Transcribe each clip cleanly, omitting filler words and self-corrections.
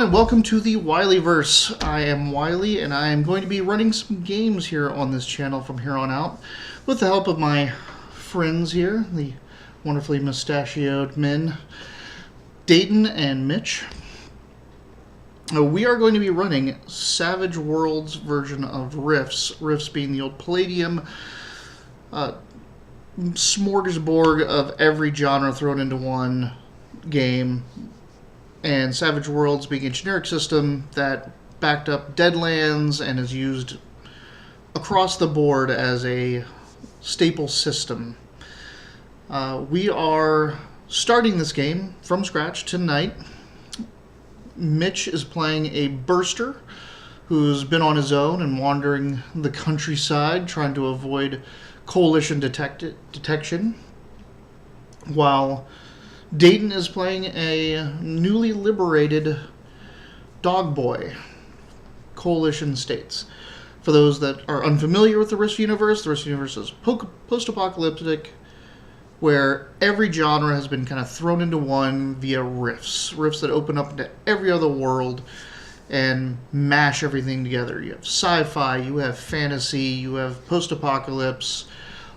Hi, welcome to the Wileyverse. I am Wiley, and I am going to be running some games here on this channel from here on out with the help of my friends here, the wonderfully mustachioed men, Deyton and Mitch. We are going to be running Savage Worlds' version of Rifts, Rifts being the old Palladium smorgasbord of every genre thrown into one game, and Savage Worlds being a generic system that backed up Deadlands and is used across the board as a staple system. We are starting this game from scratch tonight. Mitch is playing a burster who's been on his own and wandering the countryside trying to avoid coalition detection, while Deyton is playing a newly liberated dog boy, coalition states. For those that are unfamiliar with the Rift universe is post-apocalyptic, where every genre has been kind of thrown into one via rifts that open up into every other world and mash everything together. You have sci-fi, you have fantasy, you have post-apocalypse,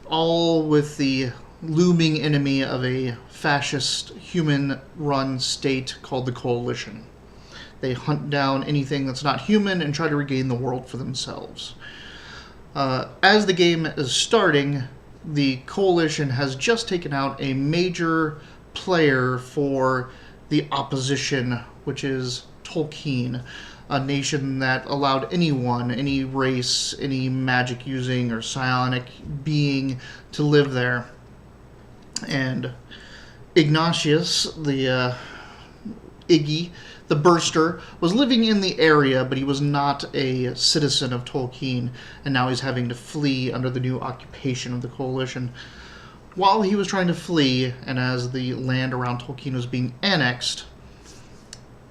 all with the looming enemy of a fascist human-run state called the Coalition. They hunt down anything that's not human and try to regain the world for themselves. As the game is starting, the Coalition has just taken out a major player for the opposition, which is Tolkien, a nation that allowed anyone, any race, any magic-using or psionic being to live there. And Ignatius, the Iggy, the Burster, was living in the area, but he was not a citizen of Tolkien, and now he's having to flee under the new occupation of the Coalition. While he was trying to flee, and as the land around Tolkien was being annexed,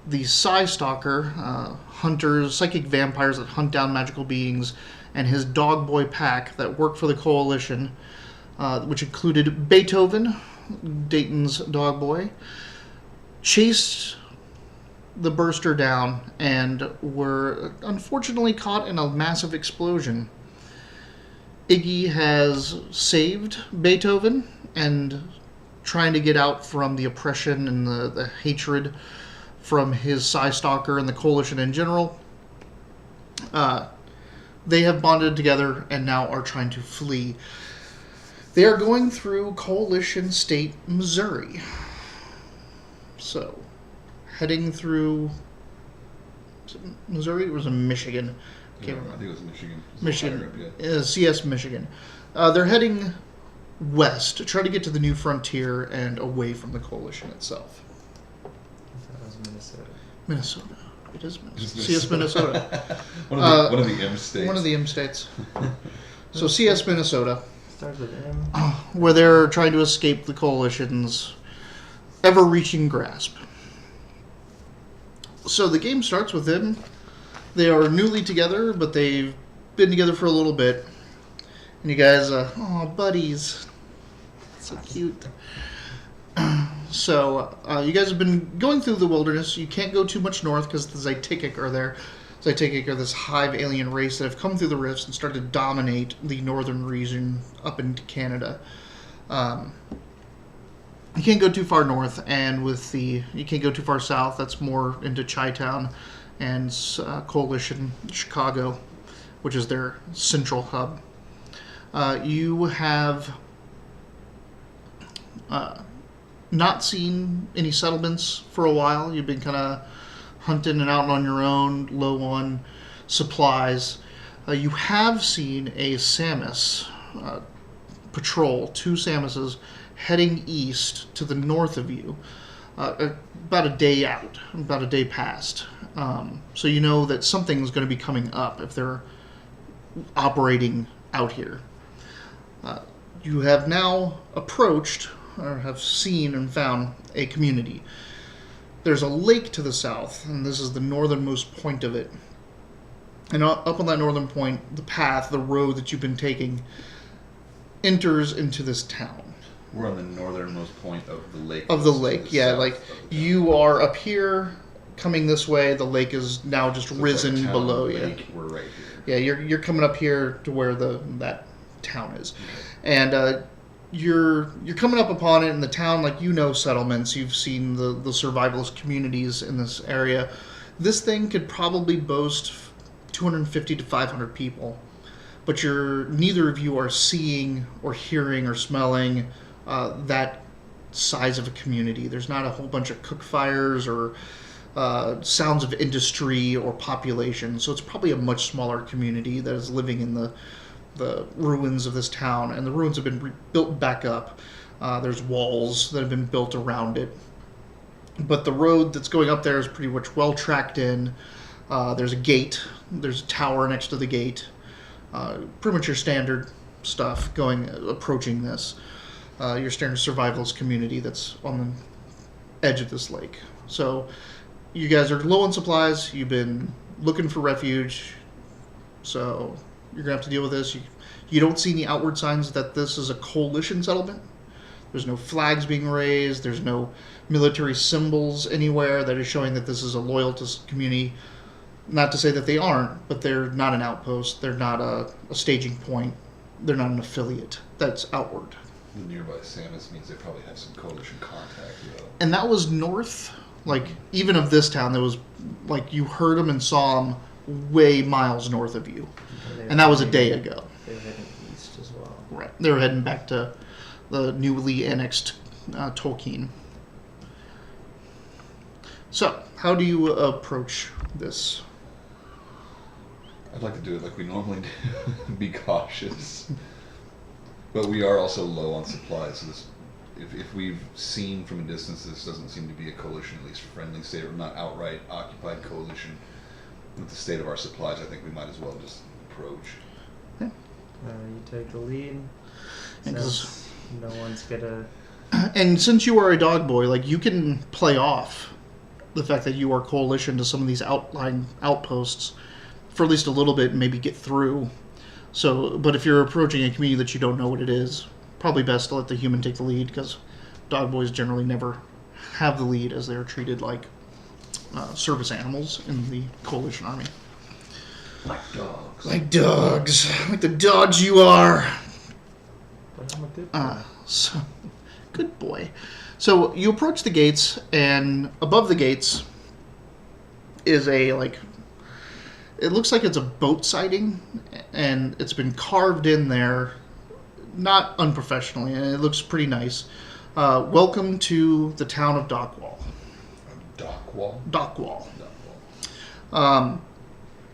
the Psy-Stalker, hunters, psychic vampires that hunt down magical beings, and his dog boy pack that worked for the Coalition, which included Beethoven, Deyton's dog boy, chased the burster down and were unfortunately caught in a massive explosion. Iggy has saved Beethoven and trying to get out from the oppression and the hatred from his Psy-Stalker and the Coalition in general. They have bonded together and now are trying to flee. They are going through Coalition State, Missouri. So, heading through Missouri, or was it Michigan? I think it was Michigan. Michigan. CS Michigan. They're heading west to try to get to the new frontier and away from the Coalition itself. That was Minnesota. Minnesota. It is Minnesota. CS Minnesota. one of the M states. One of the M states. So CS Minnesota. Starts with M. Where they're trying to escape the Coalition's ever-reaching grasp. So the game starts with them. They are newly together, but they've been together for a little bit. And you guys, buddies. So cute. So, you guys have been going through the wilderness. You can't go too much north because the Zaytikic are there. Zaytikic are this hive alien race that have come through the rifts and started to dominate the northern region up into Canada. You can't go too far north, and you can't go too far south. That's more into Chi-Town and Coalition Chicago, which is their central hub. You have not seen any settlements for a while. You've been kind of hunting and out on your own, low on supplies. You have seen a Samus patrol, two Samuses, heading east to the north of you, about a day out, about a day past. So you know that something's going to be coming up if they're operating out here. You have now approached, or have seen and found, a community. There's a lake to the south, and this is the northernmost point of it. And up on that northern point, the path, the road that you've been taking, enters into this town. We're on the northernmost point of the lake. Of the lake, yeah. Like, you are up here coming this way. The lake is now just So it's risen like town, below you. lake, we're right here. Yeah, you're coming up here to where that town is, and you're coming up upon it in the town. Like, you know, settlements. You've seen the survivalist communities in this area. This thing could probably boast 250 to 500 people, but neither of you are seeing or hearing or smelling that size of a community. There's not a whole bunch of cook fires or sounds of industry or population, so it's probably a much smaller community that is living in the ruins of this town, and the ruins have been built back up. There's walls that have been built around it, but the road that's going up there is pretty much well tracked in. There's a gate, there's a tower next to the gate, pretty much your standard stuff approaching this. Your standard survivalist community that's on the edge of this lake. So you guys are low on supplies. You've been looking for refuge, so you're gonna have to deal with this. You don't see any outward signs that this is a coalition settlement. There's no flags being raised. There's no military symbols anywhere that is showing that this is a loyalist community. Not to say that they aren't, but they're not an outpost. They're not a staging point. They're not an affiliate that's outward. The nearby Samus means they probably have some coalition contact, though. And that was north, like, even of this town. There was, like, you heard them and saw them way miles north of you. And that was a day ago. They were heading east as well. Right. They were heading back to the newly annexed Tolkien. So, how do you approach this? I'd like to do it like we normally do. Be cautious. But we are also low on supplies, so this, if we've seen from a distance this doesn't seem to be a coalition, at least friendly state, or not outright occupied coalition, with the state of our supplies, I think we might as well just approach. Yeah. You take the lead. Because Since no one's gonna. and since you are a dog boy, like, you can play off the fact that you are coalition to some of these outlying outposts for at least a little bit and maybe get through. So, but if you're approaching a community that you don't know what it is, probably best to let the human take the lead, because dog boys generally never have the lead, as they're treated like service animals in the coalition army. Like dogs. Like dogs. Like the dogs you are. But I'm a good boy. So, good boy. So you approach the gates, and above the gates is a, like, it looks like it's a boat siding, and it's been carved in there, not unprofessionally, and it looks pretty nice. Welcome to the town of Dockwall. Dockwall? Dockwall. Dockwall.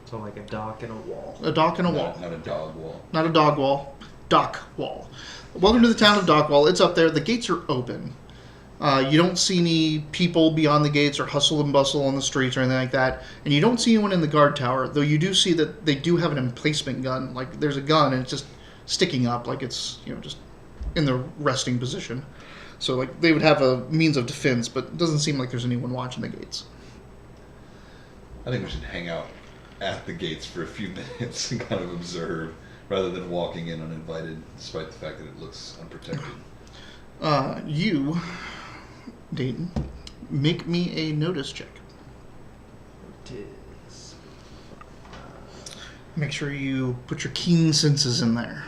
So like a dock and a wall. A dock and a wall. Not a dog wall. Not a dog wall. Dockwall. Welcome to the town of Dockwall. It's up there. The gates are open. You don't see any people beyond the gates or hustle and bustle on the streets or anything like that. And you don't see anyone in the guard tower, though you do see that they do have an emplacement gun. Like, there's a gun and it's just sticking up, like it's, just in the resting position. So, like, they would have a means of defense, but it doesn't seem like there's anyone watching the gates. I think we should hang out at the gates for a few minutes and kind of observe, rather than walking in uninvited, despite the fact that it looks unprotected. You, Deyton, make me a notice check. It is. Make sure you put your keen senses in there.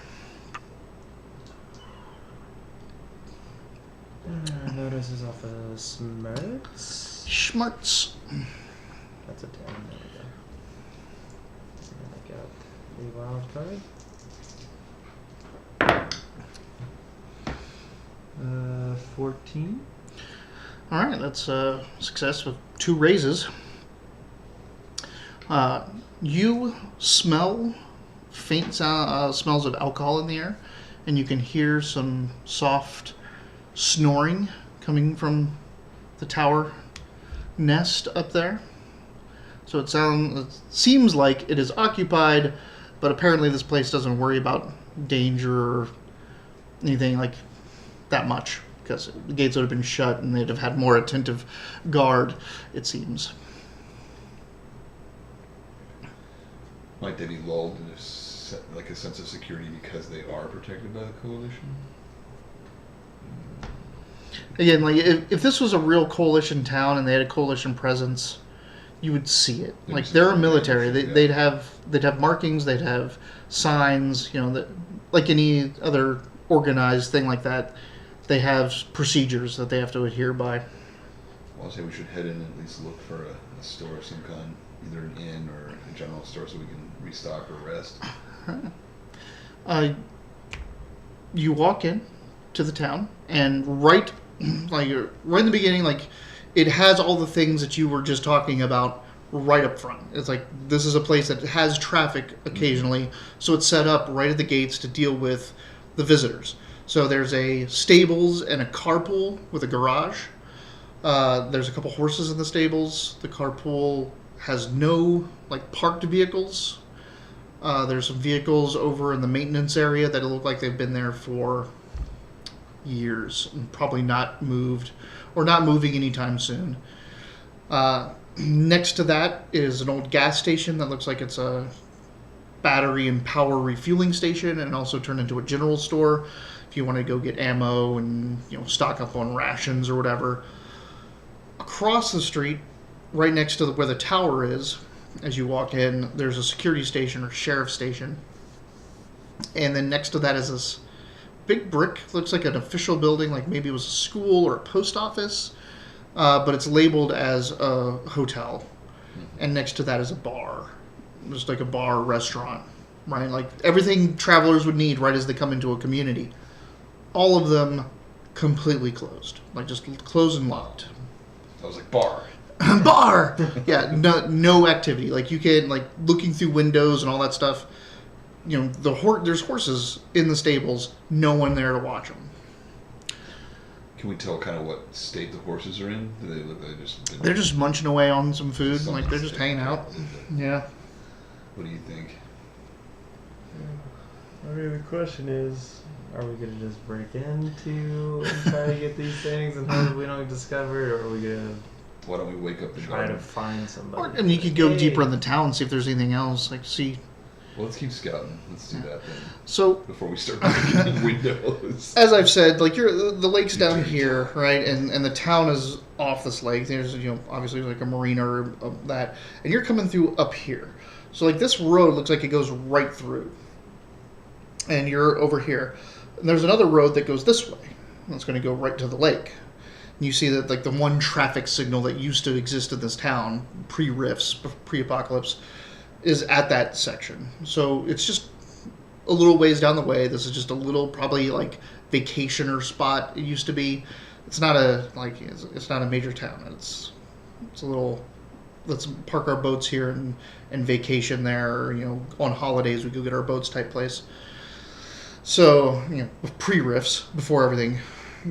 Notice is off of Smarts. Schmarts. That's a 10. There we go. And I got the wild card. 14. All right, that's a success with 2 raises. You smell faint smells of alcohol in the air, and you can hear some soft snoring coming from the tower nest up there. So it seems like it is occupied, but apparently this place doesn't worry about danger or anything like that much, because the gates would have been shut and they'd have had more attentive guard, it seems. Might they be lulled in a sense of security because they are protected by the coalition? Again, like, if this was a real coalition town and they had a coalition presence, you would see it. There'd Like be some they're a sort of military. information, They'd yeah. have markings. They'd have signs. That like any other organized thing like that, they have procedures that they have to adhere by. Well, I'll say we should head in and at least look for a store of some kind, either an inn or a general store, so we can restock or rest. You walk in to the town, and right in the beginning, like it has all the things that you were just talking about right up front. It's like this is a place that has traffic occasionally, so it's set up right at the gates to deal with the visitors. So there's a stables and a carpool with a garage. There's a couple horses in the stables. The carpool has no parked vehicles. There's some vehicles over in the maintenance area that look like they've been there for years and probably not moved or not moving anytime soon. Next to that is an old gas station that looks like it's a battery and power refueling station, and also turned into a general store if you want to go get ammo and stock up on rations or whatever. Across the street, right next to where the tower is, as you walk in, there's a security station or sheriff station. And then next to that is this big brick, looks like an official building, like maybe it was a school or a post office, but it's labeled as a hotel. And next to that is a bar, just like a bar restaurant, right? Like everything travelers would need right as they come into a community. All of them completely closed, like just closed and locked. I was like, bar. Bar! Yeah, no activity. Like you can, looking through windows and all that stuff, there's horses in the stables, no one there to watch them. Can we tell kind of what state the horses are in? Do they look like They're just munching away on some food, Something they're just hanging out. Yeah. What do you think? I mean, the question is, are we going to just break into and try to get these things and hope we don't get discovered, or are we going to Why don't we wake up the try to guard? find somebody? Or, you could go Hey. deeper in the town, see if there's anything else. See. Well, let's keep scouting. Let's do that then. So, Before we start breaking in windows. as I've said, the lake's down here, right, and the town is off this lake. There's obviously like a marina or that, and you're coming through up here. So this road looks like it goes right through, and you're over here. And there's another road that goes this way. That's going to go right to the lake. And you see that the one traffic signal that used to exist in this town pre-rifts, pre-apocalypse, is at that section. So it's just a little ways down the way. This is just a little probably vacationer spot. It used to be. It's not a it's not a major town. It's a little. Let's park our boats here and vacation there. Or, on holidays we go get our boats type place. So pre-rifts before everything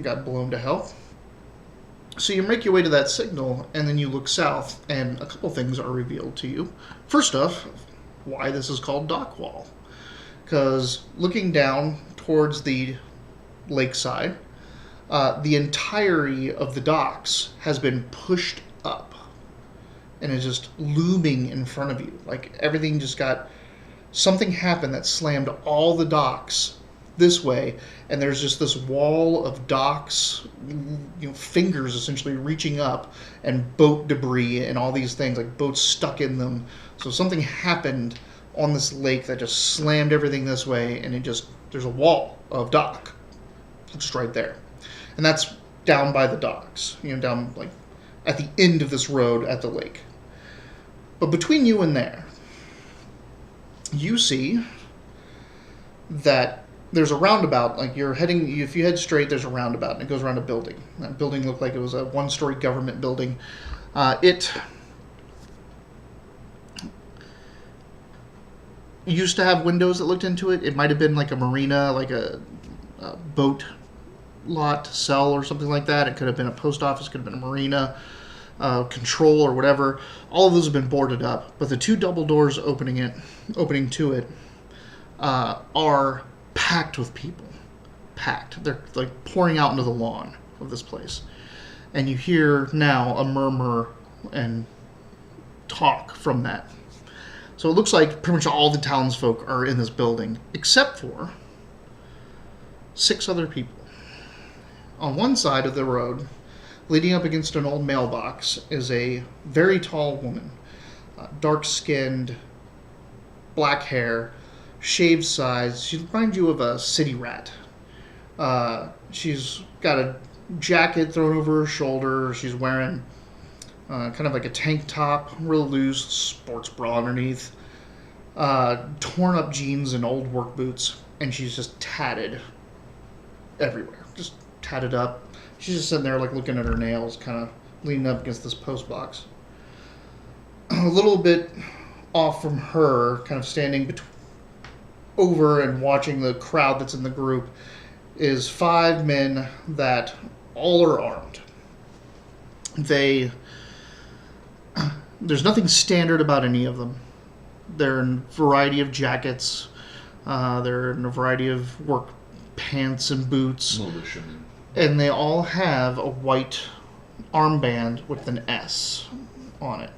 got blown to hell. So you make your way to that signal, and then you look south, and a couple things are revealed to you. First off, why this is called Dockwall. Because looking down towards the lakeside, the entirety of the docks has been pushed up, and is just looming in front of you. Everything just got... Something happened that slammed all the docks this way, and there's just this wall of docks, fingers essentially reaching up, and boat debris and all these things, boats stuck in them. So something happened on this lake that just slammed everything this way, and there's a wall of dock just right there. And that's down by the docks, down at the end of this road at the lake. But between you and there, you see that there's a roundabout. If you head straight, there's a roundabout, and it goes around a building. That building looked like it was a one-story government building. It used to have windows that looked into it. It might have been a marina, a boat lot cell or something like that. It could have been a post office, could have been a marina, control or whatever. All of those have been boarded up, but the two double doors opening to it are packed with people. Packed. They're pouring out into the lawn of this place. And you hear now a murmur and talk from that. So it looks like pretty much all the townsfolk are in this building, except for 6 other people. On one side of the road, leading up against an old mailbox, is a very tall woman. dark-skinned, black hair, shaved sides. She reminds you of a city rat. She's got a jacket thrown over her shoulder. She's wearing kind of like a tank top, real loose, sports bra underneath. Torn up jeans and old work boots. And she's just tatted everywhere. Just tatted up. She's just sitting there like looking at her nails, kind of leaning up against this post box. A little bit off from her, kind of standing over and watching the crowd that's in the group, is 5 men that all are armed. There's nothing standard about any of them. They're in a variety of jackets. They're in a variety of work pants and boots. Militiamen. And they all have a white armband with an S on it.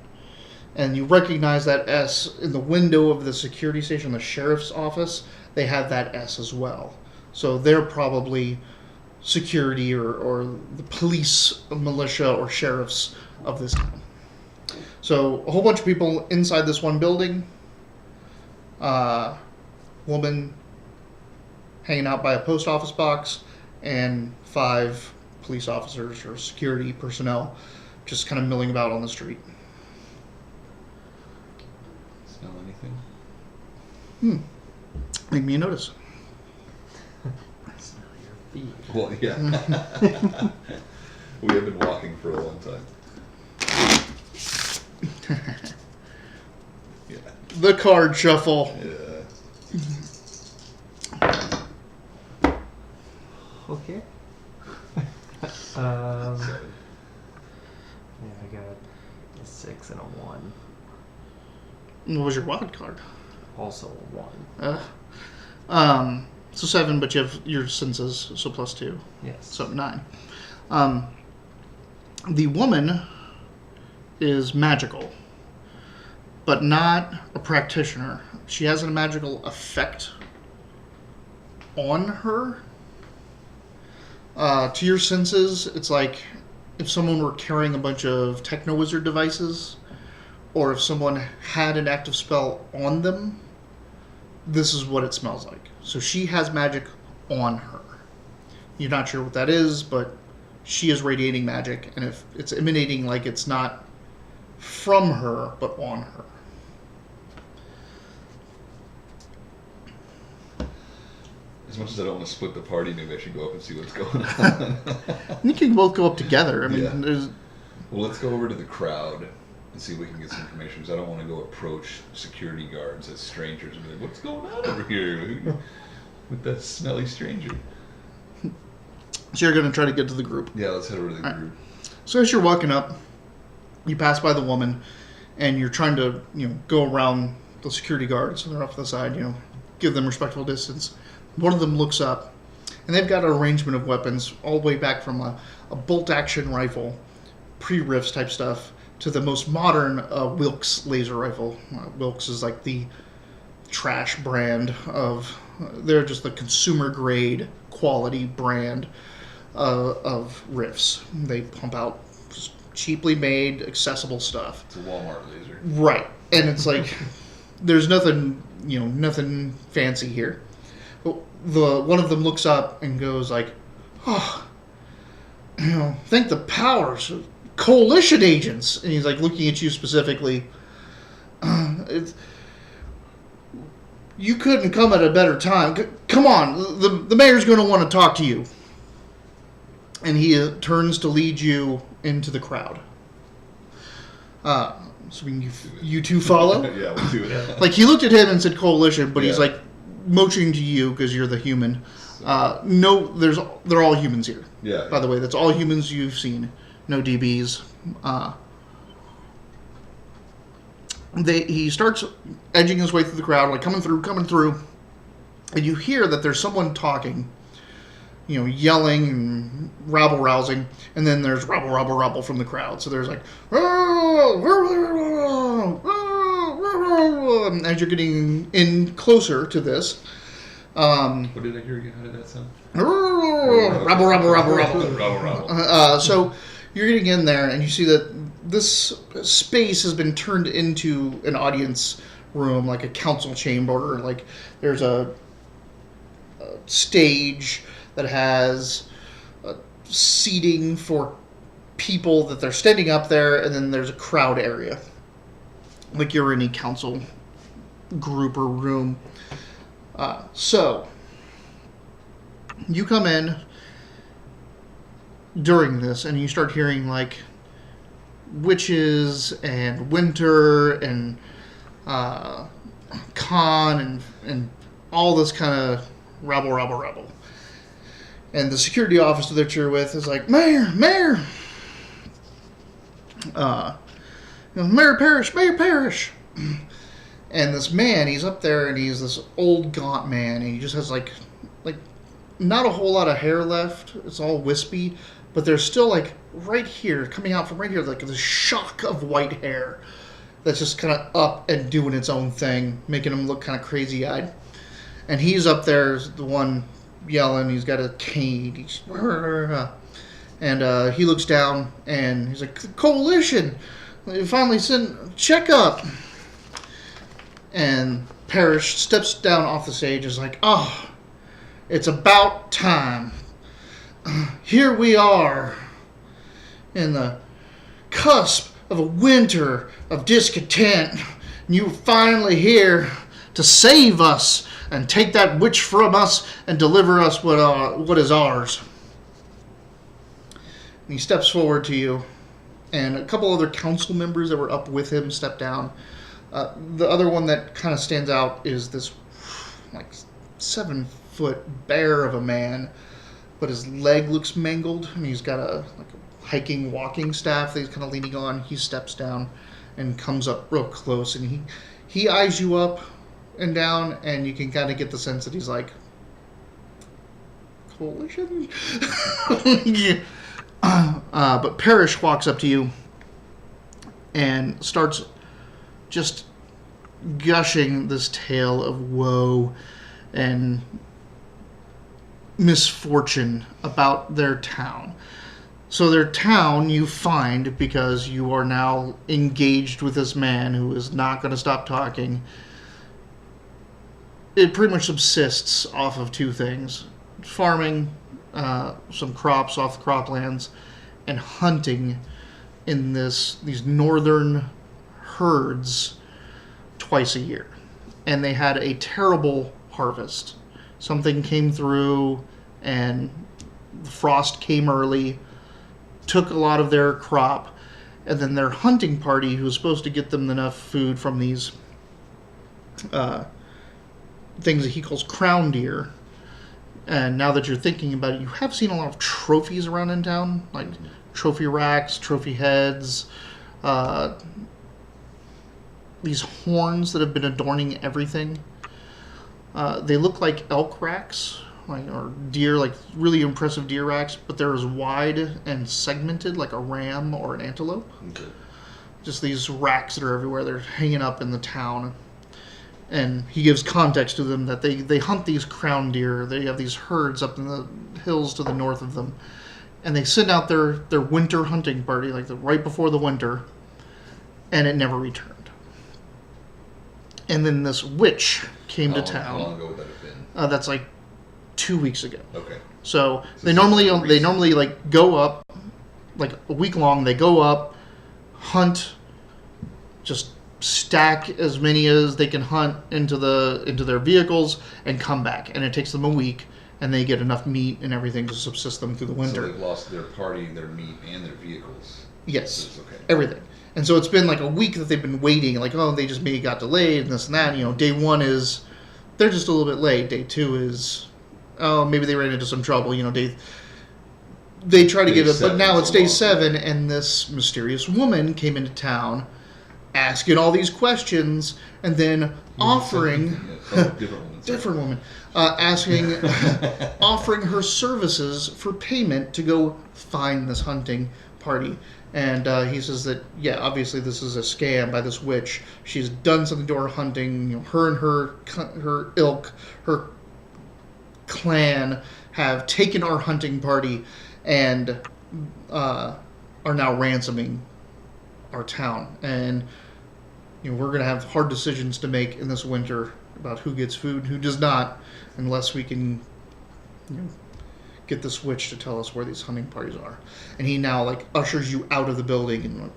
And you recognize that S in the window of the security station, the sheriff's office. They have that S as well. So they're probably security or the police, militia, or sheriffs of this town. So a whole bunch of people inside this one building. Woman hanging out by a post office box, and 5 police officers or security personnel just kind of milling about on the street. Smell anything? Make me a notice. I smell your feet. Well, yeah. We have been walking for a long time. Yeah. The card shuffle. Yeah. Okay. Yeah, I got a 6 and a 1. What was your wild card? Also a 1. So 7, but you have your senses, so +2. Yes. So 9. The woman is magical, but not a practitioner. She has a magical effect on her. To your senses, it's like if someone were carrying a bunch of techno-wizard devices, or if someone had an active spell on them, this is what it smells like. So she has magic on her. You're not sure what that is, but she is radiating magic, and if it's emanating like it's not from her, but on her. As much as I don't want to split the party, maybe I should go up and see what's going on. You can both go up together. I mean, Yeah. there's... Well, let's go over to the crowd and see if we can get some information, because I don't want to go approach security guards as strangers and be like, what's going on over here with that smelly stranger? So you're going to try to get to the group. Yeah, let's head over to the All group. So as you're walking up, you pass by the woman, and you're trying to, go around the security guards, and they're off to the side, give them respectful distance. One of them looks up, and they've got an arrangement of weapons all the way back from a bolt-action rifle, pre-Rifts type stuff, to the most modern Wilkes laser rifle. Wilkes is like the trash brand of... they're just the consumer-grade quality brand of Rifts. They pump out just cheaply made, accessible stuff. It's a Walmart laser. Right. And it's like, there's nothing, nothing fancy here. But one of them looks up and goes like, oh, thank the powers of coalition agents. And he's like looking at you specifically. You couldn't come at a better time. Come on, the mayor's going to want to talk to you. And he turns to lead you into the crowd. So you two follow? Yeah, we'll do it. Like, he looked at him and said coalition, but he's Yeah. like motioning to you because you're the human. No, they're all humans here. Yeah. By the way, that's all humans you've seen. No DBs. He starts edging his way through the crowd, like coming through, and you hear that there's someone talking, yelling and rabble-rousing, and then there's rabble from the crowd. So there's like, as you're getting in closer to this. What did I hear you? How did that sound? Rabble. Rabble. So you're getting in there, and you see that this space has been turned into an audience room, like a council chamber. Like there's a stage that has seating for people that they're standing up there, and then there's a crowd area, like you're in a council group or room. So you come in during this, and you start hearing like witches and winter and con and all this kind of rabble. And the security officer that you're with is like, Mayor, Mayor Parrish. And this man, he's up there, and he's this old gaunt man, and he just has like not a whole lot of hair left. It's all wispy, but there's still like right here, coming out from right here, like this shock of white hair that's just kind of up and doing its own thing, making him look kind of crazy-eyed. And he's up there, the one yelling. He's got a cane. He's and he looks down, and he's like, "Coalition, they finally sent checkup." And Parrish steps down off the stage and is like, "Oh, it's about time. Here we are in the cusp of a winter of discontent. And you're finally here to save us and take that witch from us and deliver us what is ours." And he steps forward to you, and a couple other council members that were up with him step down. The other one that kind of stands out is this like 7-foot bear of a man, but his leg looks mangled, and he's got a hiking walking staff that he's kind of leaning on. He steps down and comes up real close, and he eyes you up and down, and you can kind of get the sense that he's like, "Coalition?" Yeah. But Parrish walks up to you and starts just gushing this tale of woe and misfortune about their town. So their town you find, because you are now engaged with this man who is not going to stop talking, it pretty much subsists off of two things: farming some crops off the croplands, and hunting in these northern herds twice a year. And they had a terrible harvest. Something came through, and the frost came early, took a lot of their crop, and then their hunting party, who was supposed to get them enough food from these things that he calls crown deer. And now that you're thinking about it, you have seen a lot of trophies around in town, like trophy racks, trophy heads, these horns that have been adorning everything. They look like elk racks, or deer, like really impressive deer racks, but they're as wide and segmented like a ram or an antelope. Okay. Just these racks that are everywhere. They're hanging up in the town. And he gives context to them that they hunt these crown deer. They have these herds up in the hills to the north of them. And they send out their winter hunting party, like right before the winter, and it never returned. And then this witch came to town. How long ago would that have been? That's like 2 weeks ago. Okay. So they normally like go up, like a week long. They go up, hunt, just stack as many as they can hunt into their vehicles, and come back. And it takes them a week, and they get enough meat and everything to subsist them through the winter. So they've lost their party, their meat, and their vehicles. Yes. Okay. Everything. And so it's been like a week that they've been waiting, like, oh, they just maybe got delayed and this and that. You know, day one is they're just a little bit late. Day two is, oh, maybe they ran into some trouble. You know, they try to give it, but now it's day 7, and this mysterious woman came into town asking all these questions, and then offering different woman offering her services for payment to go find this hunting party. And he says that, yeah, obviously this is a scam by this witch. She's done something to her hunting. You know, her and her ilk, her clan have taken our hunting party and are now ransoming our town, and we're going to have hard decisions to make in this winter about who gets food and who does not, unless we can get the switch to tell us where these hunting parties are. And he now ushers you out of the building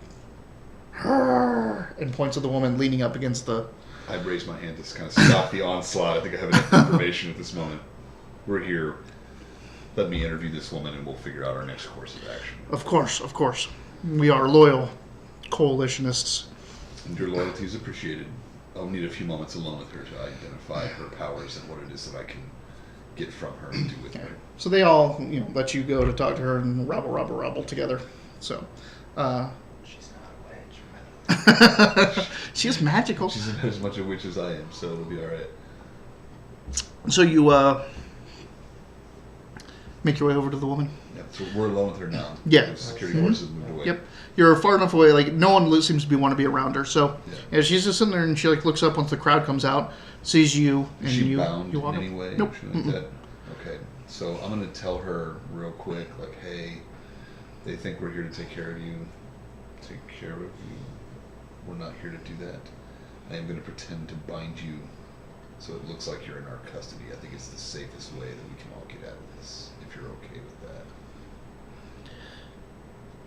and points at the woman leaning up against the... I raise my hand to kind of stop the onslaught. I think I have enough information at this moment. We're here. Let me interview this woman and we'll figure out our next course of action. Of course. We are loyal coalitionists. And your loyalty is appreciated. I'll need a few moments alone with her to identify her powers and what it is that I can get from her and do with her. So they all, let you go to talk to her and rabble together. So, She's not a witch. she is magical. She's about as much a witch as I am, so it'll be alright. So you make your way over to the woman. Yeah, so we're alone with her now. Yeah. The security forces moved away. Yep. You're far enough away, no one seems to want to be around her. So Yeah. she's just sitting there and she looks up once the crowd comes out, sees you, and Is she you bound walk in up. any way? Nope. Or anything like that? Okay. So I'm going to tell her real quick, hey, they think we're here to take care of you. Take care of you. We're not here to do that. I am going to pretend to bind you so it looks like you're in our custody. I think it's the safest way that we can all get out of this, if you're okay with that.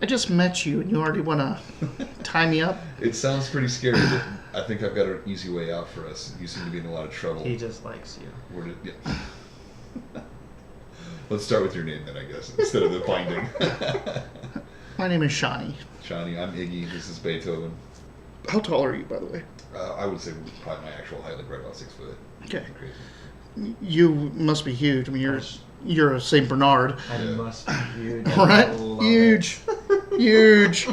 I just met you and you already want to tie me up? It sounds pretty scary, but I think I've got an easy way out for us. You seem to be in a lot of trouble. He just likes you. Yeah. Let's start with your name then, I guess, instead of the binding. My name is Shani. Shani, I'm Iggy. This is Beethoven. How tall are you, by the way? I would say probably my actual height, right about 6 foot. Okay. Nothing crazy. You must be huge. I mean, you're a Saint Bernard. I Yeah. must be huge. Right? I love Huge. it. Huge.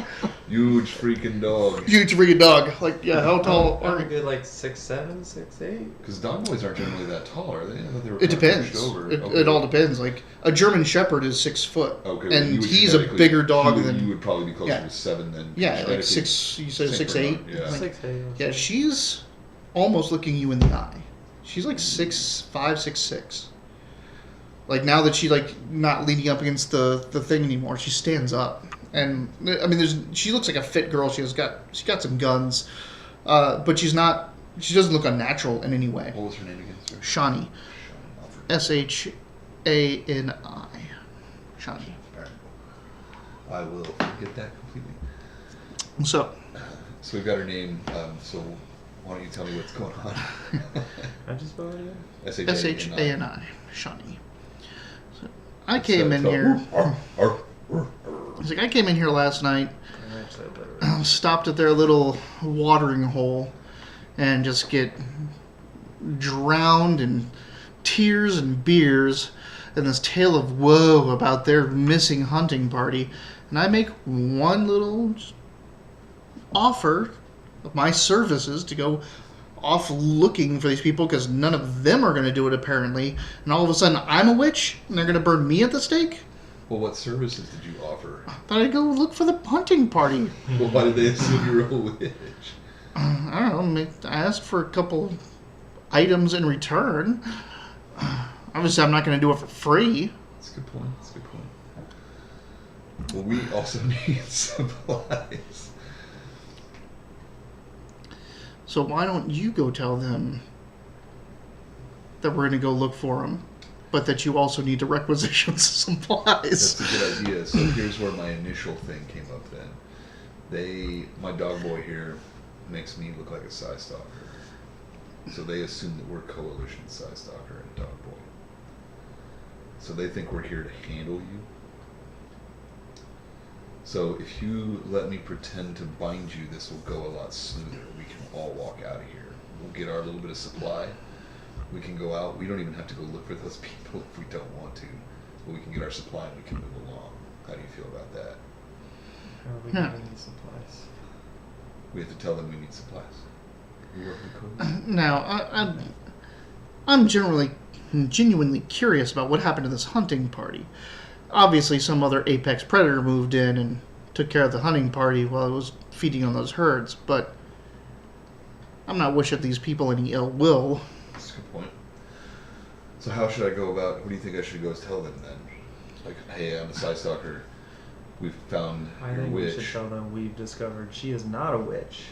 Huge freaking dog. Huge freaking dog. How tall I'm are a you? good 6'7", 6'8". Because dog boys aren't generally that tall, are they? I thought they were It kind of depends. pushed over. It all depends. A German Shepherd is 6 foot, Okay, well, and you would he's a genetically- bigger dog you than would probably be closer yeah. to 7 than yeah, genetically 6. You said Saint 6'8". Bernard, yeah. 6'8". Yeah, she's almost looking you in the eye. She's 6'5", 6'6". Now that she not leaning up against the thing anymore, she stands up. And I mean, she looks like a fit girl. She's got some guns, but she's not. She doesn't look unnatural in any way. What was her name again, sir? Shani, Shani, Shani. Alright. I will forget that completely. So So we've got her name. So why don't you tell me what's going on? I just spelled it. Shani, Shani. So I came in here. I came in here last night. Stopped at their little watering hole and just get drowned in tears and beers and this tale of woe about their missing hunting party. And I make one little offer of my services to go off looking for these people because none of them are going to do it apparently. And all of a sudden I'm a witch and they're going to burn me at the stake? Well, what services did you offer? Thought I'd go look for the hunting party. Well, why did they assume you were a witch? I don't know. I asked for a couple items in return. Obviously, I'm not going to do it for free. That's a good point. That's a good point. Well, we also need supplies. So why don't you go tell them that we're going to go look for them, but that you also need to requisition supplies? That's a good idea. So here's where my initial thing came up then. My dog boy here makes me look like a Psy Stalker. So they assume that we're coalition Psy Stalker and dog boy. So they think we're here to handle you. So if you let me pretend to bind you, this will go a lot smoother. We can all walk out of here. We'll get our little bit of supply. We can go out. We don't even have to go look for those people if we don't want to. But we can get our supply and we can move along. How do you feel about that? How are we getting these supplies? We have to tell them we need supplies. We work with code. Now, I'm genuinely curious about what happened to this hunting party. Obviously, some other apex predator moved in and took care of the hunting party while it was feeding on those herds, but I'm not wishing these people any ill will. That's a good point. So how should I go about, what do you think I should go tell them then? Hey, I'm a Psy Stalker. we've found I your think we witch. should tell them we've discovered she is not a witch.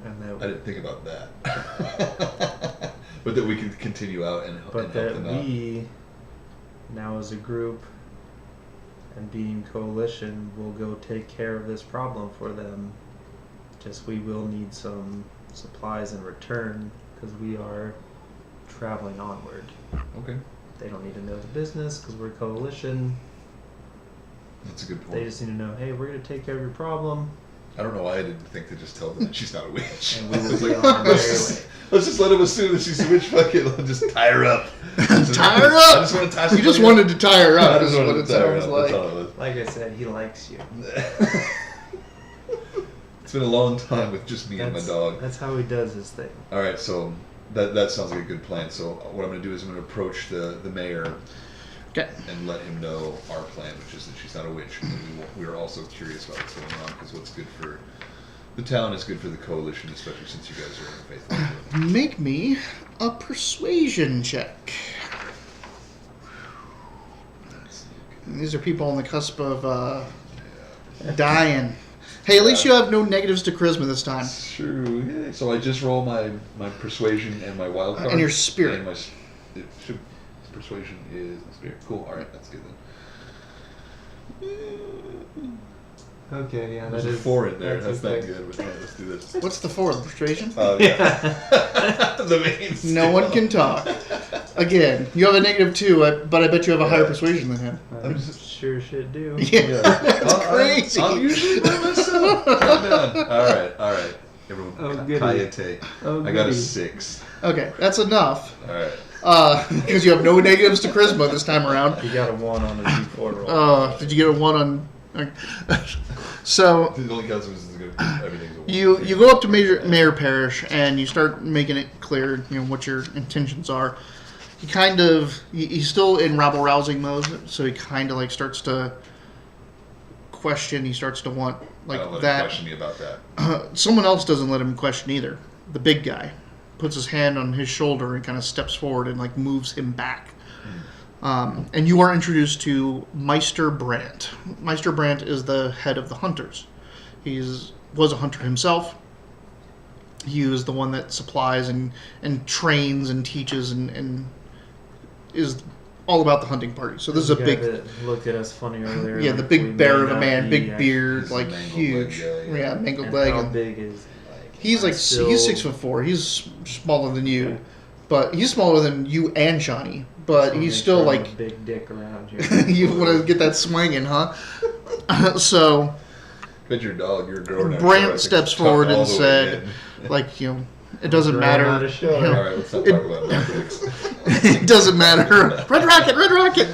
And I that, didn't think about that. But that we can continue out and but help that them out. we, now as a group, and being coalition, will go take care of this problem for them. Just we will need some supplies in return because we are traveling onward. Okay, They don't need to know the business because we're coalition. that's a good point. They just need to know, hey, we're going to take care of your problem. I don't know why I didn't think to just tell them that she's not a witch. And we will It's be like, on our merry let's just let them assume that she's a witch. Fuck it, let's just tie her up. Tie her I up. just want to tie You just somebody wanted to tie her I up. just Is what wanted it to tie her sounds up. That's like. all it was. Like I said, he likes you. It's been a long time with just me and my dog. That's how he does his thing. All right, so that sounds like a good plan. So what I'm going to do is I'm going to approach the mayor Okay. and let him know our plan, which is that she's not a witch. And we're also curious about what's going on because what's good for the town is good for the coalition, especially since you guys are in faithful to it. Make me a persuasion check. These are people on the cusp of dying. Hey, at least you have no negatives to charisma this time. True. Yeah. So I just roll my persuasion and my wild card. And your spirit. And persuasion is my spirit. Cool. All right, that's good then. Okay, yeah, There's that a is 4 in there. that's That's not okay. good. But yeah, let's do this. What's the 4? Persuasion? Oh yeah. The main. No one can talk. Again, you have a -2, but I bet you have a higher Yeah. persuasion than him. I sure should do. Yeah, that's crazy. I'm usually by myself. Calm down. All right. Everyone, Oh, goody. Kayate. Oh, I got a goody. 6. Okay, that's enough. All right. Because you have no negatives to charisma this time around. He got a 1 on his D4 roll. Did you get a 1 on? So The only consequence is good. Everything's a 1. you go up to Mayor Parrish and you start making it clear, what your intentions are. He's still in rabble rousing mode, so he kind of starts to question. He starts to want Don't let him that. question me about that. Someone else doesn't let him question either. The big guy puts his hand on his shoulder and kind of steps forward and moves him back. And you are introduced to Meister Brandt. Meister Brandt is the head of the hunters. He was a hunter himself. He was the one that supplies and trains and teaches and is all about the hunting party. So this is a The guy big, that looked at us funny earlier. yeah, the we big bear may of a not man, be big actually- beard, He's a mangled huge, leg guy, yeah, mangled And leg. how and big is he's still- 6'4". He's smaller than you, Okay. but he's smaller than you and Shani. But So he's make still sure I'm a big dick around here. you want to get that swinging, huh? So Bet your dog, you're a grown up. Brant steps forward and said, it doesn't Growing matter. out of show. you know, All right, let's not talk about Netflix. it doesn't matter. Red Rocket, Red Rocket.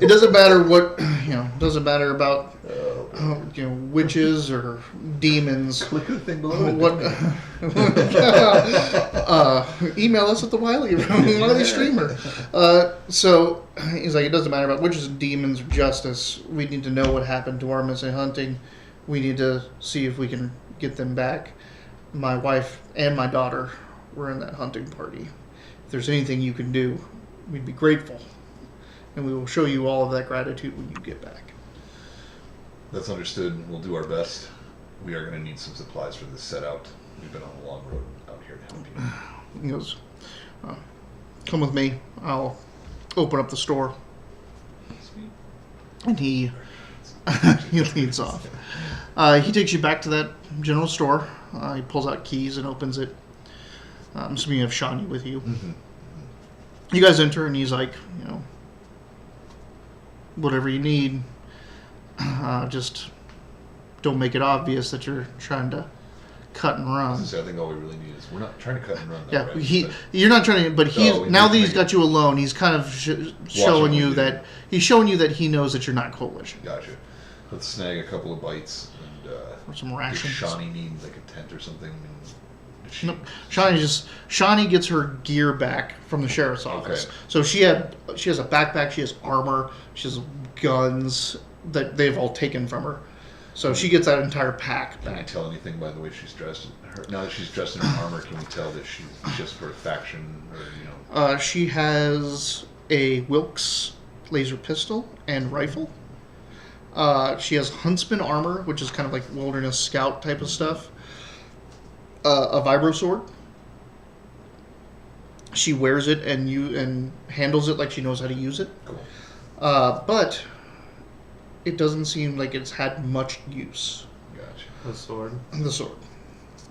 It doesn't matter what It doesn't matter about witches or demons. Click the thing below it. What? Email us at the Wiley streamer. So he's like, it doesn't matter about witches, demons, or justice. We need to know what happened to our missing hunting. We need to see if we can get them back. My wife and my daughter were in that hunting party. If there's anything you can do, we'd be grateful. And we will show you all of that gratitude when you get back. That's understood. We'll do our best. We are going to need some supplies for this set out. We've been on a long road out here to help you. He goes, come with me. I'll open up the store. Sweet. And he leads off. He takes you back to that general store. He pulls out keys and opens it. I'm assuming you have Shani with you. Mm-hmm. You guys enter and he's like, whatever you need. Just don't make it obvious that you're trying to cut and run. I think all we really need is we're not trying to cut and run. Yeah, Though, right? you're not trying to, but he's No, we now need that to he's make got you alone, he's kind of showing what you we that do. he's showing you that he knows that you're not coalition. Gotcha. Let's snag a couple of bites and Or some does rations. Shani need like a tent or something? Does she- Nope. Shani gets her gear back from the sheriff's office. Okay. So she has a backpack, she has armor, she has guns that they've all taken from her. So she gets that entire pack Can we back. tell anything by the way she's dressed? Now that she's dressed in her armor, can we tell that she's just for a faction or She has a Wilkes laser pistol and rifle. She has huntsman armor, which is kind of like wilderness scout type of stuff. A vibro sword. She wears it and handles it like she knows how to use it. Cool. But it doesn't seem like it's had much use. Gotcha. The sword. The sword.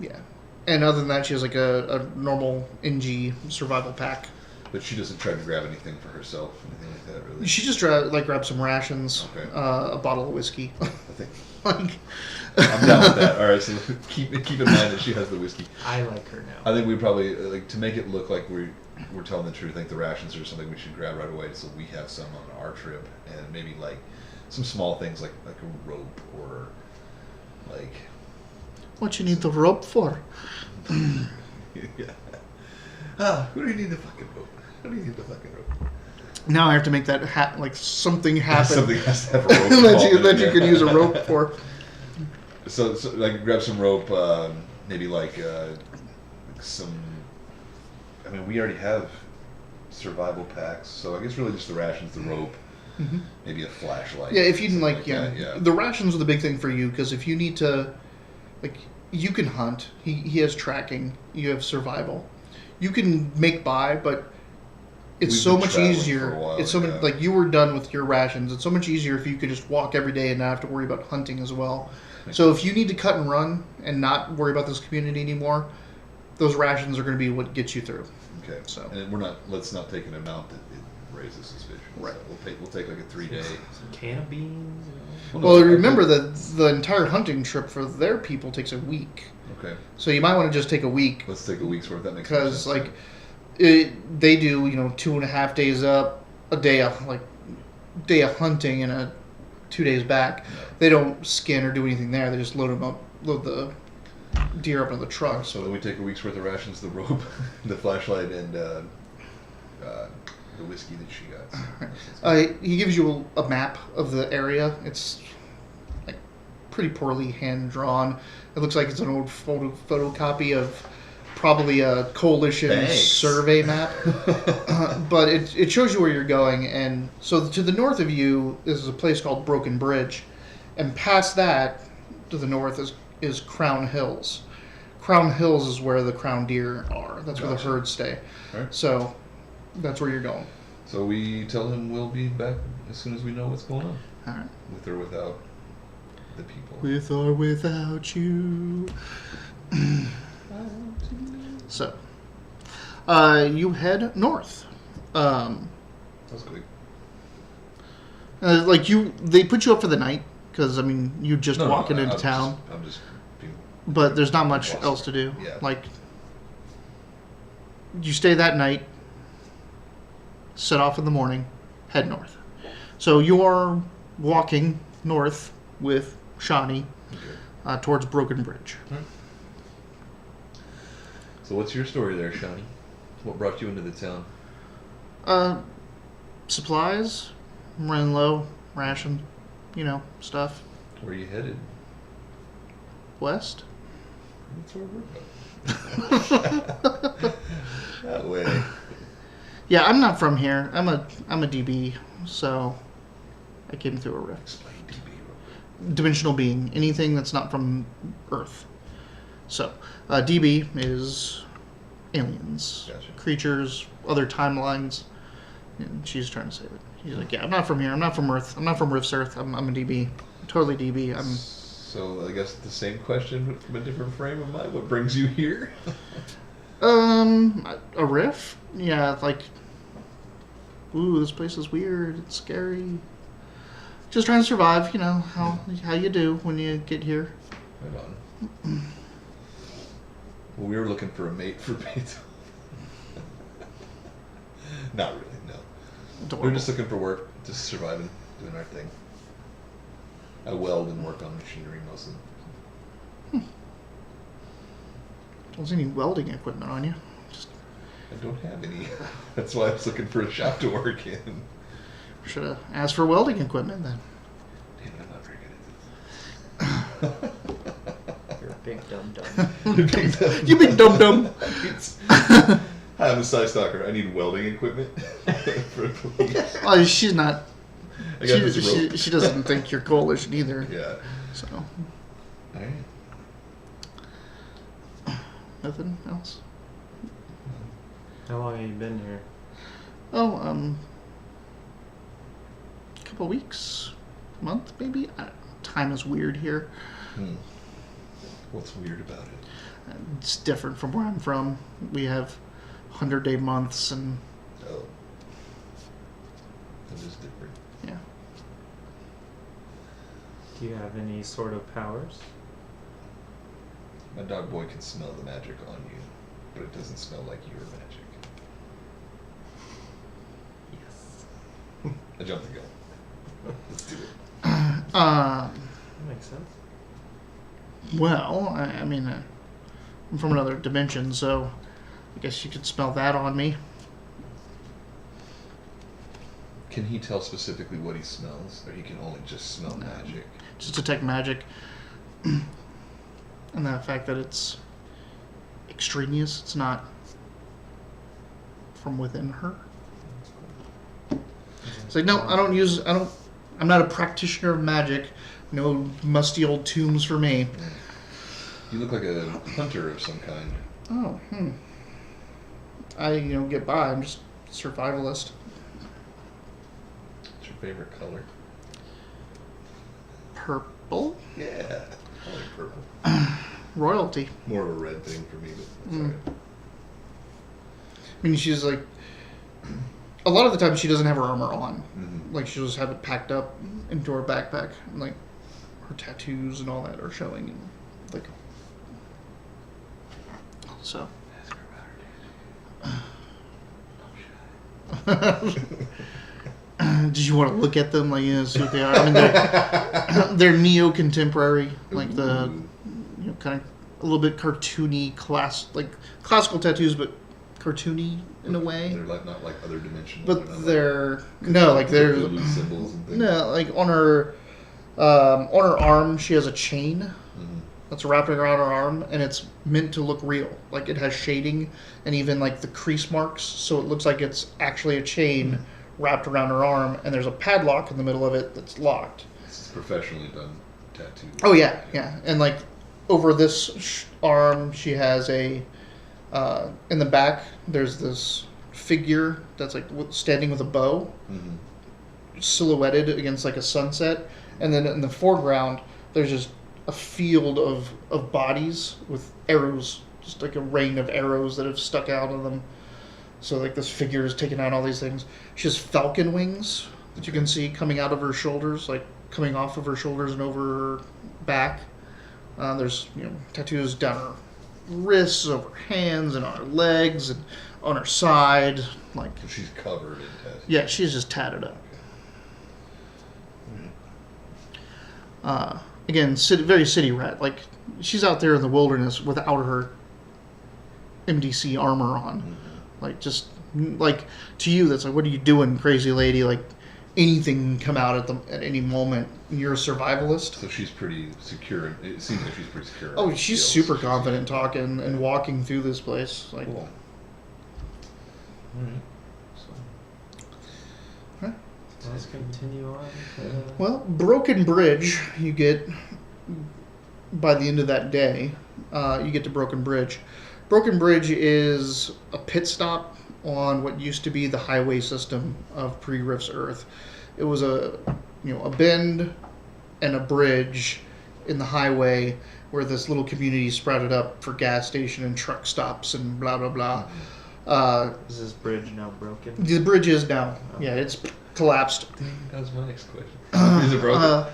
Yeah. And other than that, she has like a normal NG survival pack. But she doesn't try to grab anything for herself, anything like that, really. She just grabs some rations, Okay. a bottle of whiskey. I think Like, I'm down with that. All right, so keep in mind that she has the whiskey. I like her now. I think we probably to make it look like we're telling the truth. I think the rations are something we should grab right away, so we have some on our trip, and maybe like some small things like a rope or like. what you need the rope for? Yeah. Who do you need the fucking rope? Who do you need the fucking rope? Now I have to make that like something happen. Something has to have a rope. that you can use a rope for. So like grab some rope, maybe like some. I mean, we already have survival packs, so I guess really just the rations, the rope, maybe a flashlight. Yeah, if you something like, yeah, that, the rations are the big thing for you because if you need to, like, you can hunt. He has tracking. You have survival. You can make by, but it's We've so been much traveling easier. for a while, It's so yeah. much like you were done with your rations. It's so much easier if you could just walk every day and not have to worry about hunting as well. So if you need to cut and run and not worry about this community anymore, those rations are going to be what gets you through. Okay. So- and let's not take an amount that it raises suspicion. Right. So we'll take like a 3-day. Some can of beans. Well, remember that the entire hunting trip for their people takes a week. Okay. So you might want to just take a week Let's take a week's worth. That makes more because sense. like they do 2.5 days up, a day of hunting and 2 days back. Yeah. They don't skin or do anything there. They just load the deer up into the truck. So then we take a week's worth of rations, the rope, the flashlight, and the whiskey that she got. He gives you a map of the area. It's like pretty poorly hand drawn. It looks like it's an old photocopy of probably a coalition Thanks. survey map. But it shows you where you're going. And so to the north of you is a place called Broken Bridge. And past that, to the north, is Crown Hills. Crown Hills is where the crown deer are. That's where the Gotcha. herds stay. Right. So that's where you're going. So we tell him we'll be back as soon as we know what's going on, All right. with or without the people. With or without you. So, you head north. That was quick. They put you up for the night because you're just walking into I'm town. I'm just being, But there's not much Awesome. else to do. Yeah. Like, you stay that night, set off in the morning, head north. So you are walking north with Shani okay. towards Broken Bridge. So what's your story there, Shani? What brought you into the town? Supplies, running low, ration, stuff. Where are you headed? West. That's where we're going. That way. Yeah, I'm not from here. I'm a DB, so I came through a rift. Explain DB. Dimensional being, anything that's not from Earth. So, DB is aliens, Gotcha. creatures, other timelines. And she's trying to say that. She's like, yeah, I'm not from here. I'm not from Earth. I'm not from Rift's Earth. I'm a DB. Totally DB. So I guess the same question, but from a different frame of mind. What brings you here? A rift? Yeah, like, ooh, this place is weird. It's scary. Just trying to survive. How you do when you get here. Right on. Well, we were looking for a mate for Beethoven. Not really, no. We Adorable. were just looking for work, just surviving, doing our thing. I weld and work on machinery mostly. Don't see any welding equipment on you. Just I don't have any. That's why I was looking for a shop to work in. should have asked for welding equipment then. Damn, I'm not very good at this. You're a big dum-dum. You big dum dum. Hi, I'm a side stalker. I need welding equipment for police. Oh, she's not. I got this rope. She doesn't think you're coalition either. Yeah. So, All right. nothing else. How long have you been here? Oh, a couple weeks, month maybe. Time is weird here. What's weird about it? It's different from where I'm from. We have 100-day months and Oh. That is different. yeah. Do you have any sort of powers? My dog boy can smell the magic on you, but it doesn't smell like your magic. Yes. I jumped the gun. Let's do it. That makes sense. Well, I mean, I'm from another dimension, so I guess you could smell that on me. Can he tell specifically what he smells, or he can only just smell No. magic? Just detect magic. And the fact that it's extraneous, it's not from within her. It's like, no, I'm not a practitioner of magic. No musty old tombs for me. You look like a hunter of some kind. Oh, I, get by. I'm just survivalist. What's your favorite color? Purple? Yeah, I like purple. Royalty. More of a red thing for me, but that's alright. I mean, she's like, a lot of the time she doesn't have her armor on. Mm-hmm. Like, she'll just have it packed up into her backpack. And, like, her tattoos and all that are showing. And, like, so. Did you want to look at them, like, see what they are? I mean, they're neo-contemporary, like the, kind of a little bit cartoony, classical tattoos, but cartoony in a way. They're not like other dimensional. But they're they're symbols and things. no, like on her arm she has a chain that's wrapping around her arm, and it's meant to look real. Like, it has shading and even like the crease marks, so it looks like it's actually a chain wrapped around her arm, and there's a padlock in the middle of it that's locked. This is professionally done tattoo. Oh yeah, and like over this arm she has a in the back there's this figure that's like standing with a bow, silhouetted against like a sunset, and then in the foreground there's just a field of bodies with arrows, just like a rain of arrows that have stuck out of them. So like this figure is taking out all these things. She has falcon wings that you can see coming out of her shoulders, like coming off of her shoulders and over her back. There's tattoos down her wrists, over her hands, and on her legs, and on her side. Like, So she's covered in tattoos. yeah, she's just tatted up. Again, very city rat. Like, she's out there in the wilderness without her MDC armor on. Like, just like to you, that's like, what are you doing, crazy lady? Like, anything can come out at any moment. You're a survivalist. So she's pretty secure. It seems like she's pretty secure. Oh, she's super confident talking and walking through this place. Like, Cool. Alright. Let's continue on. well, Broken Bridge, you get by the end of that day. You get to Broken Bridge. Broken Bridge is a pit stop on what used to be the highway system of pre-Rift's Earth. It was a bend and a bridge in the highway where this little community sprouted up for gas station and truck stops and blah blah blah. Is this bridge now broken? The bridge is now, yeah, it's collapsed. That was my next question. Is it broken?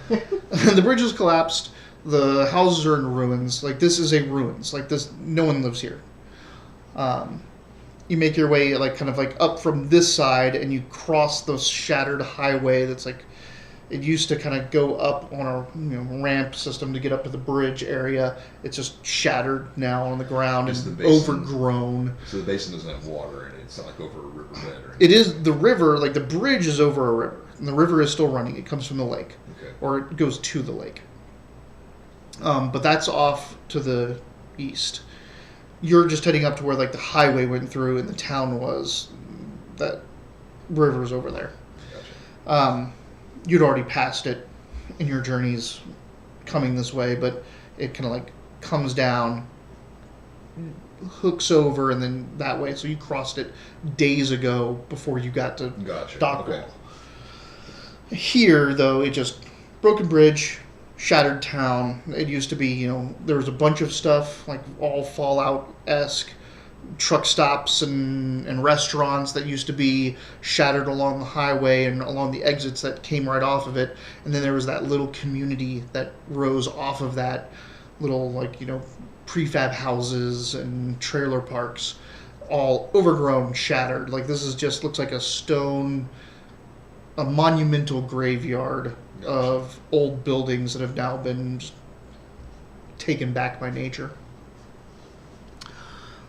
The bridge is collapsed. The houses are in ruins. Like, this is a ruins. Like, this, no one lives here. You make your way kind of up from this side, and you cross the shattered highway. That's like, it used to kind of go up on a ramp system to get up to the bridge area. It's just shattered now on the ground Is and the basin- overgrown. So the basin doesn't have water in it. It's not like over a riverbed or anything. It is the river. Like, the bridge is over a river, and the river is still running. It comes from the lake, Okay. or it goes to the lake. But that's off to the east. You're just heading up to where the highway went through and the town was. That river's over there. Gotcha. you'd already passed it in your journeys coming this way, but it kind of like comes down, hooks over, and then that way. So you crossed it days ago before you got to Dockwall. Okay. Here, though, it just broken bridge, shattered town. It used to be, there was a bunch of stuff like all Fallout-esque truck stops and restaurants that used to be shattered along the highway and along the exits that came right off of it. And then there was that little community that rose off of that, little prefab houses and trailer parks, all overgrown, shattered. Like this is just looks like a monumental graveyard of old buildings that have now been just taken back by nature.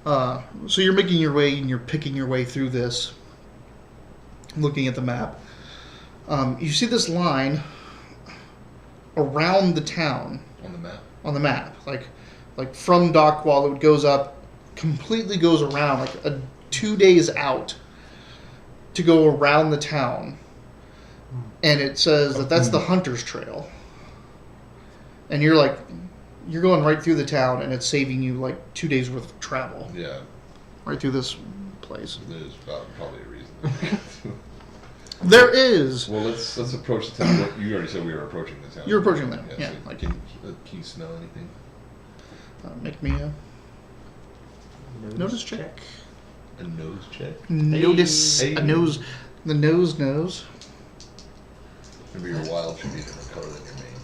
So you're making your way and you're picking your way through this, looking at the map. You see this line around the town. On the map. Like from Dockwall, it goes up, completely goes around, like 2 days out to go around the town. And it says that's the Hunter's Trail. And you're going right through the town, and it's saving you 2 days worth of travel. Yeah. Right through this place. There's probably a reason. There is. Well, let's approach the town. You already said we were approaching the town. You're approaching them. Yeah. So can you smell anything? Make me a notice check. A nose check? Notice. Hey. A nose. The nose knows. Maybe your wild should be a different color than your main.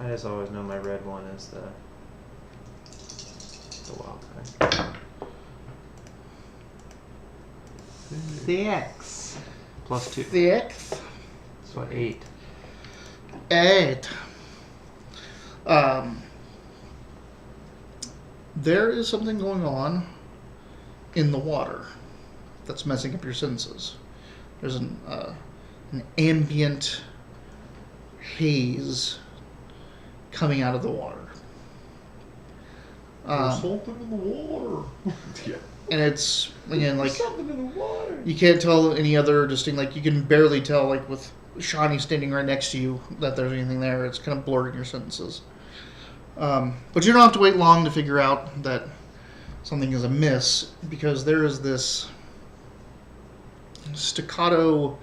I just always know my red one is the wild card. 6 plus 2. 6. So 8. 8. There is something going on in the water that's messing up your senses. There's an ambient haze coming out of the water. There's something in the water. Yeah. And it's, again, There's something in the water. You can't tell any other distinct, you can barely tell, with Shani standing right next to you, that there's anything there. It's kind of blurring your sentences. But you don't have to wait long to figure out that something is amiss, because there is this staccato,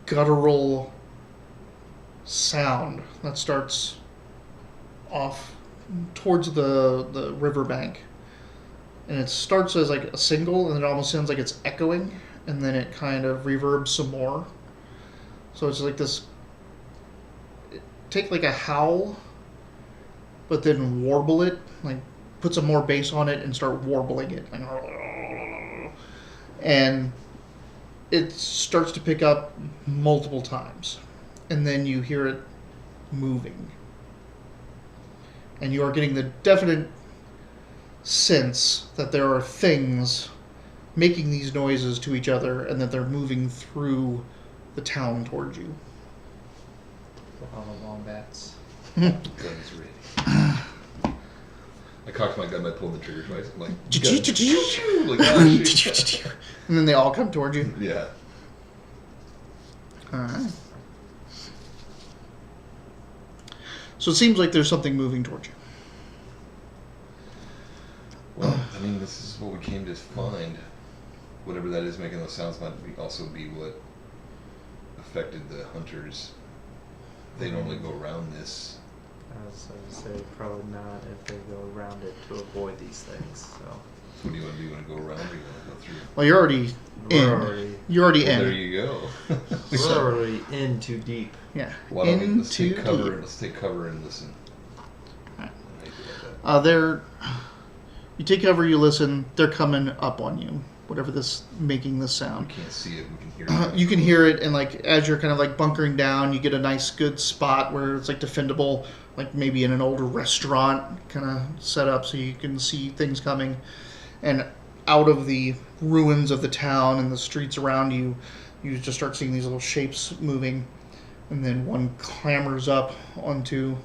guttural sound that starts off towards the riverbank. And it starts as a single, and it almost sounds like it's echoing, and then it kind of reverbs some more. So it's like this, take a howl, but then warble it, put some more bass on it and start warbling it. And it starts to pick up multiple times. And then you hear it moving. And you are getting the definite sense that there are things making these noises to each other and that they're moving through the town towards you. All the wombats. Gun's ready. I cocked my gun by pulling the trigger twice. I'm shoot. And then they all come towards you. Yeah. Alright. So it seems like there's something moving towards you. Well, this is what we came to find. Whatever that is making those sounds might also be what affected the hunters. They normally go around this. I was going to say probably not if they go around it to avoid these things. So What do you want to do? You want to go around or you want to go through? Well, you're already in. You're already in. There you go. We're already in too deep. Yeah. Why don't we, in let's too take cover. deep. Let's take cover and listen. Alright. How you feel about that? You take cover, you listen, they're coming up on you. Whatever this, making this sound. We can't see it, we can hear it. You can hear it, and as you're kind of bunkering down, you get a nice good spot where it's defendable, maybe in an older restaurant kind of set up so you can see things coming. And out of the ruins of the town and the streets around you, you just start seeing these little shapes moving. And then one clambers up onto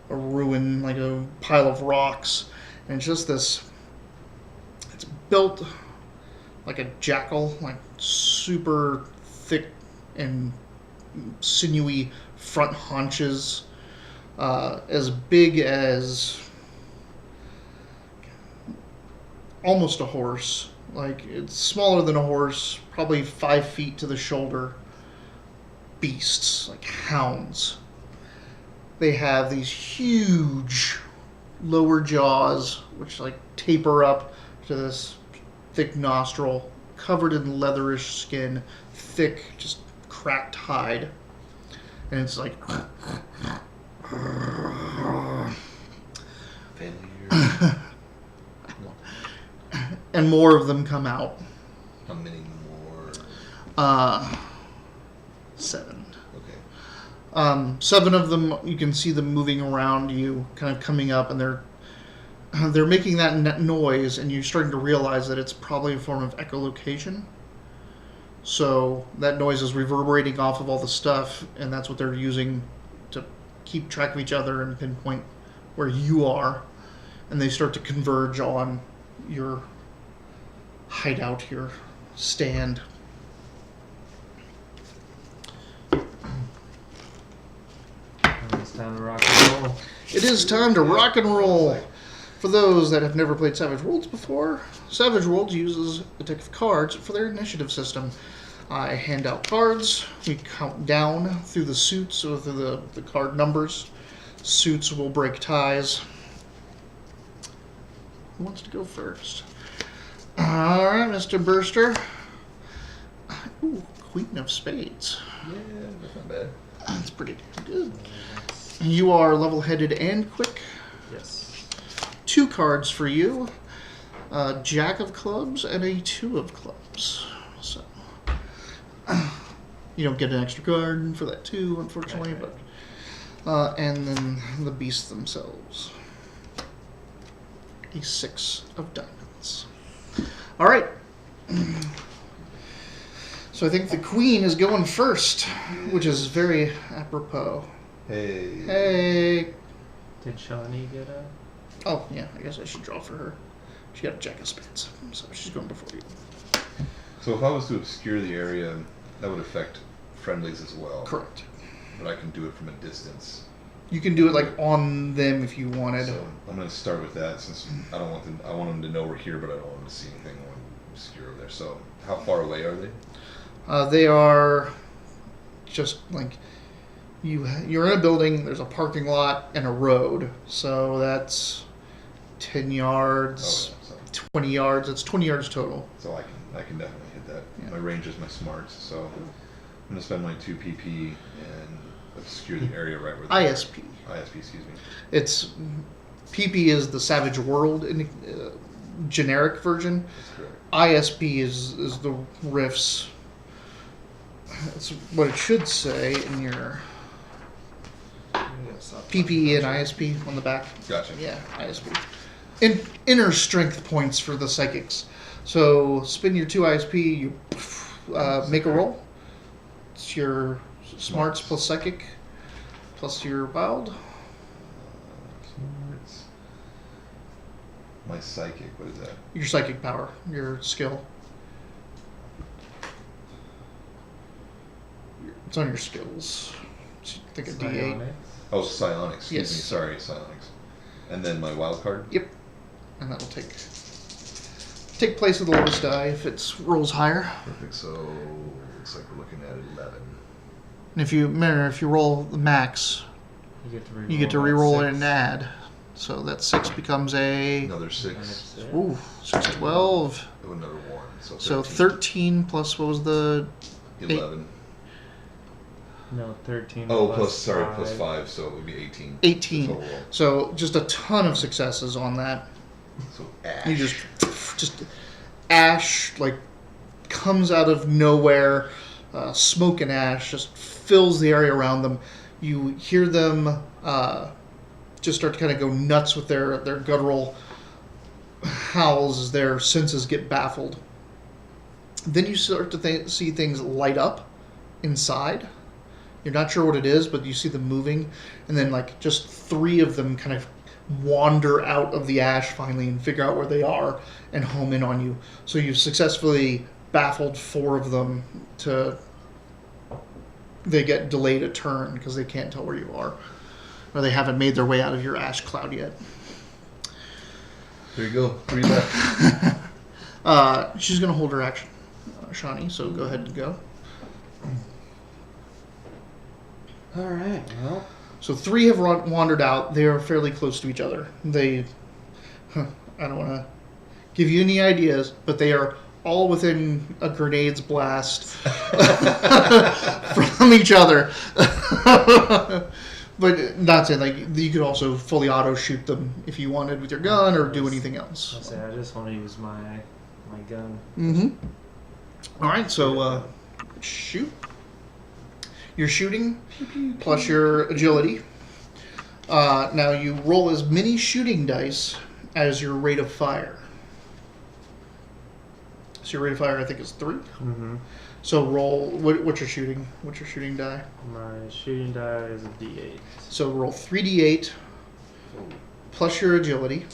a ruin, like a pile of rocks. And it's just this, it's built like a jackal, super thick and sinewy front haunches, as big as almost a horse. Like, it's smaller than a horse, probably 5 feet to the shoulder. Beasts, like hounds. They have these huge lower jaws, which like taper up to this thick nostril, covered in leatherish skin, thick, just cracked hide. And it's like... Failure. And more of them come out. How many more? 7. Okay. 7 of them, you can see them moving around you, kind of coming up, and they're making that noise, and you're starting to realize that it's probably a form of echolocation. So that noise is reverberating off of all the stuff, and that's what they're using to keep track of each other and pinpoint where you are. And they start to converge on your hideout, your stand. It's time to rock and roll. It is time to rock and roll. For those that have never played Savage Worlds before, Savage Worlds uses a deck of cards for their initiative system. I hand out cards. We count down through the suits or through the card numbers. Suits will break ties. Who wants to go first? All right, Mr. Burster. Ooh, Queen of Spades. Yeah, that's not bad. That's pretty good. You are level-headed and quick. Yes. 2 cards for you. A Jack of Clubs and a 2 of Clubs. So you don't get an extra card for that too, unfortunately. Okay. But and then the beasts themselves. A 6 of diamonds. All right. So I think the queen is going first, which is very apropos. Hey. Hey. Did Shani get a... Oh, yeah, I guess I should draw for her. She got a Jack of Spades, so she's going before you. So if I was to obscure the area, that would affect friendlies as well. Correct. But I can do it from a distance. You can do it like on them if you wanted. So I'm going to start with that since I don't want them. I want them to know we're here, but I don't want them to see anything obscure over there. So how far away are they? They are just like you're in a building. There's a parking lot and a road, so that's 10 yards, Oh, yeah, so 20 yards. It's 20 yards total. I can definitely hit that. Yeah. My range is my smarts, so I'm going to spend my 2 PP and obscure the area right where they ISP. ISP, excuse me. It's PP is the Savage World generic version. That's correct. ISP is the riffs. That's what it should say in your PPE and ISP on the back. Gotcha. Yeah, ISP. Inner strength points for the psychics. So spin your 2 ISP, you make a roll. It's your smarts plus psychic plus your wild. Smarts. My psychic, what is that? Your psychic power, your skill. It's on your skills. So I think a D8. Psionics? Oh, psionics. Excuse Yes. me. Sorry, psionics. And then my wild card? Yep. And that'll take place of the lowest die if it rolls higher. Perfect. So looks like we're looking at 11. And if you roll the max, you get to re-roll it and add. So that 6 becomes a Another 6. ooh, 6, 12. Oh, another 1. So 13 plus what was the 11. No, 13. Oh, plus 5, so it would be 18. 18. Total roll. So just a ton of successes on that. So ash. You just ash like comes out of nowhere. Smoke and ash just fills the area around them. You hear them just start to kind of go nuts with their guttural howls as their senses get baffled. Then you start to see things light up inside. You're not sure what it is, but you see them moving, and then like just 3 of them kind of wander out of the ash finally and figure out where they are and home in on you. So you've successfully baffled 4 of them to they get delayed a turn because they can't tell where you are, or they haven't made their way out of your ash cloud yet. There you go. 3 left. She's going to hold her action, Shani, so go ahead and go. All right. Well, So 3 have wandered out. They are fairly close to each other. I don't want to give you any ideas, but they are all within a grenade's blast from each other. But not saying, like, you could also fully auto shoot them if you wanted with your gun or do anything else. I just want to use my gun. Mm-hmm. All right, so shoot. You're shooting plus your agility. Now you roll as many shooting dice as your rate of fire. So your rate of fire, I think, is 3. Mm-hmm. So roll. What's your shooting? What's your shooting die? My shooting die is a D8. So roll 3d8 plus your agility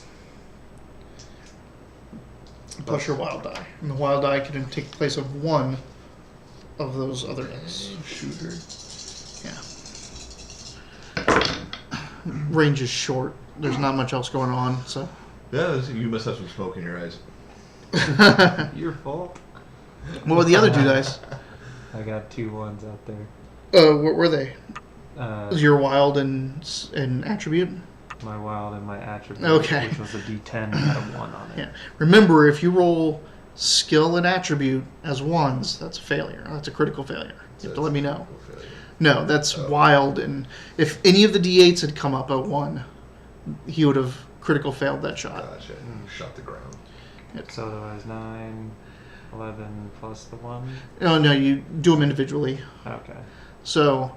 plus your wild die. And the wild die can take place of one of those other dice. Shooter. Yeah. Range is short. There's not much else going on, so. Yeah, you must have some smoke in your eyes. Your fault. What were the other 2 dice? I got 2 ones out there. What were they? Your wild and attribute? My wild and my attribute, Okay. which was a D10 had a 1 on it. Yeah. Remember, if you roll skill and attribute as 1s, that's a failure. That's a critical failure. You have to let me know. No, that's wild. And if any of the D8s had come up at 1, he would have critical failed that shot. Gotcha. Shot the ground. So otherwise 9, 11 plus the 1? No, you do them individually. Okay. So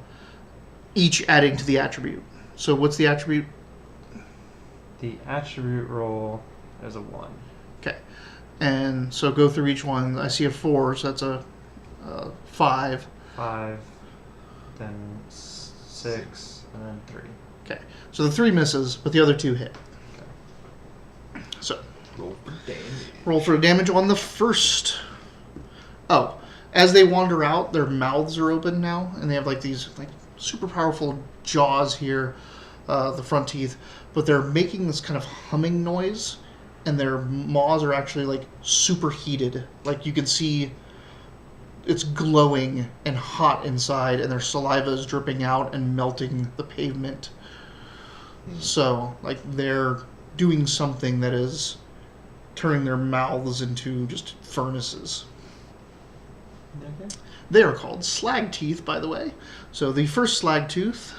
each adding to the attribute. So what's the attribute? The attribute roll is a 1. Okay. And so go through each one. I see a 4, so that's a 5. 5, then 6, and then 3. Okay. So the 3 misses, but the other 2 hit. Okay. So Roll for damage. roll for damage on the first. Oh, as they wander out, their mouths are open now, and they have like these like super powerful jaws here, the front teeth, but they're making this kind of humming noise, and their maws are actually like super heated. Like you can see it's glowing and hot inside, and their saliva is dripping out and melting the pavement. So like they're doing something that is turning their mouths into just furnaces. Okay. They are called slag teeth, by the way. So the first slag tooth.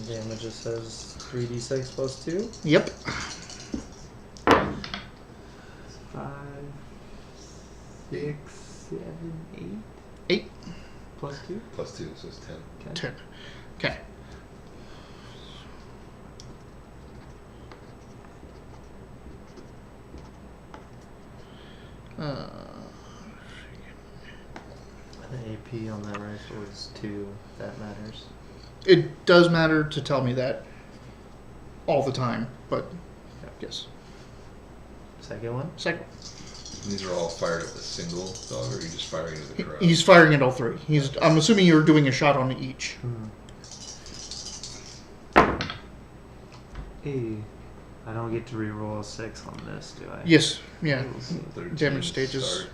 Damage just says 3d6 plus 2. Yep. 5, 6, 7, 8. 8. Plus 2? Plus 2, so it's 10. 10. Okay. The AP on that rifle is 2. That matters. It does matter to tell me that all the time, but yes. Second one? Second. These are all fired at the single dog, or are you just firing into the crowd? He's firing at all 3. I'm assuming you're doing a shot on each. Hey, I don't get to reroll a 6 on this, do I? Yes. Yeah. 13 Damage stages. start.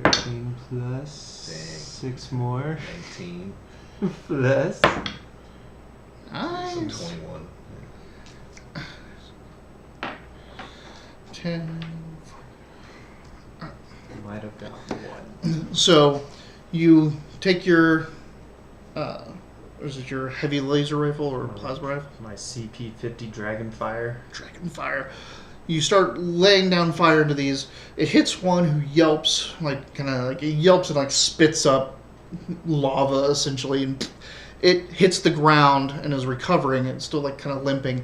13 plus Dang. 6 more 19. plus. So Nice. 21. 10. Might have got 1. So you take your, is it your heavy laser rifle or plasma rifle? My CP-50 Dragonfire. Dragonfire. You start laying down fire into these. It hits one who yelps, like kind of like it yelps and like spits up lava essentially, and it hits the ground and is recovering. It's still like kind of limping.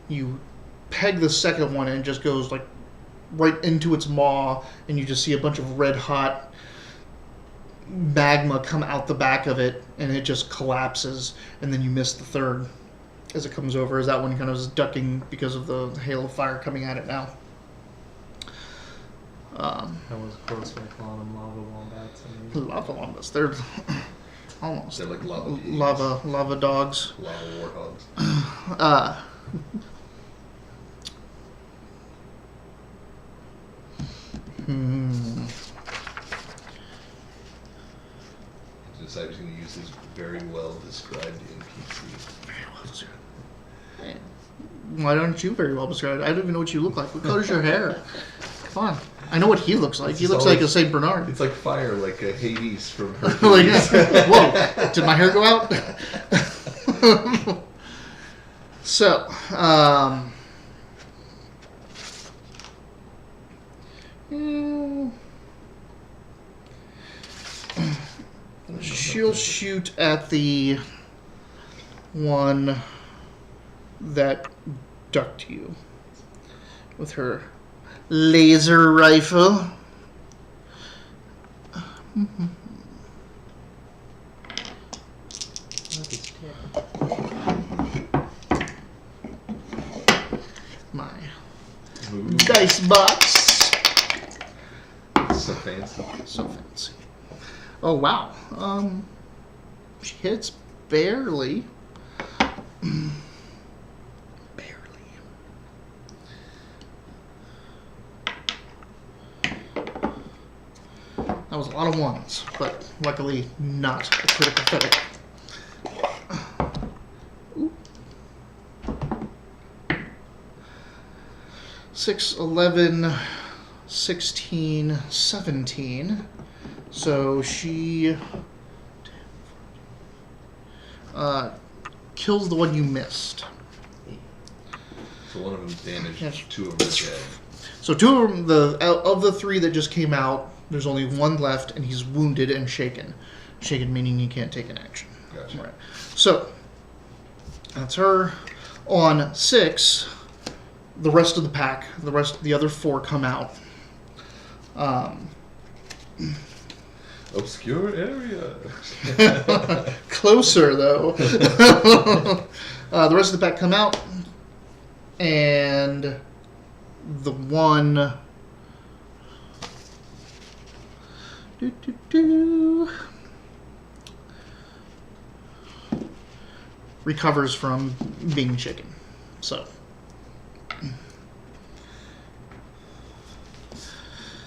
You peg the second one and it just goes like right into its maw, and you just see a bunch of red hot magma come out the back of it, and it just collapses. And then you miss the third as it comes over, as that one kind of is ducking because of the hail of fire coming at it now. I was close by calling them lava wombats. I mean, Lava wombats. They're almost They're like lava pigs. lava dogs. Lava warthogs. Decide he's going to use his very well described NPC. Very well described. Hey, why don't you very well describe it? I don't even know what you look like. What color's your hair? Come on. I know what he looks like. He looks like a Saint Bernard. It's like fire, like a Hades from Hercules. Like, whoa, did my hair go out? So, she'll shoot at the one that ducked you with her laser rifle. My Ooh, dice box. so fancy. So fancy. Oh wow. She hits barely. Barely. That was a lot of ones, but luckily not a critical failure. Ooh. 6, 11, 16, 17. So she kills the one you missed. So one of them damaged, Yes. 2 of them are dead. So 2 of them, of the 3 that just came out, there's only 1 left, and he's wounded and shaken. Shaken meaning he can't take an action. Gotcha. Right. So that's her. On 6, the rest of the pack, the other 4 come out. Obscure area. Closer though. The rest of the pack come out, and the one recovers from being shaken. So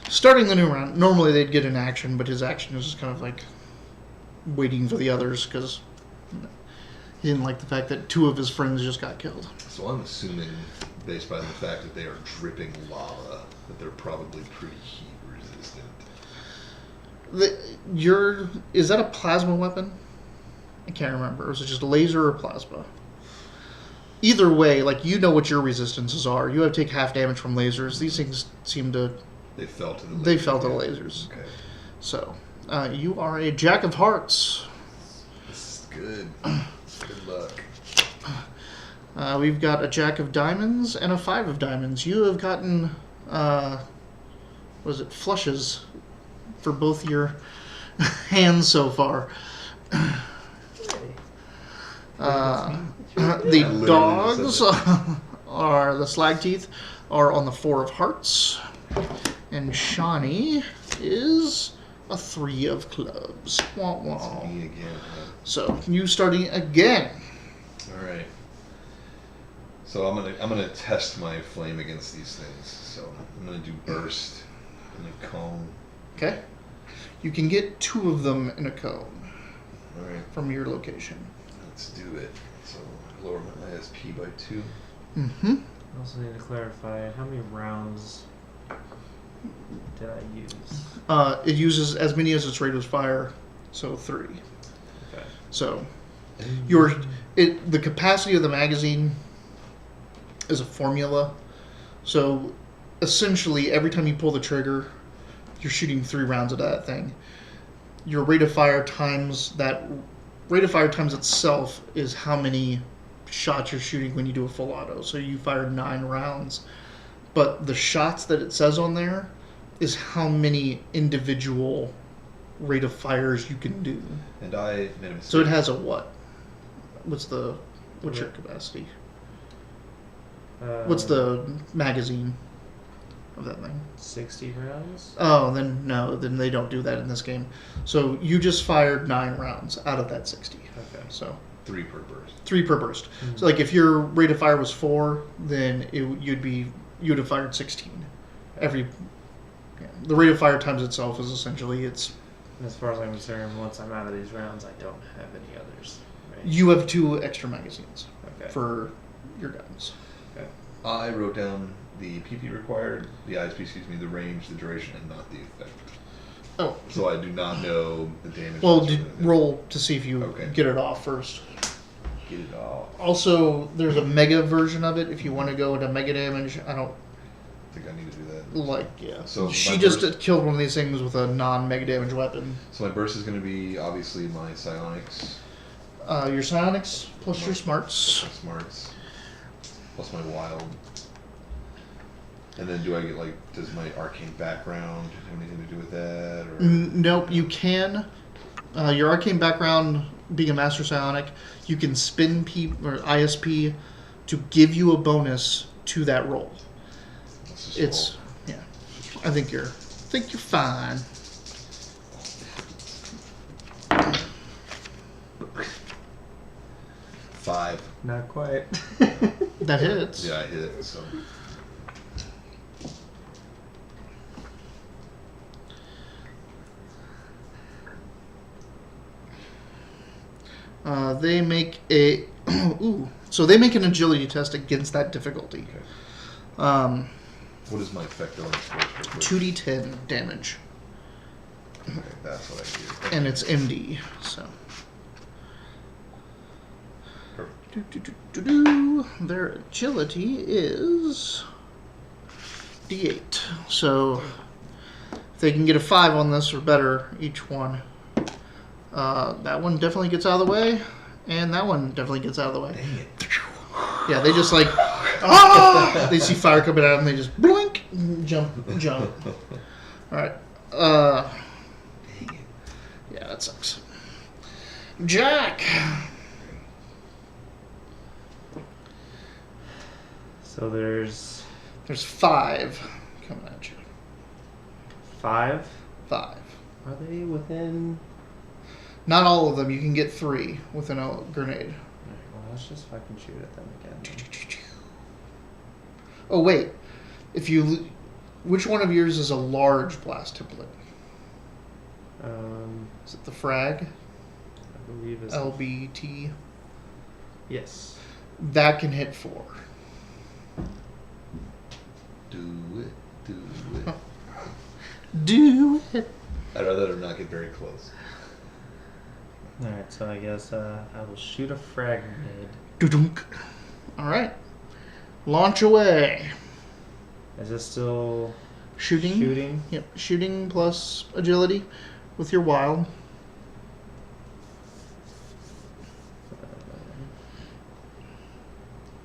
starting the new round, normally they'd get an action, but his action is just kind of like waiting for the others because he didn't like the fact that 2 of his friends just got killed. So I'm assuming, based by the fact that they are dripping lava, that they're probably pretty heat resistant. Is that a plasma weapon? I can't remember. Was it just laser or plasma? Either way, like, you know what your resistances are. You have to take half damage from lasers. These things seem to... They fell to the lasers. They fell to the lasers. Okay. So, you are a Jack of Hearts. This is good. Good luck. We've got a Jack of Diamonds and a 5 of Diamonds. You have gotten, flushes for both your hands so far. The dogs are, the slag teeth are on the 4 of Hearts. And Shani is a 3 of Clubs. Wah, wah. It's me again. So, you starting again. All right. So I'm gonna test my flame against these things. So I'm gonna do burst and a cone. Okay. You can get 2 of them in a cone All right. from your location. Let's do it. So lower my ISP by 2. Mm-hmm. I also need to clarify how many rounds did I use? It uses as many as its rate of fire, so 3. Okay. So the capacity of the magazine is a formula. So essentially, every time you pull the trigger, you're shooting 3 rounds at that thing. Your rate of fire times itself is how many shots you're shooting when you do a full auto. So you fire 9 rounds, but the shots that it says on there is how many individual rate of fires you can do. And I made a mistake. So it has a what? What's your capacity? What's the magazine? of that thing. 60 rounds? Oh, then no, then they don't do that in this game. So you just fired 9 rounds out of that 60. Okay. So 3 per burst. 3 per burst. Mm-hmm. So like if your rate of fire was 4, then you'd have fired 16. The rate of fire times itself is essentially As far as I'm concerned, once I'm out of these rounds, I don't have any others. Right? you have 2 extra magazines Okay. for your guns. Okay. I wrote down the PP required, the ISP, the range, the duration, and not the effect. Oh, So I do not know the damage. well, roll to see if you Okay. get it off first. Get it all. Also, there's a mega version of it if you want to go into mega damage. I don't I think I need to do that. yeah. So she my just burst- killed one of these things with a non-mega damage weapon. So my burst is going to be obviously my psionics, Your psionics plus your smarts. plus my smarts, plus my wild. And then do I get does my arcane background have anything to do with that? Or? Nope, you can. Your arcane background, being a master psionic, you can spin P or ISP to give you a bonus to that roll. Let's just It's roll. yeah. I think you're fine. Five. Not quite. That hits. Yeah, I hit it. So They make a ooh. So they make an agility test against that difficulty. okay. What is my effect on this? 2d10 damage, Okay, that's what I do. and it's MD. So. Perfect. Their agility is D8. So if they can get a 5 on this or better, each one. That one definitely gets out of the way, and that one definitely gets out of the way. Dang it. Yeah, they just ah! They see fire coming at them, they just blink, jump. Alright. Dang it. Yeah, that sucks. Jack! So there's There's 5 coming at you. 5. 5. Are they within? Not all of them. You can get 3 within a grenade. Alright, well, let's just fucking shoot at them again. Oh wait, which one of yours is a large blast template? Is it the frag? I believe it's LBT. Yes. That can hit 4. Do it. Do it. Do it. I'd rather not get very close. Alright, so I guess I will shoot a frag grenade. Dudunk. All right. Launch away. Is this still Shooting. shooting? Yep. Shooting plus agility with your wild.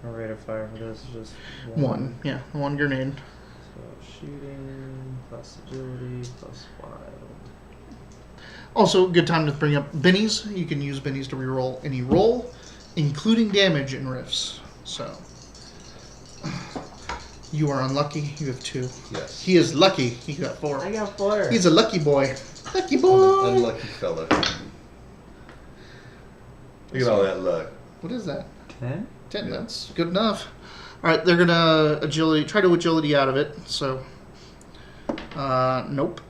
Our rate of fire for this is just 1. Yeah. 1 grenade. So shooting plus agility plus wild. Also, good time to bring up bennies. You can use bennies to reroll any roll, including damage in rifts. So, you are unlucky. You have 2. Yes. He is lucky. He got 4. I got 4. He's a lucky boy. Lucky I'm boy. an unlucky fella. Look at all that luck. What is that? 10? 10. Yeah. That's good enough. All right, they're gonna try to agility out of it. So, nope,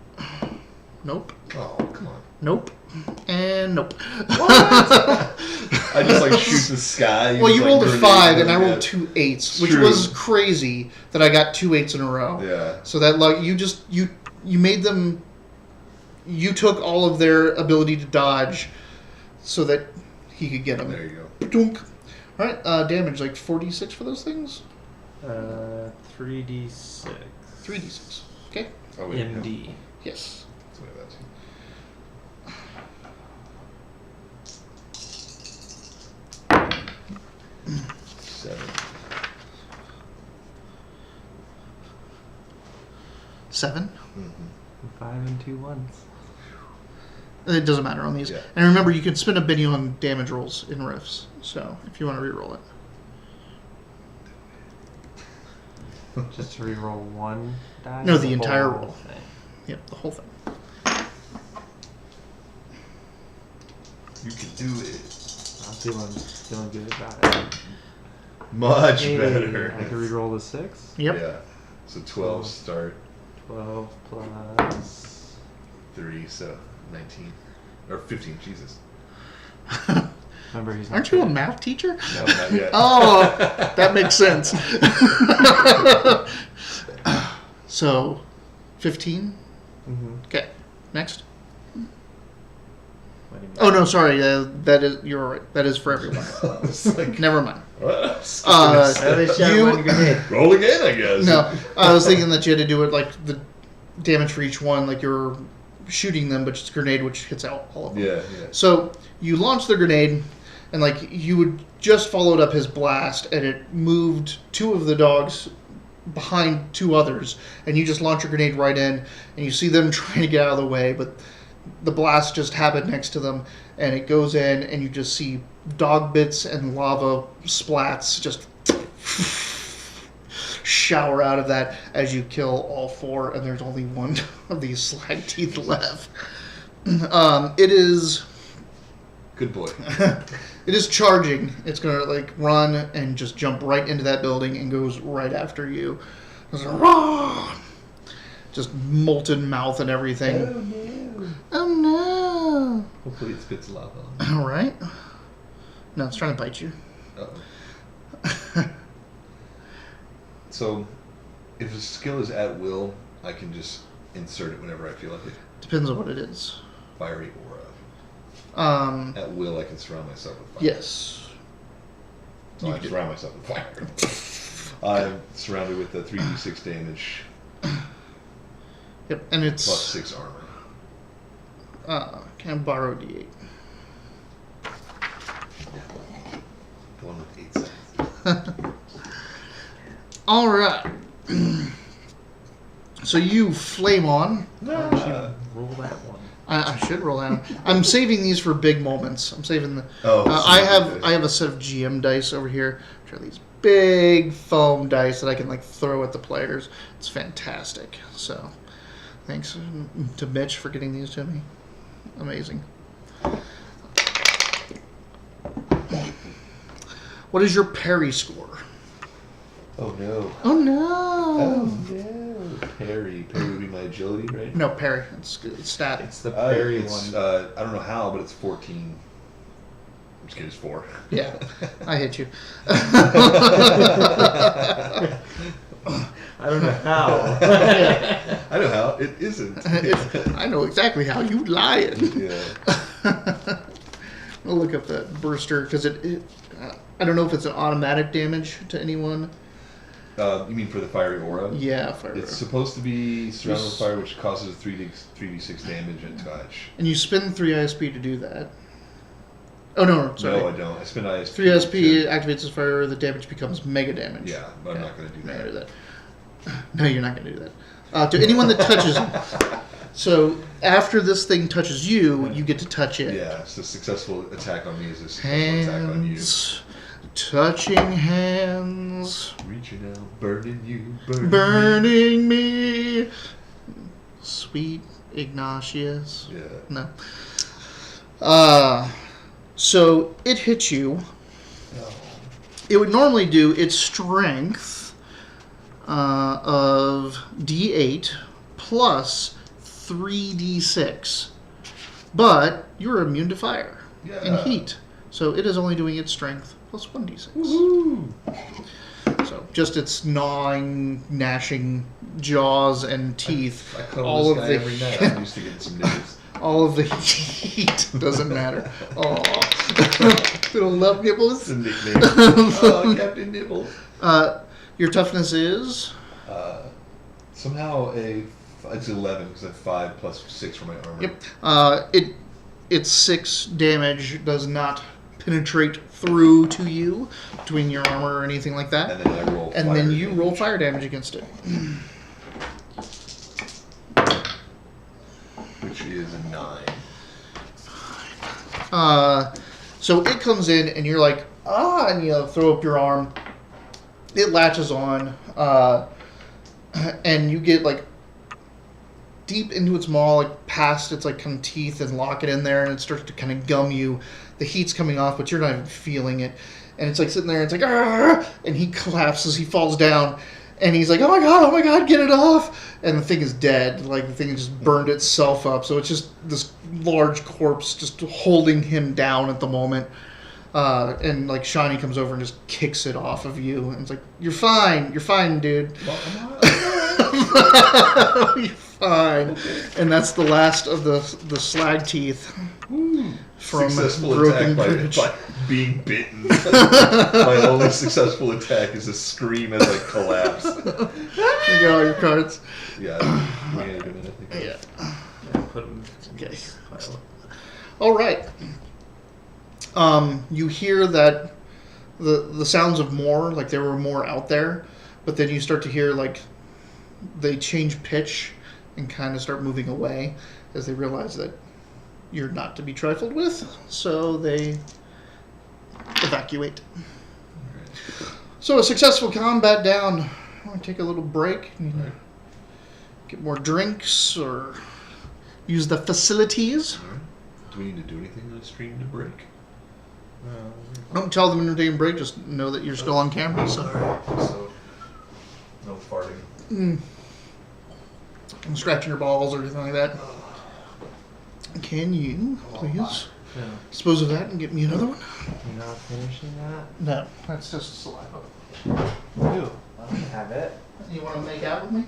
nope, Oh, come on. nope, and nope. I just shoot the sky. Well, you rolled a 5, and I Yeah. rolled 2 8s, which True. was crazy that I got 2 8s in a row. Yeah. So that you made them. You took all of their ability to dodge, so that he could get them. There you go. Dunk. All right, damage 4d6 for those things. 3d6. 3d6. Okay. Oh, wait. MD. No. Yes. Let's look at that too. Seven. 7. Mm-hmm. 5 and 2 ones. It doesn't matter on these. Yeah. And remember, you can spend a Benny on damage rolls in rifts. So if you want to reroll it. Just to reroll one die? No, or the entire whole roll. thing? Yep, the whole thing. You can do it. I'm feeling good about it. Much Hey, better. I can reroll the 6. Yep. Yeah. So 12 start 12 plus... 3, so 19. Or 15, Jesus. Remember, he's not Aren't you a good. math teacher? No, not yet. Oh, that makes sense. So, 15? Mm-hmm. Okay, next. What do you mean? Oh, no, sorry. That is, you're right. That is for everyone. It's like, Never mind. what? At least you you- have one grenade. Roll again, I guess. No, I was thinking that you had to do it like the damage for each one, like you're shooting them, but it's a grenade which hits out all of them. Yeah. So you launch the grenade, and like you would just followed up his blast, and it moved 2 of the dogs behind 2 others, and you just launch your grenade right in, and you see them trying to get out of the way, but the blast just happened next to them, and it goes in, and you just see dog bits and lava splats just shower out of that as you kill all 4, and there's only 1 of these slag teeth left. It is Good boy. it is charging. It's gonna like run and just jump right into that building and goes right after you. It's like, "Rah!" Just molten mouth and everything. Oh Hopefully it spits lava. no! All right. No, it's trying to bite you. Uh-oh. So, if a skill is at will, I can just insert it whenever I feel like it. Depends on what it is. Fiery aura. At will, I can surround myself with fire. Yes. So You I can do surround myself with fire. I'm surrounded with the 3d6 damage Yep, and it's plus 6 armor. Can I borrow D8? The one with 8 sides. All right. So you flame on. Why don't you roll that one? I should roll out. I'm saving these for big moments. I'm saving the. Oh, I have a set of GM dice over here, which are these big foam dice that I can like throw at the players. It's fantastic. So, thanks to Mitch for getting these to me. Amazing. What is your parry score? Oh no. Oh no! Oh no. Parry. Parry would be my agility, right? No, parry. It's stat. It's the parry It's, one. I don't know how, but it's 14. I'm just kidding, it's 4. Yeah, I hit you. I don't know how. I know how. It isn't. I know exactly how. You lying. Yeah. I'll look up that burster because I don't know if it's an automatic damage to anyone. You mean for the fiery aura? Yeah, fire. It's supposed to be surrounded with fire, which causes 3d6 damage and touch. And you spend 3 ISP to do that. Oh no, sorry. No, I don't. I spend ISP. 3 ISP activates as fire. The damage becomes mega damage. Yeah, but I'm not going to do Not that. gonna do that. No, you're not going to do that. To anyone that touches it. So after this thing touches you, you get to touch it. Yeah, so successful attack on me is a successful attack on you. Hands, touching hands, Reaching out, burning you, burning me. Sweet Ignatius. Yeah. No. So it hits you. It would normally do its strength of D8 plus 3d6, but you're immune to fire and heat, so it is only doing its strength plus 1d6. Woohoo! So just its gnawing, gnashing jaws and teeth. I cuddle all this of guy the every night. I'm used to getting some nibbles. all of the heat doesn't matter. Oh, little love nibbles. It's a nickname. Oh, Captain Nibbles. Your toughness is Somehow it's 11 because I have 5 plus 6 for my armor. Yep. It's 6 damage. Does not penetrate through to you between your armor or anything like that. And then I roll. And fire then you damage. roll fire damage against it. Which is a 9. So it comes in and you're like, and you throw up your arm. it latches on, and you get like deep into its maw, like past its like kind of teeth, and lock it in there, and it starts to kind of gum you. The heat's coming off, but you're not even feeling it, and it's like sitting there, and it's like, "Argh!" And he collapses, he falls down, and he's like, oh my god, get it off! And the thing is dead. Like, the thing just burned itself up, so it's just this large corpse just holding him down at the moment. And like Shani comes over and just kicks it off of you, and it's like, you're fine, dude. You're fine. And that's the last of the slag teeth from successful Broken attack Bridge. by being bitten. My only successful attack is a scream as I collapse. You got all your cards. Yeah, we had him in, I think. Yeah, put them in Okay. this pile. All right. You hear that the sounds of more, like there were more out there, but then you start to hear like they change pitch and kind of start moving away as they realize that you're not to be trifled with, so they evacuate. Alright. So a successful combat down. Want to take a little break? Get more drinks or use the facilities. Alright. Do we need to do anything on the stream to break? Don't tell them you're taking a break, just know that you're still on camera. So. So, no farting. And scratching your balls or anything like that. Can you, please, No, dispose of that and get me another one? you're not finishing that? No, that's just saliva. Ew, I don't have it. You want to make out with me?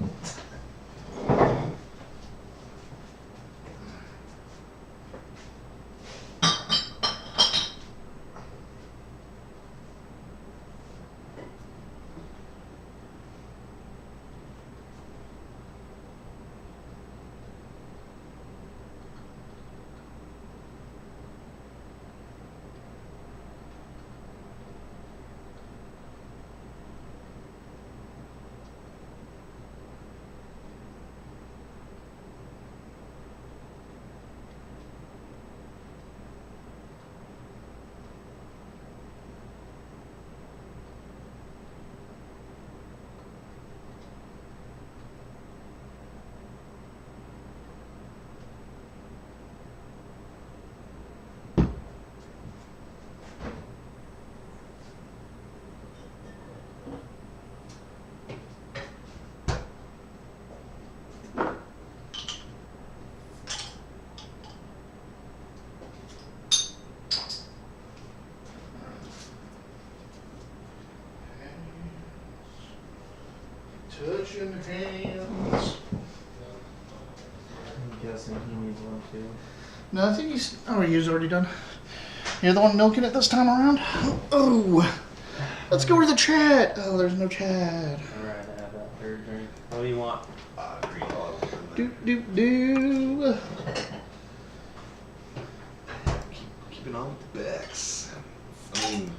Touching hands. I'm guessing he needs one too. No, I think he's. Oh, he's already done. You're the one milking it this time around? Oh! Let's go to the chat! Oh, there's no chat. Alright, I have that third drink. What do you want? Green bottle. Do. Keeping on with the backs. I mean,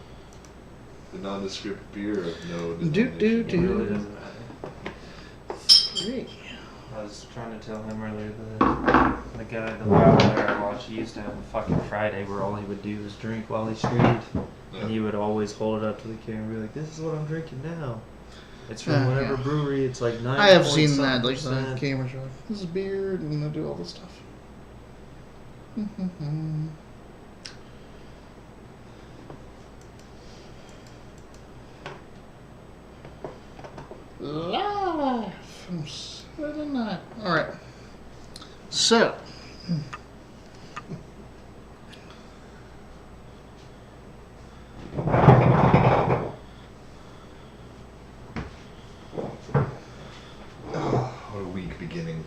the nondescript beer of no Do. It really doesn't matter. Great. I was trying to tell him earlier that the guy, the WoW player I watched, he used to have a fucking Friday where all he would do was drink while he streamed. And he would always hold it up to the camera and be like, this is what I'm drinking now. It's from whatever Yeah. brewery, it's like 9 I have seen that, like, percent. the cameras are like, this is beer, and they do all this stuff. Live from Saturday night. Alright. So. What a week beginning.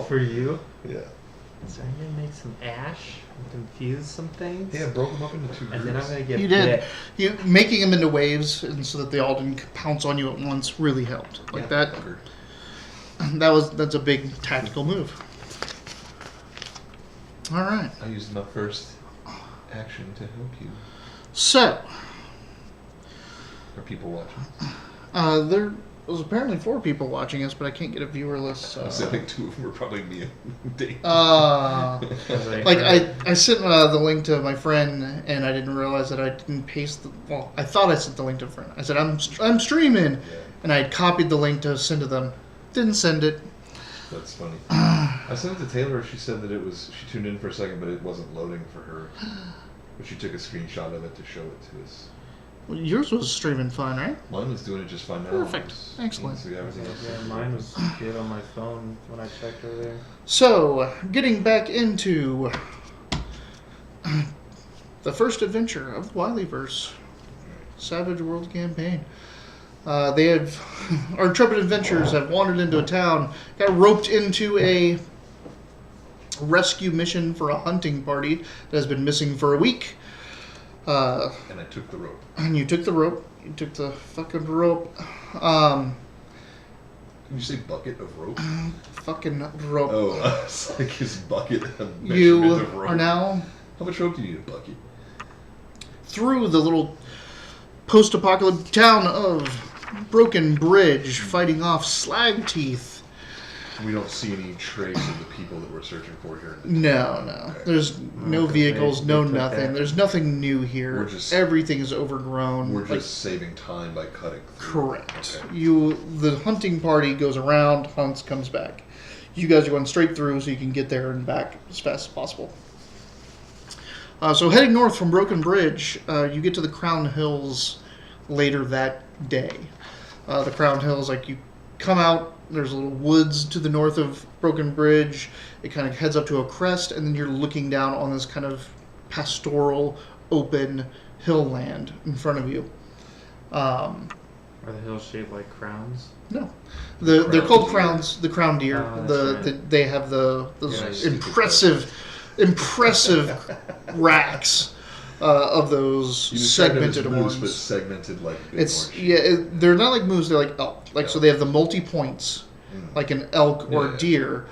For you? Yeah. So I'm gonna make some ash and confuse some things. Yeah, broke them up into two groups. And then I'm gonna get You did. bit. You making them into waves, and so that they all didn't pounce on you at once, really helped. Like Yeah. that. That's a big tactical move. All right. I used my first action to help you. So Are people watching? they're There's apparently 4 people watching us, but I can't get a viewer list. So. I think 2 of them were probably me and Deyton. Like I sent the link to my friend, and I didn't realize that I didn't paste the. Well, I thought I sent the link to a friend. I said I'm streaming, and I had copied the link to send to them. Didn't send it. That's funny. I sent it to Taylor. She said that she tuned in for a second, but it wasn't loading for her. But she took a screenshot of it to show it to us. Well, yours was streaming fine, right? Mine was doing it just fine now. Perfect. Excellent. So everything else Yeah, mine was good on my phone when I checked earlier. So, getting back into the first adventure of Wileyverse, Savage World Campaign. Our intrepid adventurers have wandered into a town, got roped into a rescue mission for a hunting party that has been missing for a week. And I took the rope. And you took the rope. You took the fucking rope. Can you say bucket of rope? Fucking rope. Oh, it's like his bucket of measurement You of rope. are now How much rope do you need a bucket? through the little post-apocalyptic town of Broken Bridge, fighting off slag teeth. We don't see any trace of the people that we're searching for here. No. Okay. There's no vehicles, they no took nothing. that. There's nothing new here. We're just- Everything is overgrown. We're Like, just saving time by cutting through. correct. Okay. The hunting party goes around, hunts, comes back. You guys are going straight through so you can get there and back as fast as possible. So heading north from Broken Bridge, you get to the Crown Hills later that day. The Crown Hills, like you come out, there's little woods to the north of Broken Bridge. It kind of heads up to a crest, and then you're looking down on this kind of pastoral, open hill land in front of you. Are the hills shaped like crowns? No, they're called deer. crowns. The crown deer. Oh, that's right. They have those Yeah, impressive racks of those You described them as segmented moose, horns. but segmented like big It's horns. they're not like moose. They're like elk. Like so, they have the multi points, like an elk or Yeah. deer,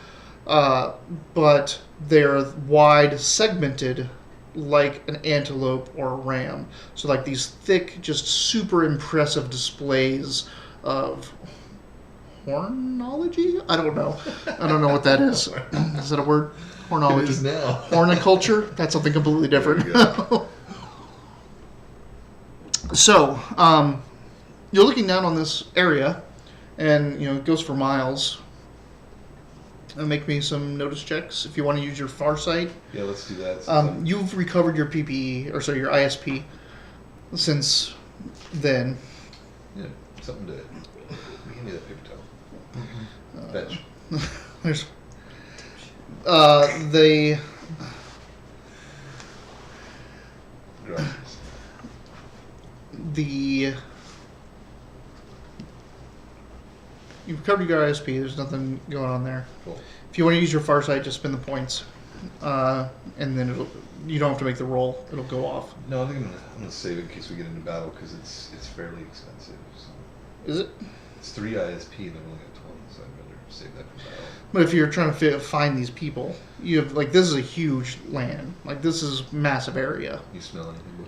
but they're wide segmented like an antelope or a ram. So like these thick, just super impressive displays of hornology. I don't know what that is. Is that a word? Hornology. It is now. Horticulture? That's something completely different. There you go. So, you're looking down on this area, and it goes for miles. Make me some notice checks if you want to use your Farsight. Yeah, let's do that. You've recovered your PPE, or sorry, your ISP, since then. Yeah, something to... Give me that paper towel. Fetch. There's Gracias. You've recovered your ISP. There's nothing going on there. Cool. If you want to use your Farsight, just spend the points, and then you don't have to make the roll. It'll go off. No, I think I'm gonna save it in case we get into battle because it's fairly expensive. So. Is it? It's 3 ISP and I've only got 20, so I'd rather save that for battle. But if you're trying to find these people, you have this is a huge land. Like this is massive area. You smell anything? Boo?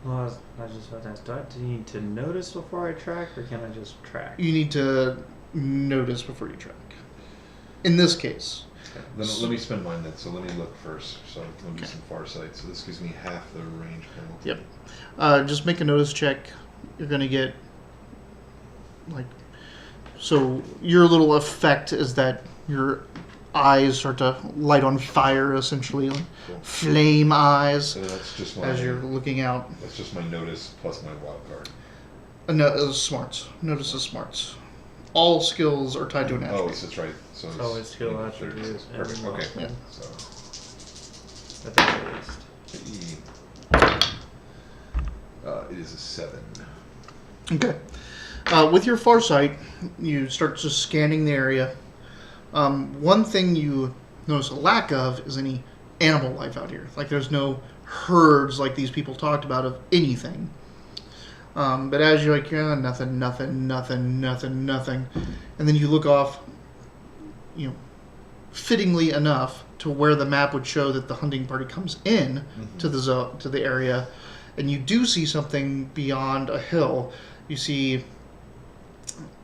Well, I just want to ask, do I need to notice before I track, or can I just track? You need to notice before you track. In this case. Okay. Then let me spend mine then. So let me look first. So let me do some Farsight. So this gives me half the range penalty. Yep. Just make a notice check. You're gonna get so your little effect is that your eyes start to light on fire, essentially, like Cool. flame eyes So that's just my as you're looking out. that's just my notice plus my wild card. No, smarts. Notice the smarts. All skills are tied to an Oh, attribute. that's right. So It's always skill attribute. Perfect. Okay. Yeah. So At the very least. it is a 7. Okay. With your Farsight, you start just scanning the area. One thing you notice a lack of is any animal life out here. Like there's no herds like these people talked about of anything. But as you're like, yeah, nothing. And then you look off, fittingly enough to where the map would show that the hunting party comes in to the area, and you do see something beyond a hill. You see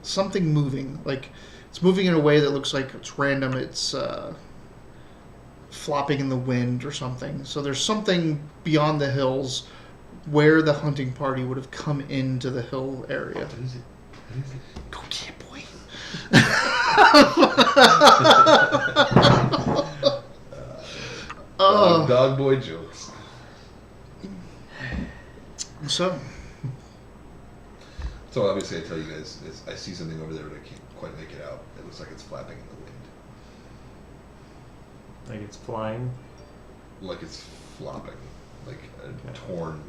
something moving. Like, it's moving in a way that looks like it's random. It's flopping in the wind or something. So there's something beyond the hills where the hunting party would have come into the hill area. What is it? What is it? Go get it, boy. Dog boy jokes. So obviously I tell you guys, I see something over there, but I can't quite make it out. It looks like it's flapping in the wind. Like it's flying. Like it's flopping. Like a torn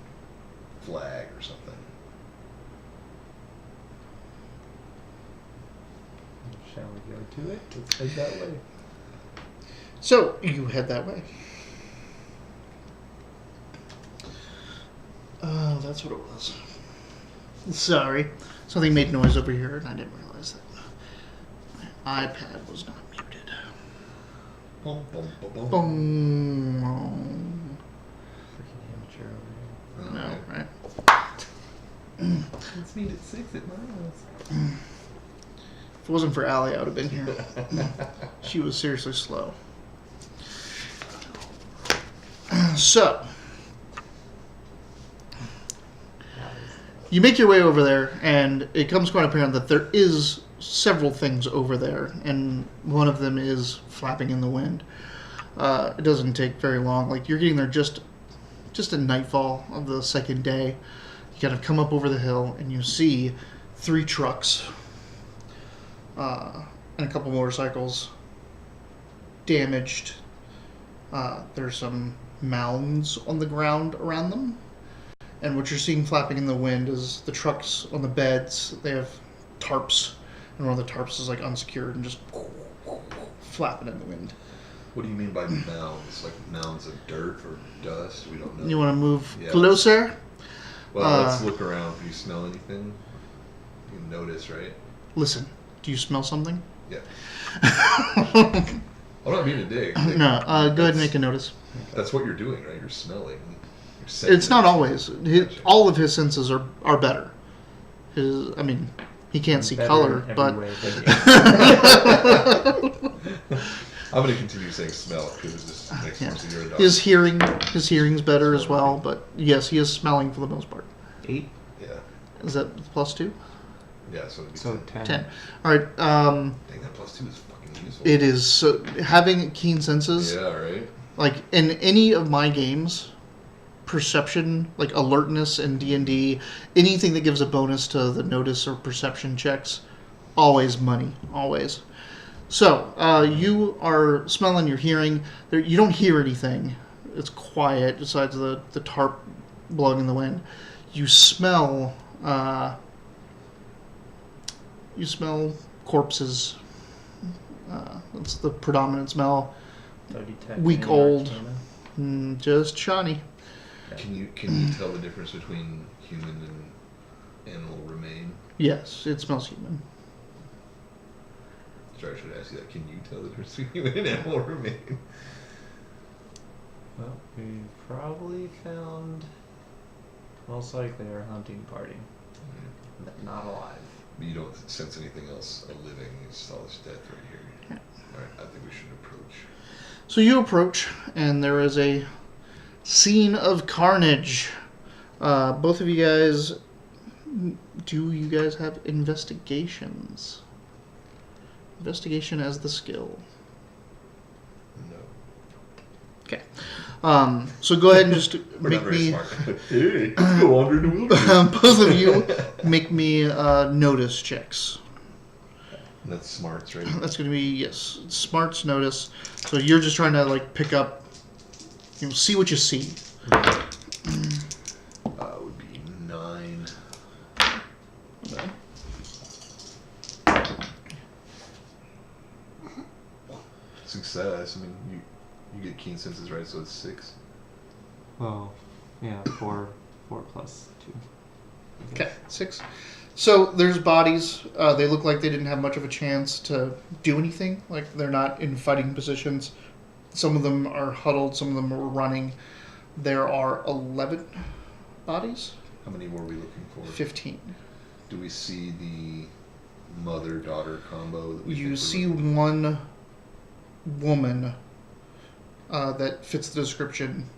flag or something. Shall we go to it? Let's head that way. So you head that way. Oh, that's what it was. Sorry. Something made noise over here, and I didn't realize that my iPad was not muted. Boom, boom, boom, boom. Boom. Freaking amateur over here. No, right? Let's meet at 6 at my house. If it wasn't for Allie, I would have been here. She was seriously slow. So, you make your way over there, and it becomes quite apparent that there is several things over there, and one of them is flapping in the wind. It doesn't take very long. Like, you're getting there just at nightfall of the second day. You kind of come up over the hill, and you see 3 trucks and a couple motorcycles damaged. There's some mounds on the ground around them. And what you're seeing flapping in the wind is the trucks on the beds. They have tarps, and one of the tarps is like unsecured and just flapping in the wind. What do you mean by mounds? Like mounds of dirt or dust? We don't know. You want to move Yeah. closer? Well, let's look around. Do you smell anything? You can notice, right? Listen, do you smell something? Yeah. I'm not being a dick. Like, No, go ahead and make a notice. That's what you're doing, right? You're smelling. You're It's not sensing. always. Gotcha. All of his senses are better. He can't see Better color, in every but way than I'm going to continue saying smell because it just makes yeah. more sense. You're a dog. his hearing's better as well. But yes, he is smelling for the most part. 8? Yeah. Is that +2? Yeah, so it'd be So 10. 10. All right. Dang, that +2 is fucking useful. It is so having keen senses. Yeah, right? Like in any of my games, perception, like alertness in D&D, anything that gives a bonus to the notice or perception checks, always money, always. So you are smelling, you're hearing. You don't hear anything. It's quiet besides the tarp blowing in the wind. You smell. You smell corpses. That's the predominant smell. Week old. Just Shani. Can you tell the difference between human and animal remain? Yes, it smells human. Sorry, I should ask you that. Can you tell the difference between human and animal remain? Well, we probably found most likely our hunting party. Not alive. But you don't sense anything else living. It's all this death right here. Yeah. Alright, I think we should approach. So you approach, and there is a scene of carnage. Both of you guys, do you guys have investigations? Investigation as the skill. No. Okay. So go ahead and just We're make not very me. smart. Hey, go wander in the wilderness. Both of you make me notice checks. That's smarts, right? That's going to be, yes, smarts notice. So you're just trying to like pick up, see what you see. Would be 9. Okay. Success. I mean, you get keen senses, right? So it's 6. Well, yeah, 4 plus 2. Okay, 6. So there's bodies. They look like they didn't have much of a chance to do anything. Like they're not in fighting positions. Some of them are huddled. Some of them are running. There are 11 bodies. How many more are we looking for? 15. Do we see the mother-daughter combo that we You think we're see looking one woman that fits the description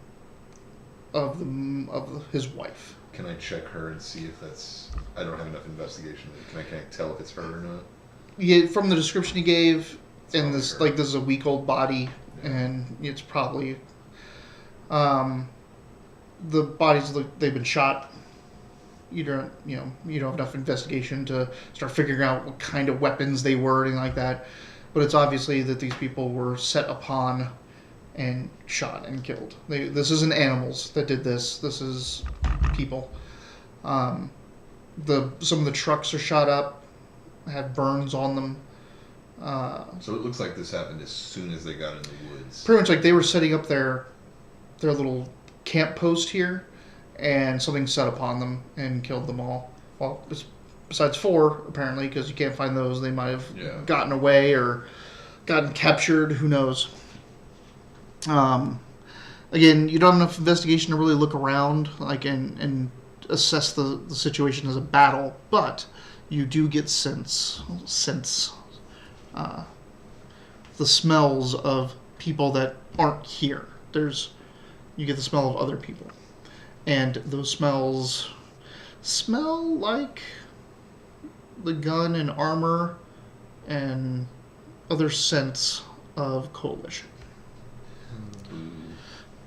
of his wife. Can I check her and see if that's... I don't have enough investigation. Can I tell if it's her or not? Yeah, from the description he gave, It's and probably this her. this is a week old body, Yeah. and it's probably the bodies they've been shot. You don't have enough investigation to start figuring out what kind of weapons they were, or anything like that. But it's obviously that these people were set upon and shot and killed. This isn't animals that did this. This is people. Some of the trucks are shot up, have burns on them. So it looks like this happened as soon as they got in the woods. Pretty much like they were setting up their little camp post here, and something set upon them and killed them all. Well, besides 4, apparently, because you can't find those. They might have gotten away or gotten captured. Who knows? Again, you don't have enough investigation to really look around and assess the situation as a battle, but you do get sense the smells of people that aren't here. You get the smell of other people, and those smells smell like the gun and armor and other scents of Coalition.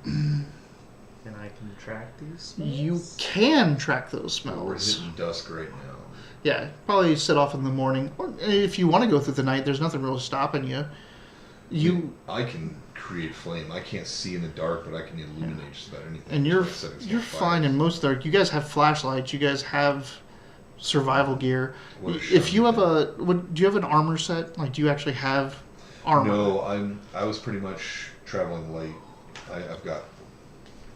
And I can track these smells? You can track those We're smells. hitting dusk right now. Yeah, probably set off in the morning. Or if you want to go through the night, there's nothing really stopping you. I can create flame. I can't see in the dark, but I can illuminate just about anything. And you're Just by setting small fine fires. in most dark. You guys have flashlights. You guys have survival gear. What does If Shani you have do? do you have an armor set? Like, do you actually have armor? No, I was pretty much traveling light. I've got,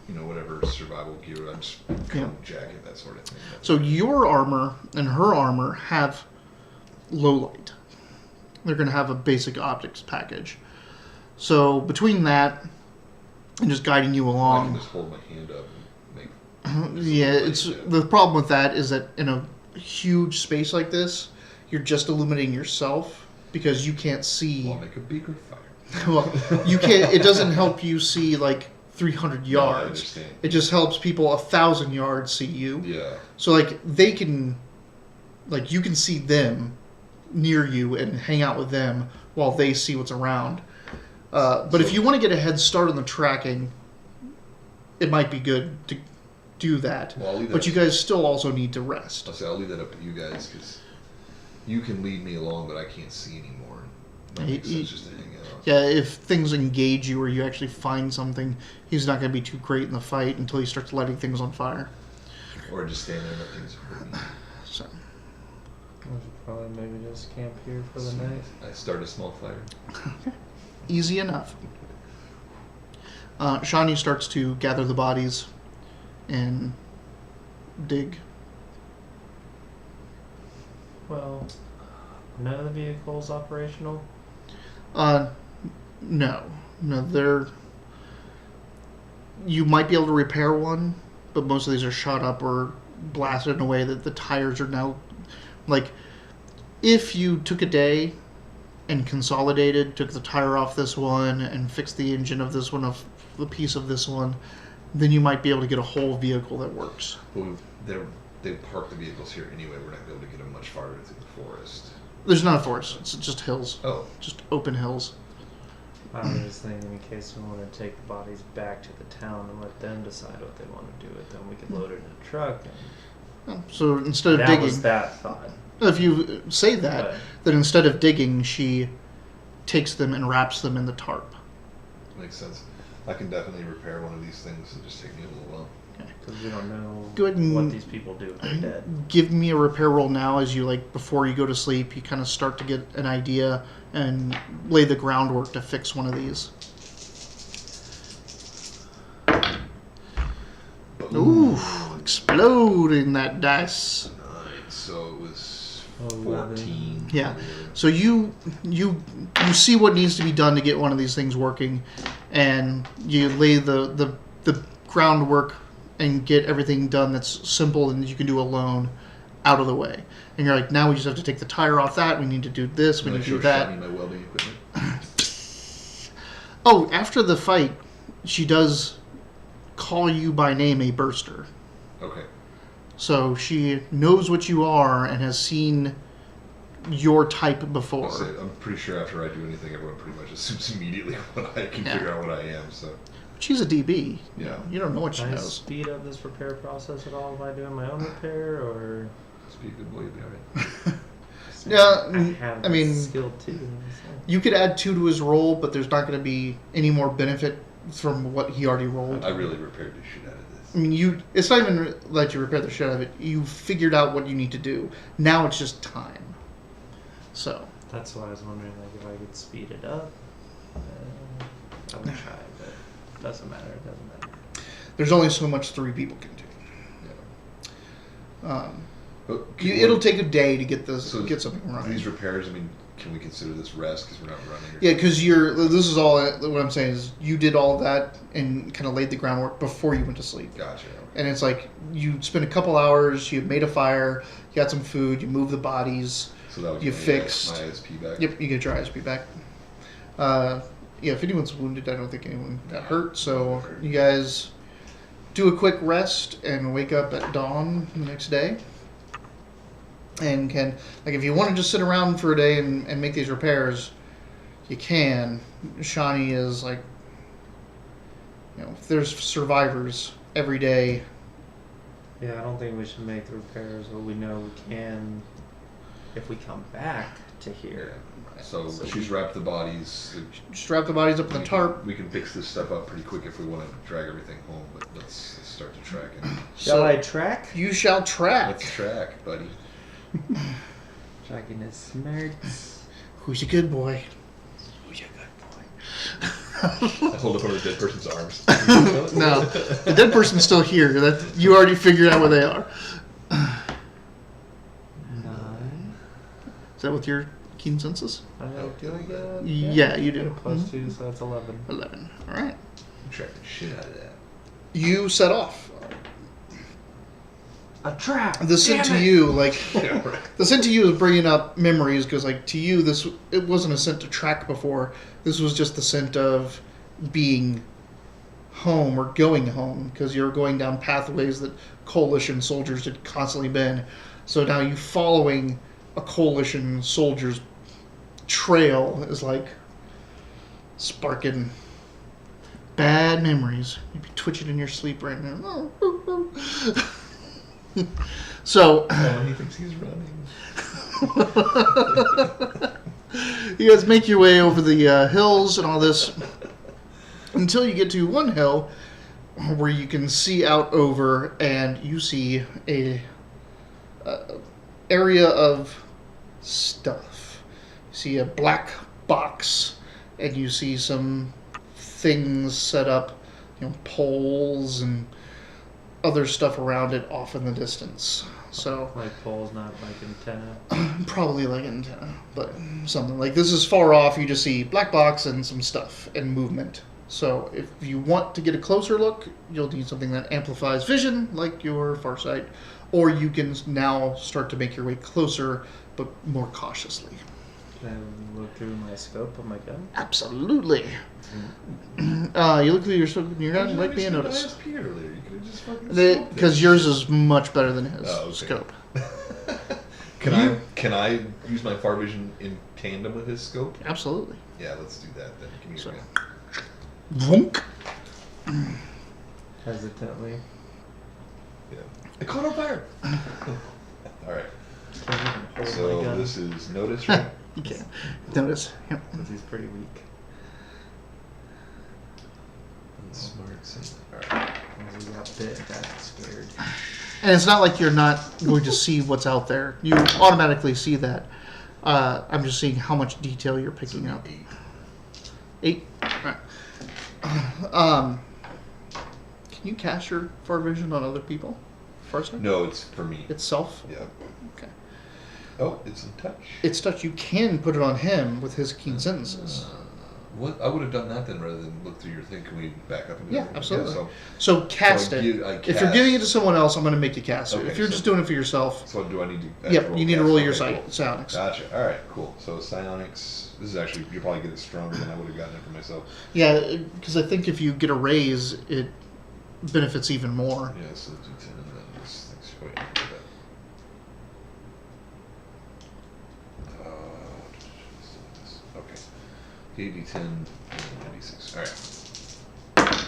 whatever survival gear. I'm just coat, jacket, that sort of thing. So your armor and her armor have low light. They're going to have a basic optics package. So between that and just guiding you I can along, just hold my hand up and make. yeah, it's the problem with that is that in a huge space like this, you're just illuminating yourself because you can't see. I'll make a bigger fire. Well, you can't. It doesn't help you see like 300 No, I yards. understand. It just helps people 1,000 yards see you. Yeah. So like they can, like you can see them near you and hang out with them while they see what's around. But if you want to get a head start on the tracking, it might be good to do that. Well, I'll leave that But you guys still also need to rest. I'll leave that up to you guys because you can lead me along, but I can't see anymore. That makes sense just to hang out. Yeah, if things engage you or you actually find something, he's not going to be too great in the fight until he starts lighting things on fire. Or just stand there and let things hurt me. So, We should probably maybe just camp here for the night. I start a small fire. easy enough. Shani starts to gather the bodies and dig. Well, none of the vehicles operational? No, they're. You might be able to repair one, but most of these are shot up or blasted in a way that the tires are now, like, if you took a day and consolidated, took the tire off this one and fixed the engine of this one, of the piece of this one, then you might be able to get a whole vehicle that works. But they park the vehicles here anyway. We're not going to be able to get them much farther through the forest. There's not a forest; it's just hills, Oh, just open hills. I was just thinking in case we want to take the bodies back to the town and let them decide what they want to do with them, we could load it in a truck. And So instead of that digging, was that thought. if you say that, But then instead of digging, she takes them and wraps them in the tarp. makes sense. I can definitely repair one of these things. It'll just take me a little while. because we don't know Go ahead and what these people do if they're dead. give me a repair roll now as you, like, before you go to sleep, you kind of start to get an idea and lay the groundwork to fix one of these. Ooh, exploding that dice. 9, so it was 11. 14. Yeah. So you see what needs to be done to get one of these things working, and you lay the groundwork and get everything done that's simple and you can do alone. out of the way. And you're like, now we just have to take the tire off that. We need to do this. We Can I need to show do that. Shani my welding equipment? Oh, after the fight, she does call you by name a burster. Okay. So she knows what you are and has seen your type before. I'm pretty sure after I do anything, everyone pretty much assumes immediately what I can figure out what I am. So She's a DB. Yeah. You don't know what she Can I knows. speed up this repair process at all by doing my own repair, or speak good boy, you'll be alright. Yeah, I have I mean, skill too. So. you could add 2 to his roll, but there's not going to be any more benefit from what he already rolled. I really repaired the shit out of this. I mean, it's not even let you repair the shit out of it. You figured out what you need to do. Now it's just time. So. That's why I was wondering, like, if I could speed it up. I would try, but it doesn't matter. It doesn't matter. There's only so much 3 people can do. Yeah. But It'll take a day to get this, So get something running. These repairs, I mean, can we consider this rest because we're not running? Yeah, because this is all, what I'm saying is you did all that and kind of laid the groundwork before you went to sleep. Gotcha. Okay. And it's like you spent a couple hours, you made a fire, you got some food, you moved the bodies, So that was you my, fixed. my ISP back. Yep, you get your ISP back. Yeah, if anyone's wounded, I don't think anyone got hurt. So you guys do a quick rest and wake up at dawn the next day. And can, like, if you want to just sit around for a day and make these repairs, you can. Shani is like, if there's survivors every day. Yeah, I don't think we should make the repairs, but we know we can if we come back to here. So she's wrapped the bodies. Just wrap the bodies up in the tarp. We can fix this stuff up pretty quick if we want to drag everything home, but let's start to track it. Shall I track? You shall track. Let's track, buddy. Tracking his smarts. Who's a good boy? Who's a good boy? I hold up one of the dead person's arms. No, the dead person's still here. That you already figured out where they are. 9. Is that with your keen senses? Do I get? Yeah, you do. Plus Mhm. 2, so that's 11. 11. All right. Track the shit out of that. You set off. A trap. The scent to you, like Yeah, right. the scent to you is bringing up memories because, like, to you, it wasn't a scent to track before. This was just the scent of being home or going home because you're going down pathways that coalition soldiers had constantly been. So now you following a coalition soldier's trail is like sparking bad memories. You'd be twitching in your sleep right now. So Oh, he thinks he's running. you guys make your way over the hills and all this until you get to one hill where you can see out over, and you see a area of stuff. You see a black box, and you see some things set up, poles and other stuff around it off in the distance. So Like poles, not like antenna. probably like antenna, but something like this is far off. You just see black box and some stuff and movement. So if you want to get a closer look, you'll need something that amplifies vision, like your Farsight, or you can now start to make your way closer, but more cautiously. Can I look through my scope of my gun? Absolutely. You look through your scope, your gun might be a notice. ISP earlier. You could have just fucking scoped it. Because yours is much better than his Oh, okay. scope. Can I use my far vision in tandem with his scope? Absolutely. Yeah, let's do that then. Give me your So- gun. Vonk. Hesitantly. Yeah. I caught on fire. All right. Can't even hold my So gun this is notice, right? You can't notice. Yep. because he's pretty weak. Smart. All right. As he got bit, got scared. And it's not like you're not going to see what's out there. You automatically see that. I'm just seeing how much detail you're picking up. 8. Right. Can you cast your far vision on other people? Farsight? No, it's for me. Itself? Yeah. Okay. Oh, it's in touch. It's touch. You can put it on him with his keen sentences. What I would have done that then rather than look through your thing. Can we back up? And do Yeah, everything? absolutely. Yeah, So cast so I it. give- I If you're cast- giving it to someone else, I'm going to make you cast it. Okay, If you're so- just doing it for yourself, so do I need to? yep, you need to roll your Okay, cool. psionics. Gotcha. All right, cool. So psionics. This is actually you probably get it stronger than I would have gotten it for myself. Yeah, because I think if you get a raise, it benefits even more. Yeah, so D10 and then this thing's oh, yeah, look at that. Okay. D10 and D6. All right.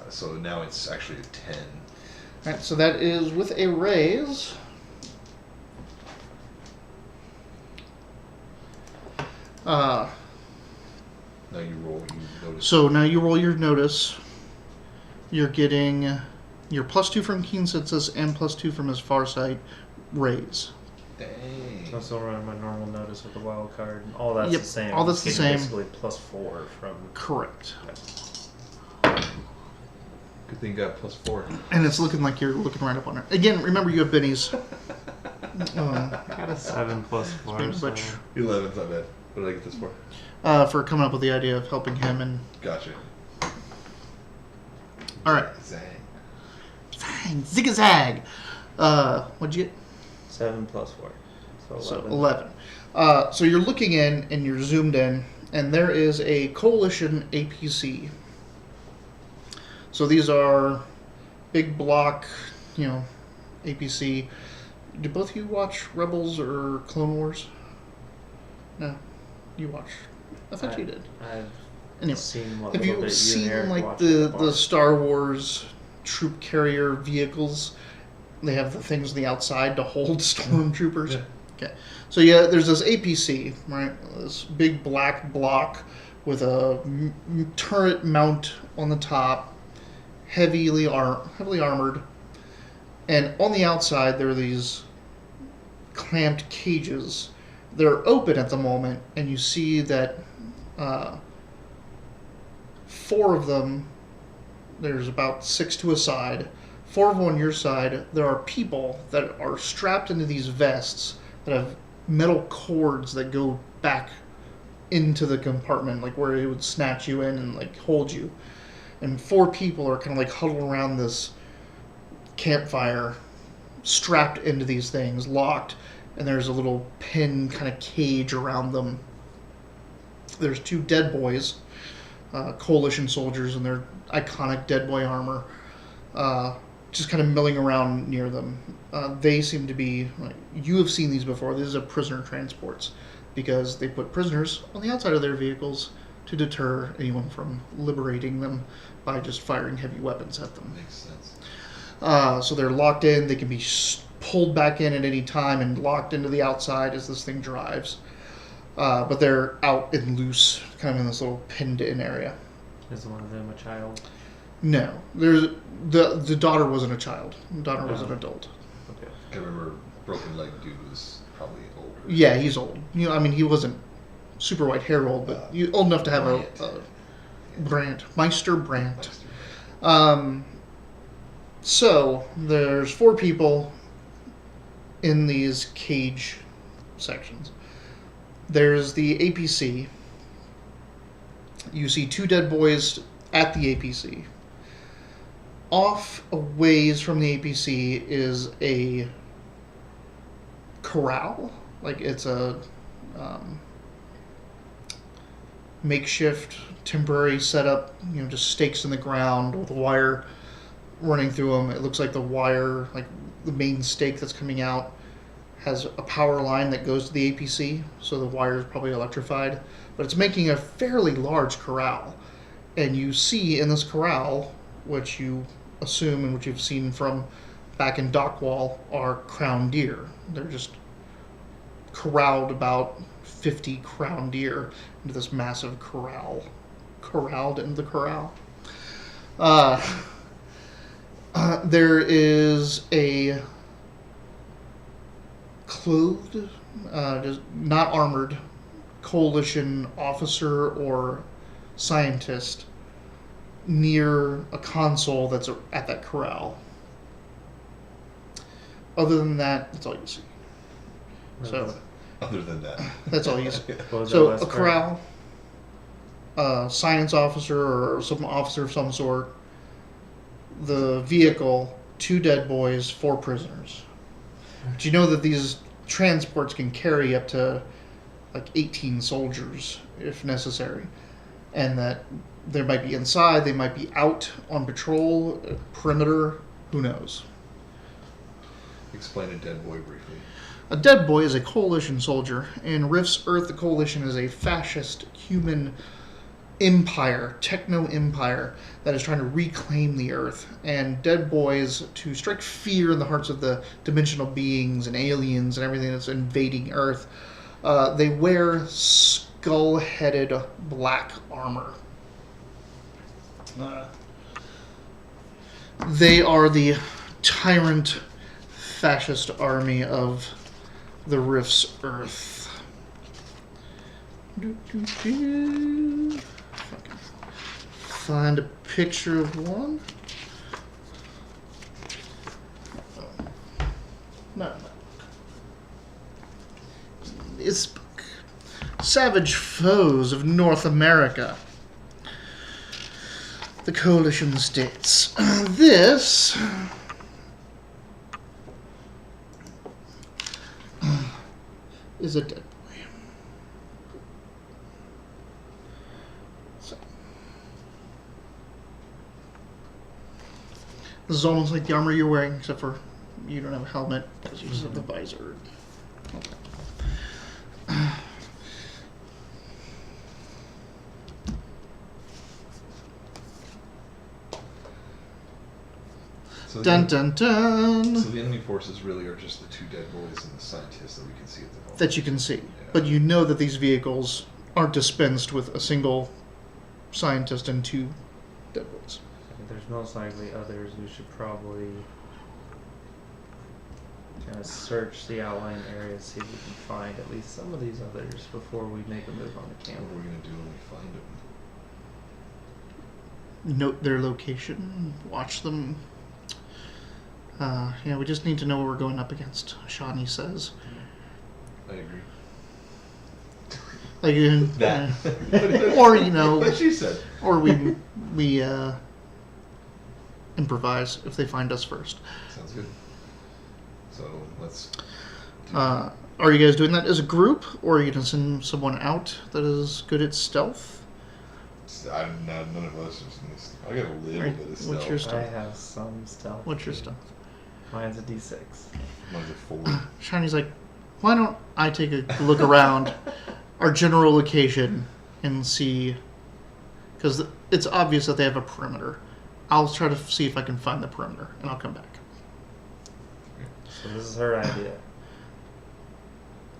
So now it's actually a 10. All right, so that is with a raise. Now you roll. You notice. So now you roll your notice. You're getting your +2 from Keen Senses and +2 from his Farsight raise. Dang. I'm still running my normal notice with the wild card. All that's Yep, the same. all that's the Getting same. Basically +4 from. Correct. Good thing you got +4. And it's looking like you're looking right up on it. Again, remember you have bennies. I got a 7 plus 4. Big So. butch. 11's not bad. What did I get this for? For coming up with the idea of helping him. And Gotcha. all right, Zang. fine, zig-a-zag. What'd you get? 7 plus 4. So 11. So 11. So you're looking in and you're zoomed in, and there is a coalition APC. So these are big block, APC. Do both of you watch Rebels or Clone Wars? No, you watch. I thought you did. I've Anyway, seen what have little you bit seen and Eric like watched the so far. Star Wars troop carrier vehicles? They have the things on the outside to hold stormtroopers. Yeah. Okay, so yeah, there's this APC, right? This big black block with a turret mount on the top, heavily armored, and on the outside there are these clamped cages. They're open at the moment, and you see that 4 of them, there's about 6 to a side, 4 of them on your side. There are people that are strapped into these vests that have metal cords that go back into the compartment, like where it would snatch you in and like hold you. And 4 people are kind of like huddled around this campfire, strapped into these things, locked, and there's a little pin kind of cage around them. There's 2 dead boys, coalition soldiers in their iconic dead boy armor, just kind of milling around near them. They seem to be, you have seen these before, these are prisoner transports, because they put prisoners on the outside of their vehicles to deter anyone from liberating them by just firing heavy weapons at them. Makes sense. So they're locked in, they can be pulled back in at any time and locked into the outside as this thing drives. But they're out and loose, kind of in this little pinned-in area. Is one of them a child? No, there's the daughter wasn't a child. The daughter was an adult. Okay. I remember broken leg dude was probably older. Yeah, he's old. He wasn't super white hair old, but old enough to have a Brandt, Meister Brandt. So there's 4 people in these cage sections. There's the APC. You see 2 dead boys at the APC. Off a ways from the APC is a corral. Like it's a makeshift, temporary setup. Just stakes in the ground with wire running through them. It looks like the wire, like the main stake that's coming out, has a power line that goes to the APC, so the wire is probably electrified. But it's making a fairly large corral. And you see in this corral, which you assume and which you've seen from back in Dockwall, are crown deer. They're just corralled, about 50 crown deer into this massive corral. Corralled into the corral. There is a clothed, just not armored, coalition officer or scientist near a console that's at that corral. Other than that, that's all you see. So Other than that. that's all you see. What was So that last a part? corral. science officer or some officer of some sort. The vehicle, 2 dead boys, 4 prisoners. Do you know that these transports can carry up to like 18 soldiers if necessary? And that they might be inside, they might be out on patrol, perimeter, who knows? Explain a dead boy briefly. A dead boy is a coalition soldier. In Rift's Earth, the coalition is a fascist human empire, techno-empire, that is trying to reclaim the Earth. And dead boys, to strike fear in the hearts of the dimensional beings and aliens and everything that's invading Earth, they wear skull-headed black armor. They are the tyrant fascist army of the Rift's Earth. Find a picture of one. No. This book. Savage Foes of North America. The Coalition States. This is a dead boy. So. This is almost like the armor you're wearing, except for you don't have a helmet because you just have the visor. Okay. So Dun dun dun. So the enemy forces really are just the 2 dead boys and the scientists that we can see at the moment. That you can see. Yeah. But you know that these vehicles aren't dispensed with a single scientist and 2 dead boys. There's most likely others. We should probably kind of search the outlying area, see if we can find at least some of these others before we make a move on the camp. What are we going to do when we find them? Note their location, watch them. We just need to know what we're going up against, Shani says. I agree. Like, That. or, you know, What she said. or we improvise if they find us first. Sounds good. So let's. Are you guys doing that as a group, or are you going to send someone out that is good at stealth? None of us. I got a little Right. bit of What's stealth. your I stealth? have some stealth. What's your stealth? Mine's a D6. Mine's a 4. Shani's like, why don't I take a look around our general location and see, because it's obvious that they have a perimeter. I'll try to see if I can find the perimeter, and I'll come back. So this is her idea.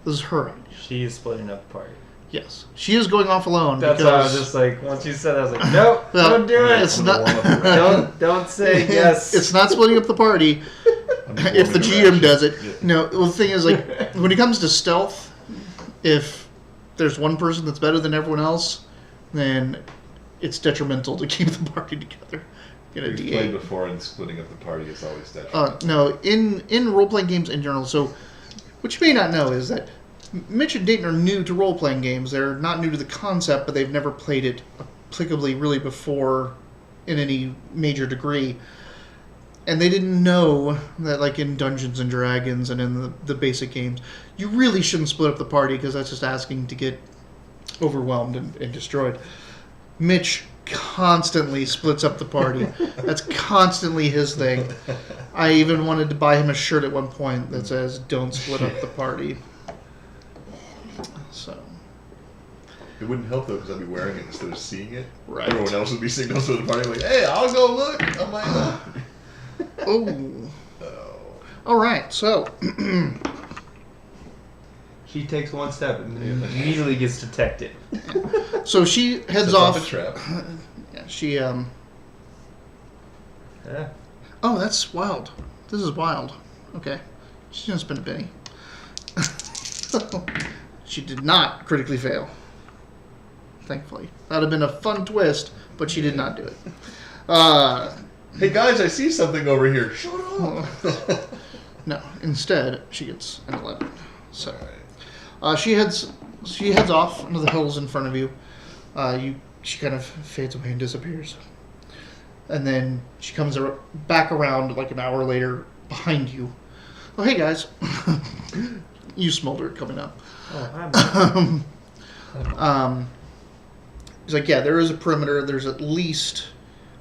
This is her idea. She's splitting up the party. Yes. She is going off alone That's because... why I was just like, once you said that, I was like, nope, Well, don't do it. it's not... Don't say yes. It's not splitting up the party if the GM does it. Yeah. No, well, the thing is, like, when it comes to stealth, if there's one person that's better than everyone else, then it's detrimental to keep the party together. Get a We've played D8. before, and splitting up the party is always detrimental. No, in role-playing games in general, so what you may not know is that Mitch and Deyton are new to role-playing games. They're not new to the concept, but they've never played it applicably really before in any major degree. And they didn't know that, like, in Dungeons and Dragons and in the basic games, you really shouldn't split up the party because that's just asking to get overwhelmed and destroyed. Mitch constantly splits up the party. That's constantly his thing. I even wanted to buy him a shirt at one point that says, "Don't split up the party." So, It wouldn't help though because I'd be wearing it instead of seeing it. Right. Everyone else would be sitting outside the party like, "Hey, I'll go look." I'm like, oh, oh. all right. So, She takes one step and immediately gets detected. so she heads Sets off. a trap. Yeah, she Yeah. Oh, that's wild. This is wild. Okay, she's gonna spend a penny. She did not critically fail. Thankfully, that'd have been a fun twist, but she did not do it. Hey guys, I see something over here. Shut up. No, instead she gets an 11. So Alright. she heads off into the hills in front of you. You she kind of fades away and disappears. And then she comes back around like an hour later behind you. Oh, hey guys. You smolder coming up. Oh, hi. He's like, yeah, there is a perimeter. There's at least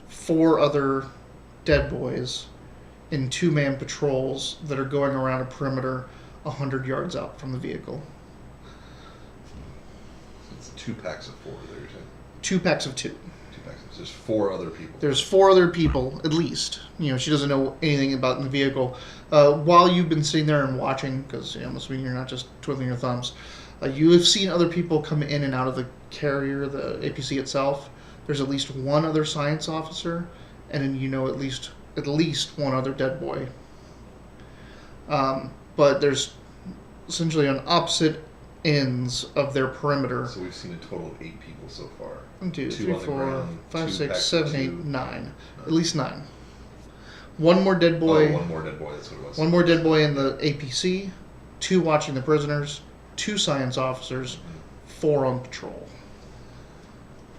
4 other dead boys in 2-man patrols that are going around a perimeter 100 yards out from the vehicle. It's 2 packs of 4 there, you're saying? 2 packs of 2. 2 packs of There's 4 other people. There's 4 other people, at least. You know, she doesn't know anything about the vehicle. While you've been sitting there and watching, because I'm assuming you're not just twiddling your thumbs, you have seen other people come in and out of the carrier, the APC itself. There's at least 1 other science officer, and then you know at least 1 other dead boy. But there's essentially on opposite ends of their perimeter. So we've seen a total of 8 people so far. 1, 2, 2 3, on the 4, ground, 5, 2 6, packs 7, of 8, 2. 9. At least 9. 1 more dead boy. Oh, 1 more dead boy, that's what it was. 1 more dead boy in the APC. 2 watching the prisoners. 2 science officers. 4 on patrol.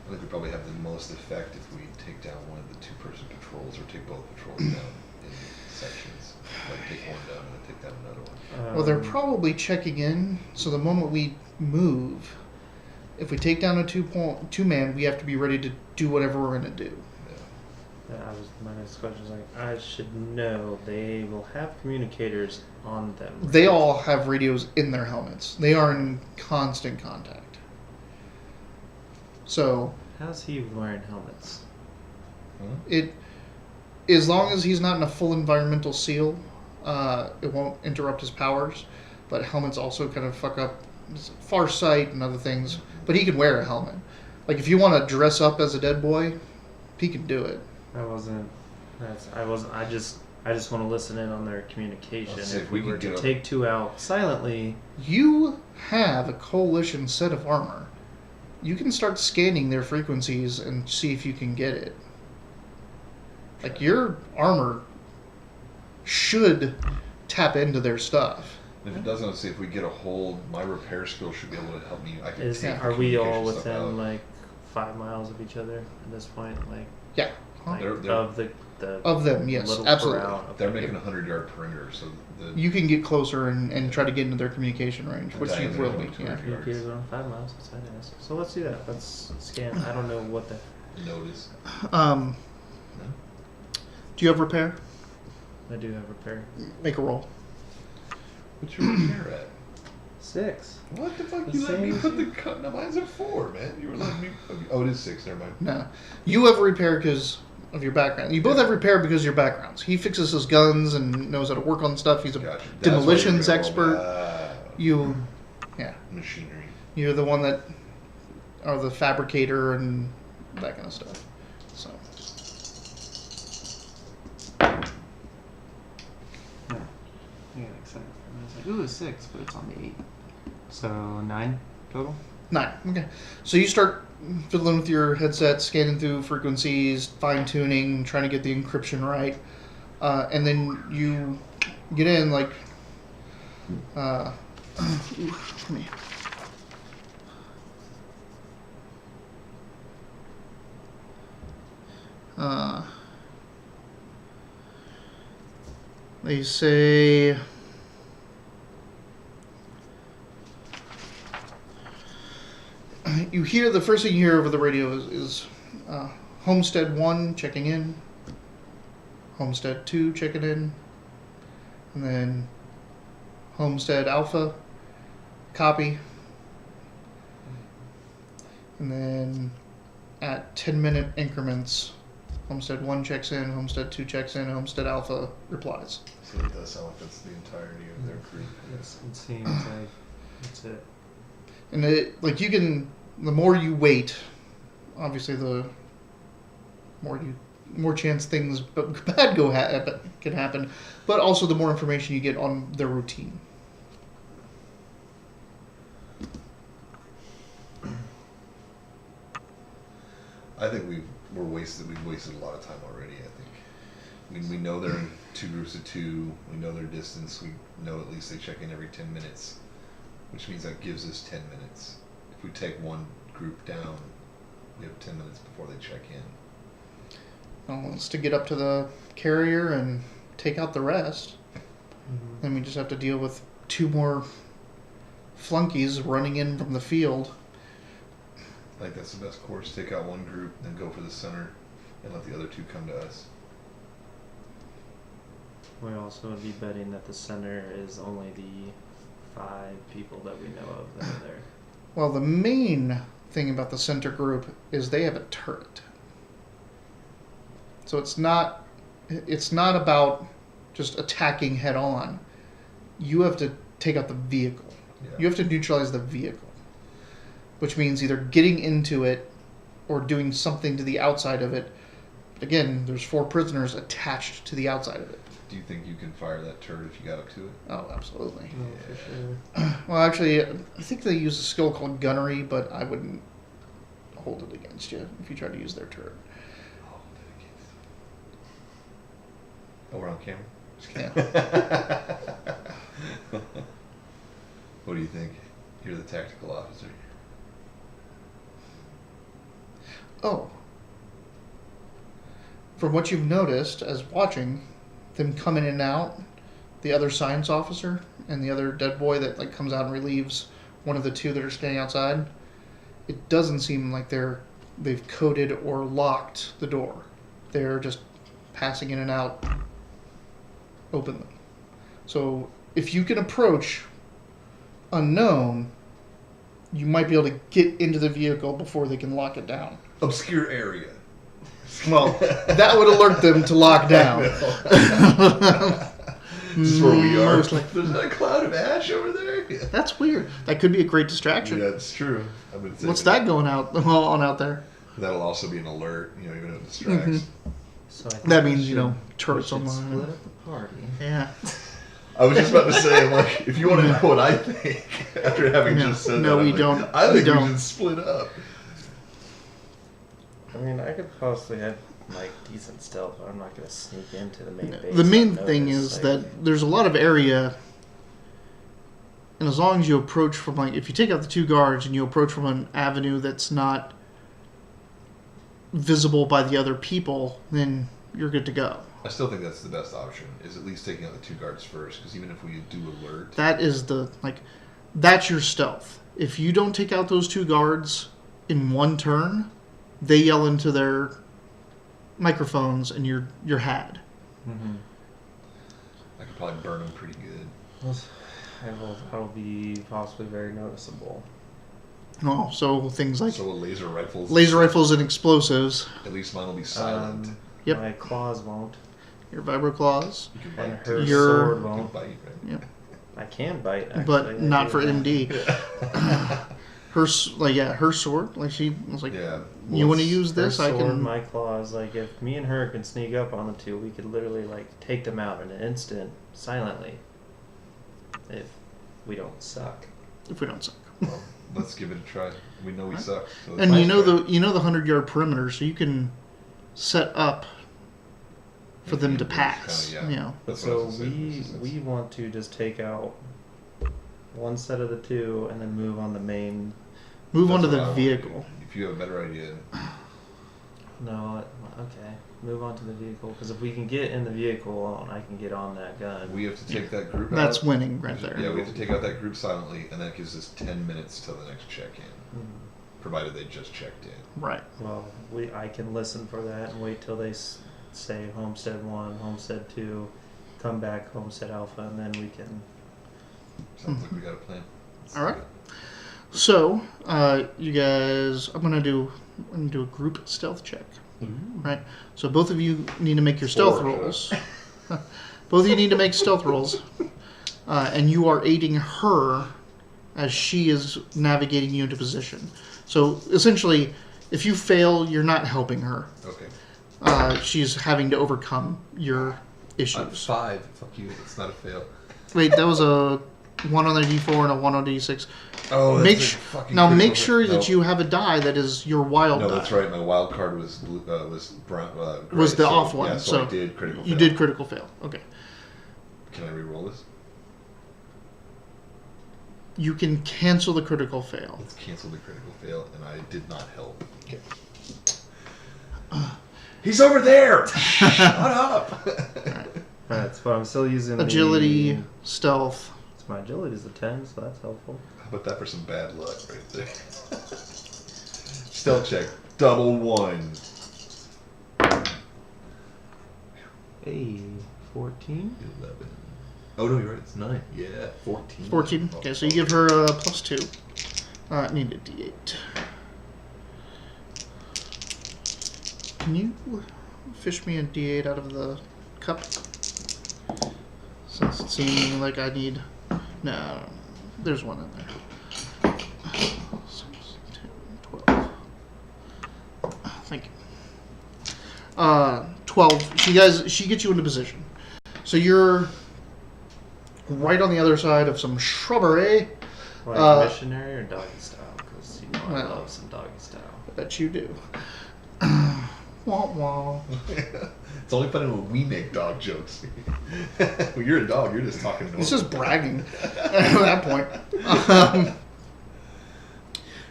I think we probably have the most effect if we take down one of the 2-person patrols or take both patrols down in sections. Like take one down and then take down another one. Well, they're probably checking in, so the moment we move, if we take down a 2-man, we have to be ready to do whatever we're going to do. My next question is I should know they will have communicators on them. Right? They all have radios in their helmets. They are in constant contact. So how's he wearing helmets? it, as long as he's not in a full environmental seal, it won't interrupt his powers. But helmets also kind of fuck up his far sight and other things. But he can wear a helmet. Like if you want to dress up as a dead boy, he can do it. I just want to listen in on their communication. If we were to get take 2 out silently, You have a coalition set of armor. You can start scanning their frequencies and see if you can get it. Like your armor should tap into their stuff. And if it doesn't, let's see if we get a hold. My repair skill should be able to help me. I can take are we all communication stuff out. within like 5 miles of each other at this point? Like, Yeah. like They're- Of them, yes, little absolutely. corral. Okay. They're making a 100-yard perimeter, so the You can get closer and try to get into their communication range, which you diameter will is be. only 200 Yeah. He yards. appears around 5 miles. That's what I asked. So let's do that. Let's scan. I don't know what the. notice. Do you have repair? I do have repair. Make a roll. What's your repair at? 6. What the fuck? The You let me same put as the cut. No, mine's at 4, man. You were letting me. Oh, it is 6. Never mind. No. You have repair because of your background. You both have repair because of your backgrounds. He fixes his guns and knows how to work on stuff. He's a Gotcha. That's why demolitions you're gonna expert. roll You, yeah. machinery. You're the one that are the fabricator and that kind of stuff. So Yeah, excited. I was like, ooh, 6, but it's on the 8. So 9 total? 9. Okay. So you start fiddling with your headset, scanning through frequencies, fine tuning, trying to get the encryption right, and then you get in like. Let me. They say you hear the first thing you hear over the radio is Homestead 1 checking in, Homestead 2 checking in, and then Homestead Alpha copy, and then at 10-minute increments Homestead 1 checks in, Homestead 2 checks in, Homestead Alpha replies. So it does sound like that's the entirety of their crew. It seems like that's it. And like you can, the more you wait, obviously the more chance things bad can happen, but also the more information you get on their routine. I think we've wasted a lot of time already. I think we know they're in 2 groups of 2. We know their distance. We know at least they check in every 10 minutes, which means that gives us 10 minutes. If we take one group down, You have 10 minutes before they check in. Well, it's to get up to the carrier and take out the rest. Mm-hmm. Then we just have to deal with 2 more flunkies running in from the field. I think that's the best course. Take out one group, then go for the center, and let the other 2 come to us. We also would be betting that the center is only the 5 people that we know of that are there. Well, the main thing about the center group is they have a turret. So it's not about just attacking head on. You have to take out the vehicle. Yeah. You have to neutralize the vehicle. Which means either getting into it or doing something to the outside of it. Again, there's 4 prisoners attached to the outside of it. Do you think you can fire that turret if you got up to it? Oh, absolutely. Oh, for sure. Well, actually, I think they use a skill called gunnery, but I wouldn't hold it against you if you try to use their turret. Oh, we're on camera? Just kidding. Yeah. What do you think? You're the tactical officer. Oh. From what you've noticed as watching them come in and out, the other science officer and the other dead boy that like comes out and relieves one of the 2 that are standing outside, it doesn't seem like they've coded or locked the door. They're just passing in and out openly. So if you can approach unknown, you might be able to get into the vehicle before they can lock it down. Obscure area. Well, that would alert them to lock down. This is where we are. Most likely. There's a cloud of ash over there. Yeah, That's weird. That could be a great distraction. it's true. I've been What's thinking that going on out there? That'll also be an alert, even if it distracts. So I think That we means, should- turrets we on should the split up the party. Yeah. I was just about to say, I'm like, if you want to know what I think after having No. just said No, that, we I'm like, don't. I We think we don't. should split up. I mean, I could possibly have like decent stealth, but I'm not going to sneak into the main base. The main unnoticed, thing is like- that there's a lot of area, and as long as you approach from if you take out the 2 guards and you approach from an avenue that's not visible by the other people, then you're good to go. I still think that's the best option, is at least taking out the 2 guards first, because even if we do alert... That is that's your stealth. If you don't take out those 2 guards in one turn, they yell into their microphones and you're had. Mm-hmm. I could probably burn them pretty good. I will be possibly very noticeable. Oh, so things like So laser rifles... laser rifles and explosives, At least mine will be silent. Yep. My claws won't, your vibro claws, You can and bite, her too. Your- sword You can won't. bite, right? I can bite, actually. but not for Yeah. MD. Her sword, she was like, Yeah. you want to Well, use this? Her I sword, can. my claws. Like if me and her could sneak up on the 2, we could literally take them out in an instant, silently. If we don't suck. If we don't suck. Well, let's give it a try. We know we suck. So it's And nice you know try. the 100-yard perimeter, so you can set up for them to pass. Kinda, yeah. That's what I So was gonna say. we want to just take out one set of the 2 and then move on the main. Move on to That's the what I wanna vehicle. do. If you have a better idea. No, okay. Move on to the vehicle, because if we can get in the vehicle, I can get on that gun. We have to take that group out. That's winning right there. Yeah, we have to take out that group silently, and that gives us 10 minutes till the next check-in, Mhm. provided they just checked in. Right. Well, I can listen for that and wait till they say Homestead 1, Homestead 2, come back Homestead Alpha, and then we can. Sounds like we got a plan. All right. So, you guys, I'm gonna do a group stealth check. Right. So both of you need to make your stealth 4, rolls. Both of you need to make stealth rolls, and you are aiding her as she is navigating you into position. So essentially, if you fail, you're not helping her. Okay. She's having to overcome your I'm issues. 5. Fuck you. It's not a fail. Wait, that was a 1 on the D4 and a 1 on D6. Oh, that's Make a sh- fucking now critical make sure hit. that No. you have a die that is your wild No, die. that's right. My wild card was blue, was brown. Gray, Was the so, off one. Yeah, so I did critical. You fail. did critical fail. Okay. Can I re-roll this? You can cancel the critical fail. Let's cancel the critical fail, and I did not help. Okay. He's over there! Shut up! Alright, so I'm still using Agility, stealth. So my agility is a 10, so that's helpful. How about that for some bad luck right there? Stealth check. Double 1. Hey, 14? 11. Oh, no, you're right. It's 9. Yeah, 14. 14. Okay, so you give her a +2. I need a D8. Can you fish me a D8 out of the cup? Since it seems like I need... No, there's one in there. 6, 10, 12. Thank you. 12. She gets you into position. So you're right on the other side of some shrubbery. Like missionary or doggy style? Because you know I Well, love some doggy style. I bet you do. Wah wah. It's only funny when we make dog jokes. When you're a dog, you're just talking normal. It's just bragging at that point.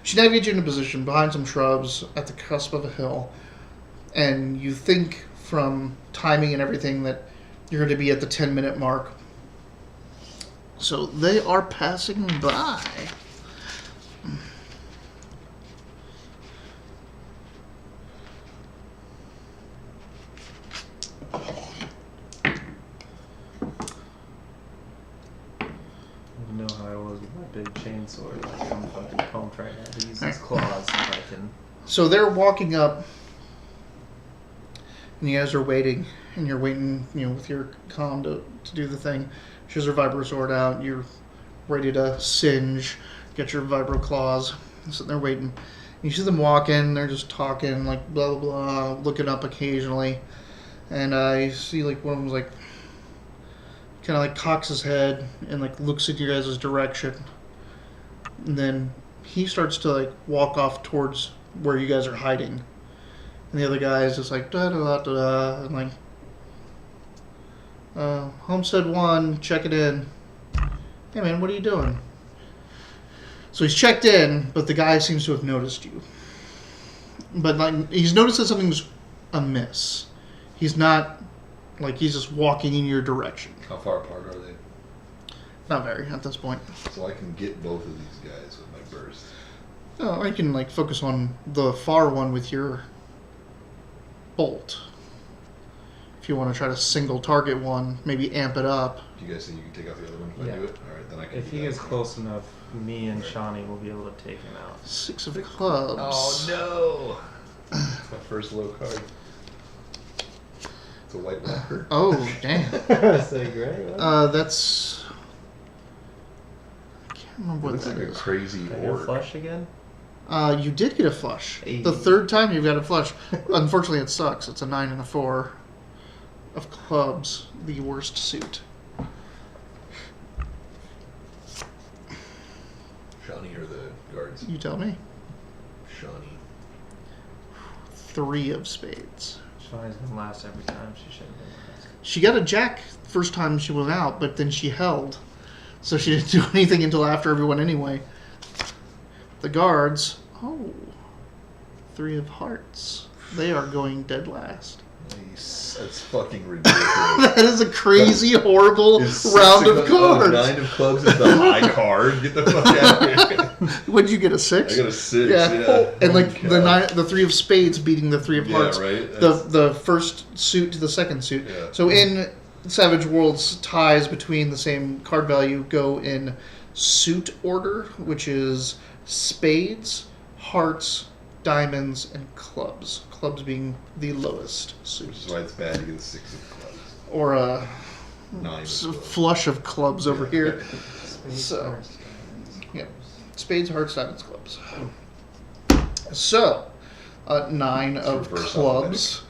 She navigates you into position behind some shrubs at the cusp of a hill. And you think from timing and everything that you're going to be at the 10-minute mark. So they are passing by. You know how I was with my big chainsaw. Like I'm fucking pumped right now to use these claws if I can. So they're walking up, and you guys are waiting, and you're waiting, with your comm to do the thing. She has her vibro sword out. You're ready to singe, get your vibro claws. Sitting there waiting. You see them walking. They're just talking, like blah blah blah, looking up occasionally, and I see like one of them's like kind of like cocks his head and like looks at you guys' direction, and then he starts to like walk off towards where you guys are hiding, and the other guy is just like da da da da, and like Homestead 1, check it in. Hey man, what are you doing? So he's checked in, but the guy seems to have noticed you. But like he's noticed that something's amiss. He's not like he's just walking in your direction. How far apart are they? Not very at this point. So I can get both of these guys with my burst. Oh, I can like focus on the far one with your bolt. If you want to try to single target one, maybe amp it up. Do you guys think you can take out the other one if I do it? Alright, then I can If do he that. gets close enough, me and Shani will be able to take him out. 6 of clubs. Oh no! It's my first low card. It's a white blocker. Oh, damn. Say great. That's... I can't remember It what looks that like a is. crazy Did I get a orc. flush again? You did get a flush. Hey. The third time you've got a flush. Unfortunately, it sucks. It's a 9 and a 4 of clubs. The worst suit. Shani or the guards? You tell me. Shani. 3 of spades. Shani's been last every time. She should have been last. She got a jack first time she went out, but then she held. So she didn't do anything until after everyone anyway. The guards, 3 of hearts. They are going dead last. Nice. That's fucking ridiculous. That is a crazy, horrible Is round six of cards. 9 of clubs is the high card. Get the fuck out of here. What did you get, a 6? I got a 6. Yeah. Yeah. And like Holy the cow. 3 of spades beating the 3 of Yeah, hearts. right? The first suit to the second suit. Yeah. So in Savage Worlds, ties between the same card value go in suit order, which is spades, hearts, diamonds, and clubs. Clubs being the lowest suit. Which is why it's bad to get a 6 of clubs. Or a 9 of clubs. flush of clubs over Yeah. here. Spades, So, hearts, diamonds, yeah. clubs. Spades, hearts, diamonds, clubs. So, 9 It's of reverse clubs.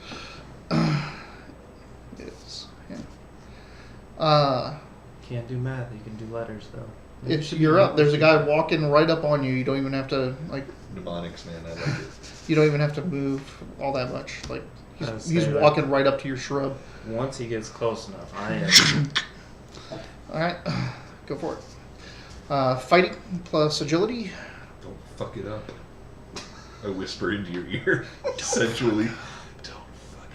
Is, yeah. Can't do math. You can do letters though. You're up. There's a guy walking right up on you. You don't even have to Mnemonics, man. I like it. You don't even have to move all that much. Like I'd he's say, walking right up to your shrub. Once he gets close enough, I am. All right, go for it. Fighting plus agility. Don't fuck it up. I whisper into your ear sensually. Don't fuck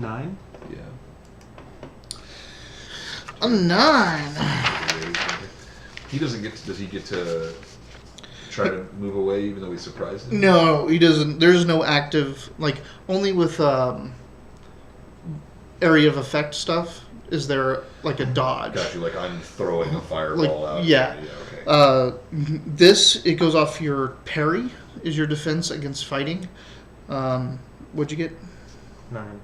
9? Yeah. A 9. He doesn't get to, does he get to try to move away even though we surprised him? No, he doesn't. There's no active, like, only with area of effect stuff is there, like, a dodge. Got you, like I'm throwing a fireball out. Yeah. Okay. This, it goes off your parry, is your defense against fighting. What'd you get? 9.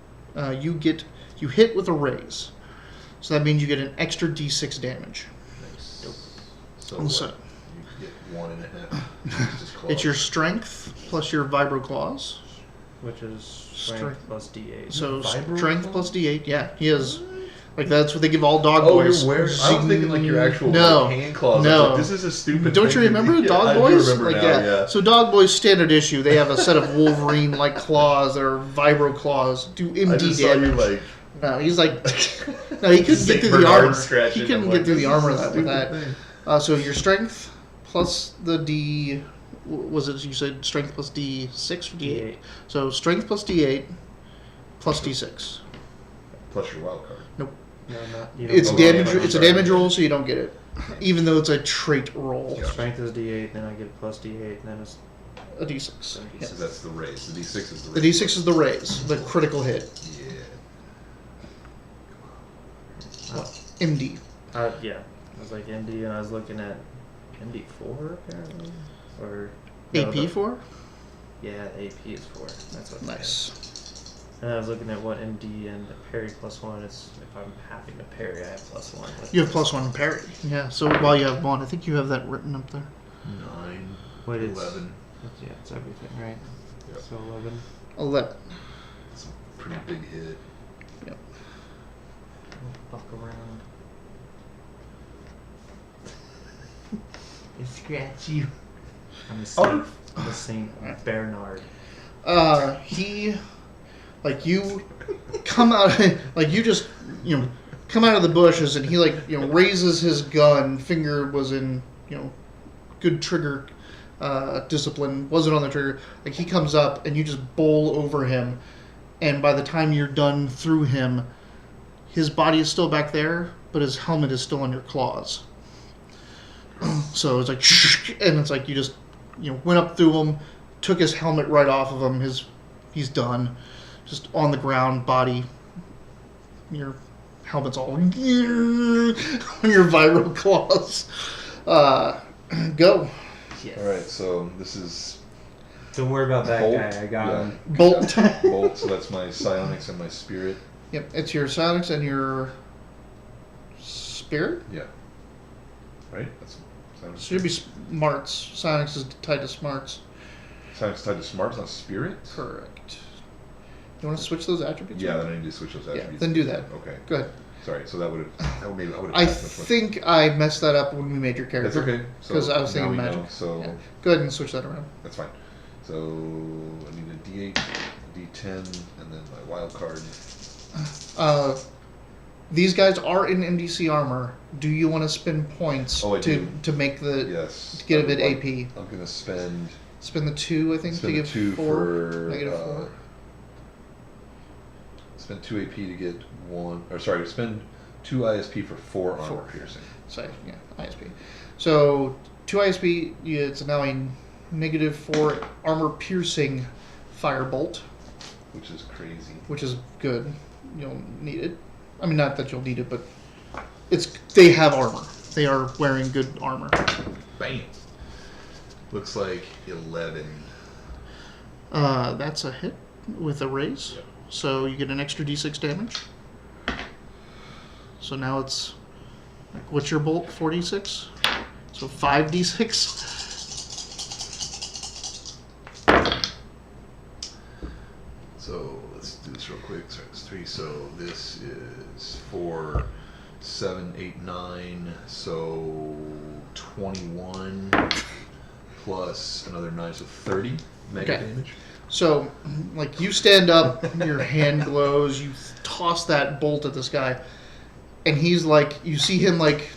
You hit with a raise. So that means you get an extra d6 damage. Nice. So On the side. you get 1.5. It's your strength plus your vibro claws. Which is strength plus D8. So Vibro strength claws? plus d8. Yeah, he has. Like, that's what they give all dog Oh, boys. you're wearing. I was thinking like your actual No. like, hand claws. No. I was like, this is a stupid. Don't thing you to remember do. Dog I Boys? do remember Like, now, yeah. So Dog Boys standard issue, they have a set of Wolverine like claws that are vibro claws, do I MD just saw you damage. like. No, he's like, no, he couldn't get Saint through the Bernard armor. scratching. He couldn't I'm get like, through the this armor is a with stupid that. thing. So your strength plus the D, was it? You said strength plus D6 or D8? So strength plus D8 plus D6. Plus your wild card. No, not. You don't It's go damage. on. It's a damage roll, so you don't get it, even though it's a trait roll. Yeah. Strength is D8, then I get plus D8, and then it's A D6. Yeah. So that's the raise. The D6 is the The raise. D6 is the raise, the critical hit. Yeah. MD. yeah. I was like MD, and I was looking at MD4 apparently, or AP 4? Yeah, the AP is 4. That's what. Nice. And I was looking at what MD and the parry +1. It's if I'm having to parry, I have +1. with You have this. +1 parry. Yeah, so while you have 1, I think you have that written up there. 9. Wait, it's 11. Yeah, it's everything, right? Yep. So 11. 11. That's a pretty big hit. Yep. Fuck around. I scratch you. I'm a saint. I'm a Saint Bernard. He, like, you come out, like, you just, come out of the bushes, and he, like, raises his gun. Finger was in, good trigger discipline, wasn't on the trigger. Like, he comes up, and you just bowl over him, and by the time you're done through him, his body is still back there, but his helmet is still on your claws. So it's like, and it's like you just, went up through him, took his helmet right off of him. He's done. Just on the ground, body. Your helmet's all on your vibro claws. Go. Yes. All right, so this is Don't worry about that Bolt. guy. I got him. Bolt. Bolt. So that's my psionics and my spirit. Yep, it's your psionics and your spirit. Yeah. Right. That's psionics. Should be smarts. Psionics is tied to smarts. Psionics tied to smarts, not spirit. Correct. You want to switch those attributes? Yeah, around? then I need to switch those Yeah, attributes. then do that. Okay. Go ahead. Sorry. So that would have maybe I would have. I think I messed that up when we made your character. That's okay. So 'Cause I was thinking now we magic. know, so Yeah. Go ahead and switch that around. that's fine. So I need a D8, a D10, and then my wild card. These guys are in MDC armor. Do you want to spend points Oh, I do. to make the Yes. to give I it would AP? like- I'm gonna spend. Spend the 2, I think, to Spend give the 2 4. for Negative 4. Spend 2 AP to get 1. Or sorry, spend 2 ISP for 4 armor 4. piercing. Sorry, yeah, ISP. So 2 ISP. It's now a -4 armor piercing firebolt, Which is crazy. which is good. You'll need it. I mean, not that you'll need it, but they have armor. They are wearing good armor. Bam. Looks like 11. That's a hit with a raise. Yep. So you get an extra d6 damage. So now it's, what's your bolt? 4d6? So 5d6. So let's do this real quick. Sorry, it's 3. So this is 4, 7, 8, 9. So 21 plus another 9, so 30 mega Okay. damage. So, like, you stand up, your hand glows, you toss that bolt at this guy, and he's like, you see him like,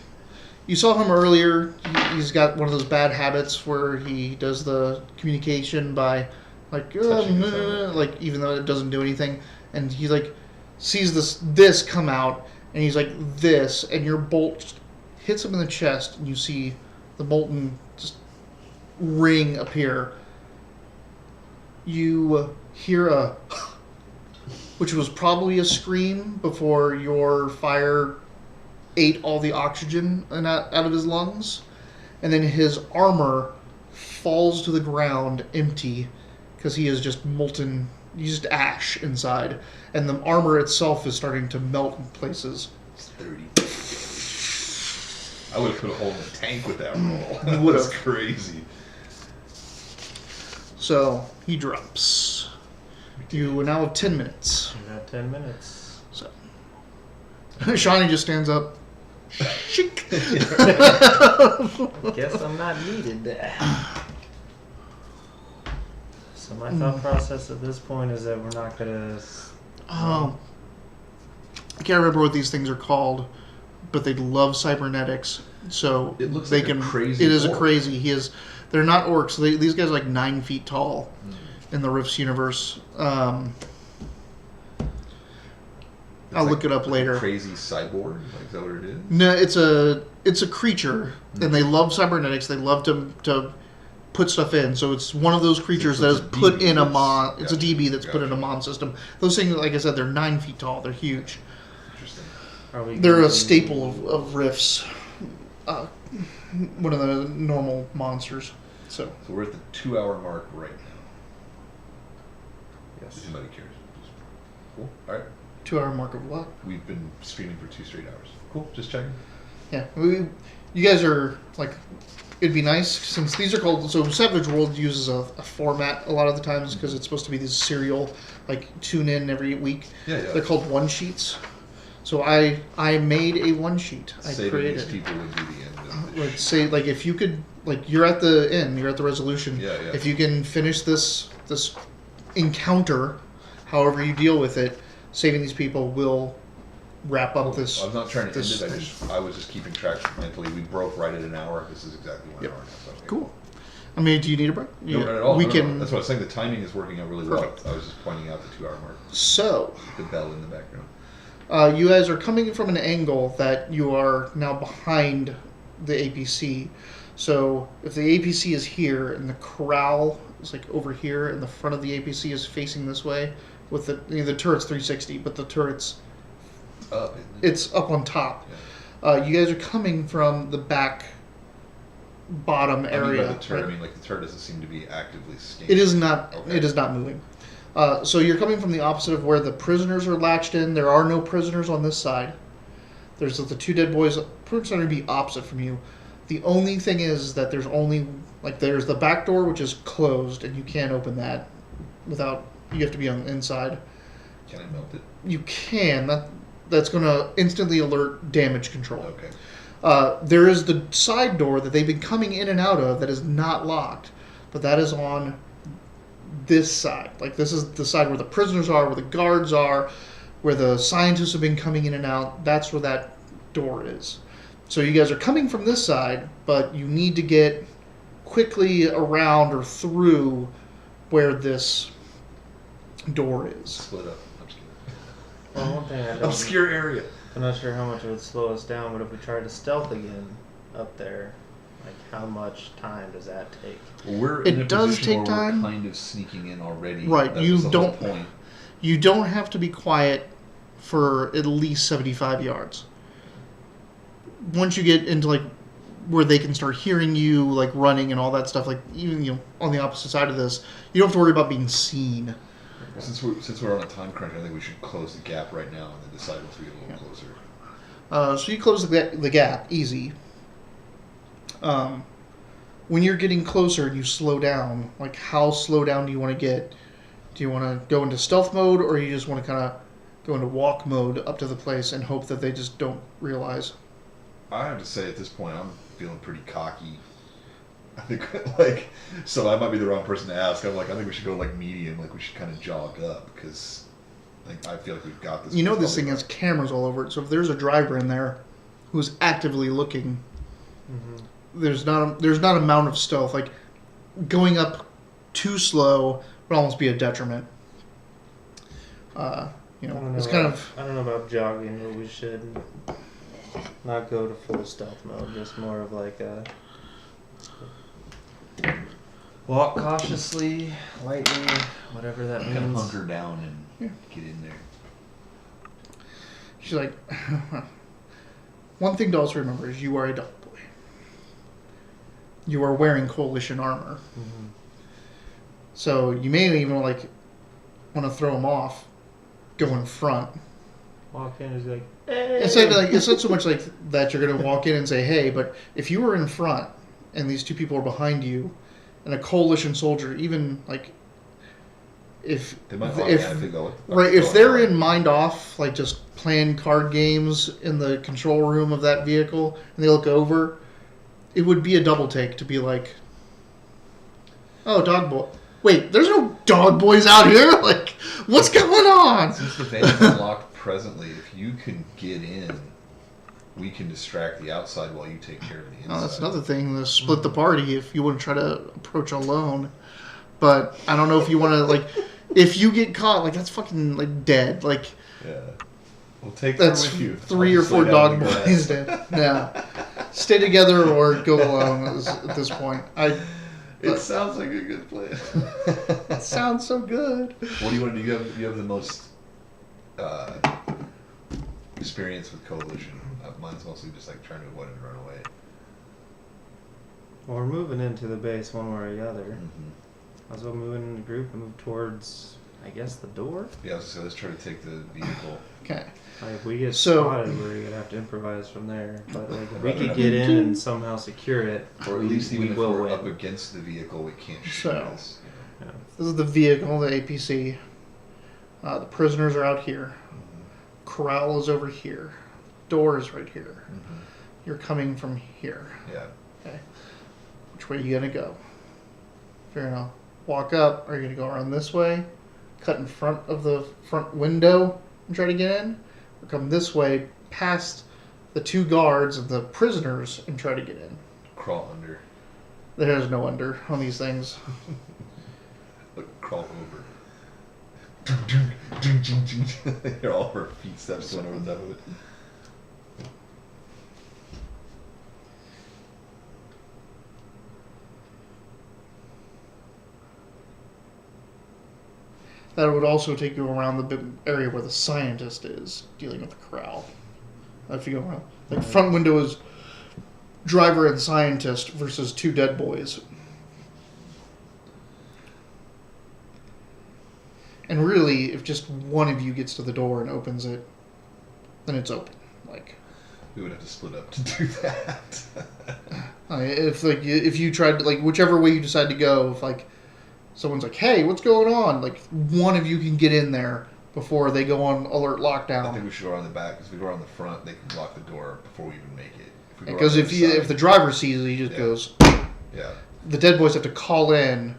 you saw him earlier, he's got one of those bad habits where he does the communication by, like, Touching his helmet. like, even though it doesn't do anything, and he, like, sees this come out, and he's like this, and your bolt hits him in the chest, and you see the molten just ring appear. You hear a, which was probably a scream before your fire ate all the oxygen out of his lungs, and then his armor falls to the ground empty because he is just molten, he's just ash inside, and the armor itself is starting to melt in places. It's 30. I would have put a hole in the tank with that roll. You would That's have. crazy. So he drops. You now have 10 minutes. You got 10 minutes. So Shani just stands up. Shink. Guess I'm not needed there. So my thought process at this point is that we're not gonna. I can't remember what these things are called, but they love cybernetics. So It looks they like a can. crazy It is a orc. crazy. He is. They're not orcs. These guys are like 9 feet tall in the Rifts universe. I'll look it up later. Crazy cyborg? Like, is that what it is? No, it's a creature, and they love cybernetics. They love to put stuff in. So it's one of those creatures that is It's a put DB in a that's- mon. It's a gotcha, DB that's put in a gotcha. mon system. Those things, like I said, they're 9 feet tall. They're huge. Interesting. Are we They're a gonna- staple of Rifts. One of the normal monsters. So So we're at the 2-hour mark right now. Yes. If anybody cares. Cool. All right. 2-hour mark of what? We've been streaming for 2 straight hours. Cool. Just checking. Yeah, you guys are like. It'd be nice since these are called. So Savage World uses a format a lot of the times because it's supposed to be these serial, like tune in every week. Yeah, yeah. They're called one sheets. So I made a one sheet. I Saving created. these people would be the end of this. Like say like if you could like you're at the end, you're at the resolution. Yeah, yeah. If you can finish this encounter, however you deal with it, saving these people will wrap up this. I'm not trying to end this it. thing. I was just keeping track mentally. We broke right at an hour. This is exactly 1 Yep. hour now. So, okay. Cool. I mean, do you need a break? No, not at all. We No, no, can. no. That's what I was saying. The timing is working out really Perfect. well. I was just pointing out the 2-hour mark. So, The bell in the background. you guys are coming from an angle that you are now behind the APC. So, if the APC is here and the corral is like over here, and the front of the APC is facing this way, with the turret's 360, but the turret's Up. Isn't it? it's up on top. Yeah. You guys are coming from the back bottom I mean, area. by the turret, right? I mean, like, the turret doesn't seem to be actively scanning. It is not. Okay. It is not moving. So you're coming from the opposite of where the prisoners are latched in. There are no prisoners on this side. There's the 2 dead boys. Prisoners are going to be opposite from you. The only thing is that there's only there's the back door which is closed and you can't open that without. You have to be on the inside. Can I melt it? You can. That's going to instantly alert damage control. Okay. There is the side door that they've been coming in and out of that is not locked, but that is on this side. Like this is the side where the prisoners are, where the guards are, where the scientists have been coming in and out. That's where that door is. So you guys are coming from this side, but you need to get quickly around or through where this door is. Split up. I'm just kidding. Well, one thing I don't. Obscure area. I'm not sure how much it would slow us down, but if we tried to stealth again up there, like how much time does that take? Well, we're It in a does position take where time. We're kind of sneaking in already. Right, That you was the whole don't- point. You don't have to be quiet for at least 75 yards. Once you get into like where they can start hearing you, like running and all that stuff, like even on the opposite side of this, you don't have to worry about being seen. Well, since we're on a time crunch, I think we should close the gap right now and then decide once we get a little closer. So you close the gap, easy. When you're getting closer and you slow down, like how slow down do you want to get? Do you want to go into stealth mode, or you just want to kind of go into walk mode up to the place and hope that they just don't realize? I have to say, at this point, I'm feeling pretty cocky. I think, like, so I might be the wrong person to ask. I think we should go, like, medium. Like, we should kind of jog up, because, like, I feel like we've got this. You know this probably thing has right. cameras all over it, so if there's a driver in there who's actively looking, there's not an amount of stealth. Like, going up too slow would almost be a detriment. you I know, don't know it's kind about- of I don't know about jogging, but we should not go to full stealth mode. Just more of like a walk cautiously, lightly, whatever that Kind of means. hunker down and get in there. she's like, one thing to also remember is you are a dog boy. You are wearing coalition armor. Mhm. So you may even like want to throw them off, go in front. Walk in and be like, hey. It's not so much like that you're going to walk in and say, hey, but if you were in front and these two people are behind you and a coalition soldier, even like if They might if automatically go. right, if they're in mind off, like just playing card games in the control room of that vehicle and they look over, it would be a double take to be like, oh, dog boy. Wait, there's no dog boys out here? Like, what's going on? Since the van is unlocked presently, if you can get in, we can distract the outside while you take care of the inside. Oh, that's another thing, to split the party if you want to try to approach alone. But I don't know if you want to, like, if you get caught, like, that's fucking, like, dead. Like, Yeah. We'll take her that's with you. 3 or 4 dog boys dead. Yeah. Stay together or go alone at this point. It sounds like a good plan. It sounds so good. What do you want to do? You have the most experience with coalition. Mine's mostly just like trying to avoid and run away. Well, we're moving into the base one way or the other. Mm-hmm. As well moving in the group and move towards, I guess, the door. Yeah, so let's try to take the vehicle. Okay. Like, if we get So- spotted, we're gonna have to imprise from there. But like, if we Rather could than- get in and somehow secure it, Or at least we even if will we're win. up against the vehicle, we can't shoot So- us. You know? Yeah. This is the vehicle, the APC. The prisoners are out here. Corral is over here. Door is right here. Mm-hmm. You're coming from here. Yeah. Okay. Which way are you gonna go? If you're gonna walk up, are you gonna go around this way, cut in front of the front window and try to get in, or come this way past the 2 guards and the prisoners and try to get in? Crawl under. There's no under on these things. Look, crawl over. Hear all of our feet steps going over the top of it. That would also take you around the big area where the scientist is dealing with the corral. If you go around, like front window is driver and scientist versus 2 dead boys. And really, if just one of you gets to the door and opens it, then it's open. Like, We would have to split up to do that. if you tried to, like, whichever way you decide to go, if like someone's like, "Hey, what's going on?" Like, one of you can get in there before they go on alert I think lockdown. we should go around the back, because if we go around the front, they can lock the door before we even make it. We go Because around if the you side- if the driver sees it, he just Yeah. goes. Yeah. The dead boys have to call in,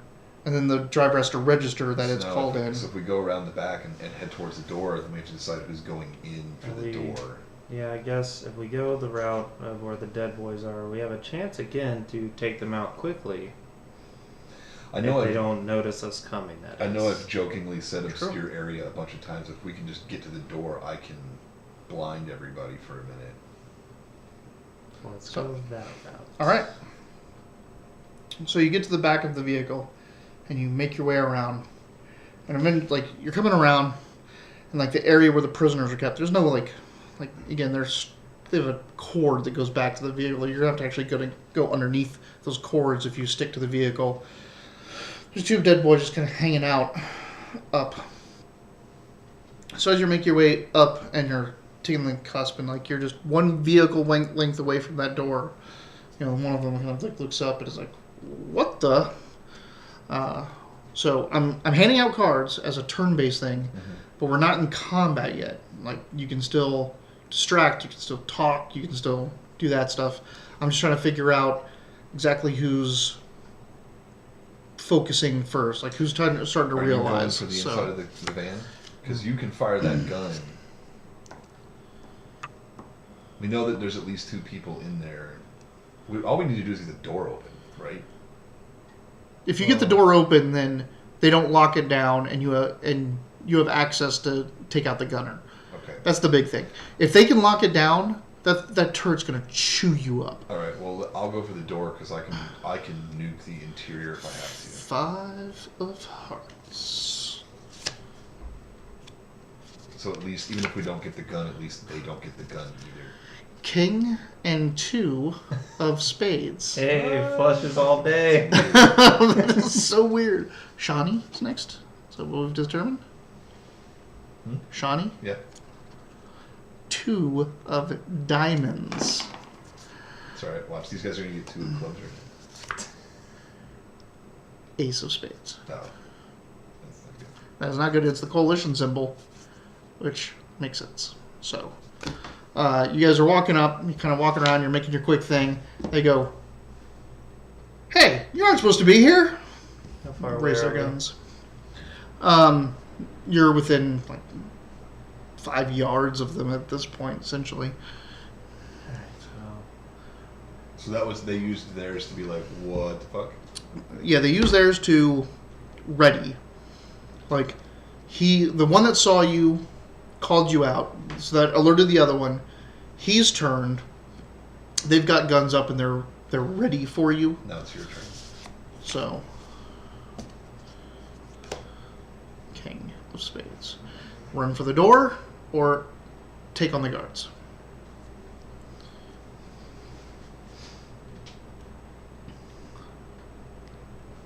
and then the driver has to register that it's So called if, in. So if we go around the back and head towards the door, then we have to decide who's going in for the door. yeah, I guess if we go the route of where the dead boys are, we have a chance again to take them out quickly. I know if they I've, don't notice us coming. That I know is. I've jokingly said True. obscure area a bunch of times. If we can just get to the door, I can blind everybody for a minute. Let's So- go that route. All right. So you get to the back of the vehicle, and you make your way around. And then, like, you're coming around, and like the area where the prisoners are kept. There's no like again. They have a cord that goes back to the vehicle. You're gonna have to actually go underneath those cords if you stick to the vehicle. There's 2 dead boys just kind of hanging out up. So as you make your way up, and you're taking the cusp, and like you're just one vehicle length away from that door. You know, one of them kind of like looks up and is like, "What the?" So I'm handing out cards as a turn-based thing, but we're not in combat yet. Like, you can still distract, you can still talk, you can still do that stuff. I'm just trying to figure out exactly who's focusing first, like who's starting to Are you realize. going for the inside of the van? Because you can fire that gun. We know that there's at least 2 people in there. All we need to do is get the door open, right? If you get the door open, then they don't lock it down, and you have access to take out the gunner. Okay. That's the big thing. If they can lock it down, that turret's gonna chew you up. All right. Well, I'll go for the door because I can nuke the interior if I have to. 5 of hearts. So at least, even if we don't get the gun, at least they don't get the gun either. King and 2 of spades. Hey, flushes all day. That is so weird. Shani is next. So what we've determined? Shani? Yeah. 2 of diamonds. It's all right. Watch, these guys are gonna get 2 of clubs right Ace of spades. now. No, that's not good. That is not good. It's the coalition symbol, which makes sense. So, you guys are walking up. You're kind of walking around. You're making your quick thing. They go, "Hey, you aren't supposed to be here." How far away Raise their are we? guns. You're within like 5 yards of them at this point, essentially. So that was, they used theirs to be like, what the fuck? Yeah, they use theirs to ready. Like, the one that saw you called you out, so that alerted the other one. He's turned. They've got guns up and they're ready for you. Now it's your turn. So, King of Spades. Run for the door or take on the guards.